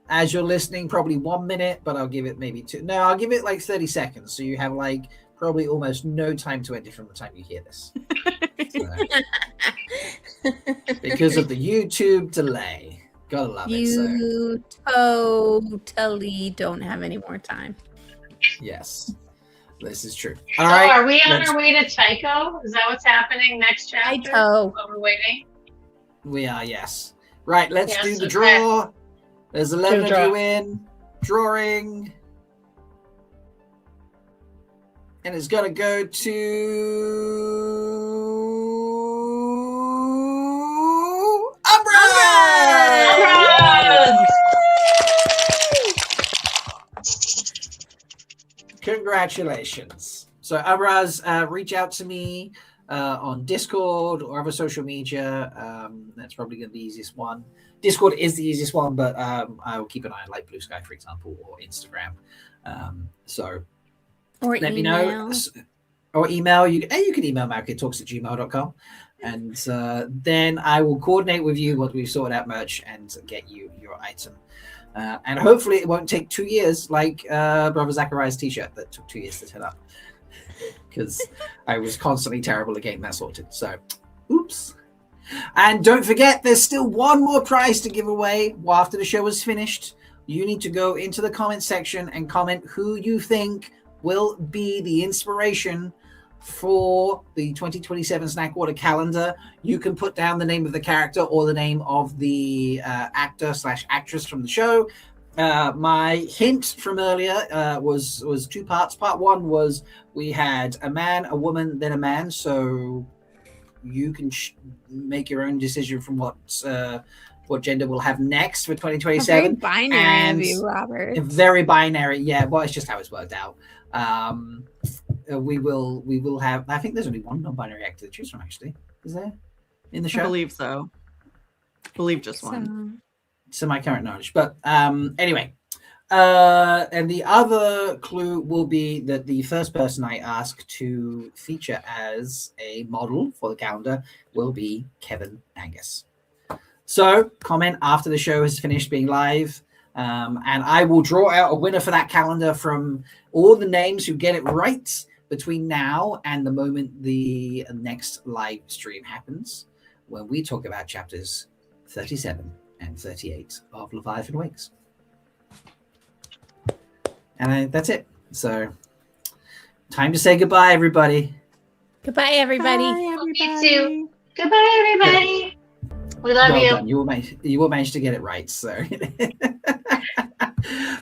as you're listening, probably 1 minute, but I'll give it maybe 2. No, I'll give it like 30 seconds. So you have like probably almost no time to enter from the time you hear this. So, because of the YouTube delay. Gotta love it. So, you totally don't have any more time. yes, this is true. So All right. are we on let's- our way to Tycho? Is that what's happening next Hi, chapter? toe. While we're waiting? We are, yes. Right, let's Yes, do the okay. draw. There's 11 of draw. you in. Drawing. And it's going to go to Umbra! Congratulations. So, Umbras, reach out to me on Discord or other social media. That's probably going to be the easiest one. Discord is the easiest one, but I will keep an eye on like BlueSky, for example, or Instagram. So Or let me email. know. Or email. You can email MalkieriTalks@gmail.com. And then I will coordinate with you once we've sorted out merch and get you your item. And hopefully it won't take 2 years like Brother Zachariah's t-shirt that took 2 years to turn up. Because I was constantly terrible at getting that sorted. So, oops. And don't forget, there's still one more prize to give away after the show is finished. You need to go into the comment section and comment who you think will be the inspiration for the 2027 Snack Water calendar. You can put down the name of the character or the name of the actor/actress from the show. My hint from earlier was 2 parts. Part 1 was we had a man, a woman, then a man. So you can make your own decision from what what gender we'll have next for How very 2027. binary And of you, Robert. very binary, yeah. Well, it's just how it's worked out. We will have. I think there's only one non-binary actor to choose from. Actually, is there in the I show? believe so. Believe just one. To my current knowledge, but anyway. And the other clue will be that the first person I ask to feature as a model for the calendar will be Kevin Angus. So comment after the show has finished being live, and I will draw out a winner for that calendar from all the names who get it right between now and the moment the next live stream happens, when we talk about chapters 37 and 38 of Leviathan Wakes. And that's it. So, time to say goodbye, everybody. Goodbye, everybody. Bye, You too. Goodbye, everybody. We love Well you. done. You will manage to get it right. So,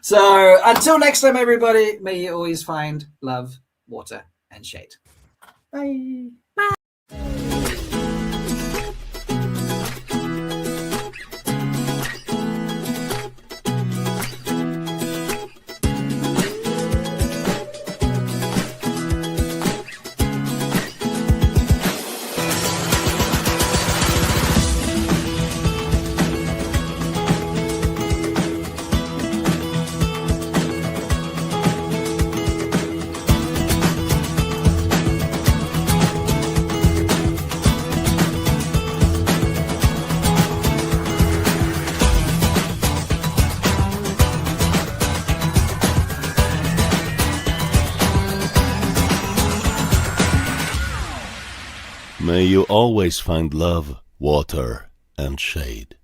so until next time, everybody, may you always find love, water, and shade. Bye. May you always find love, water, and shade.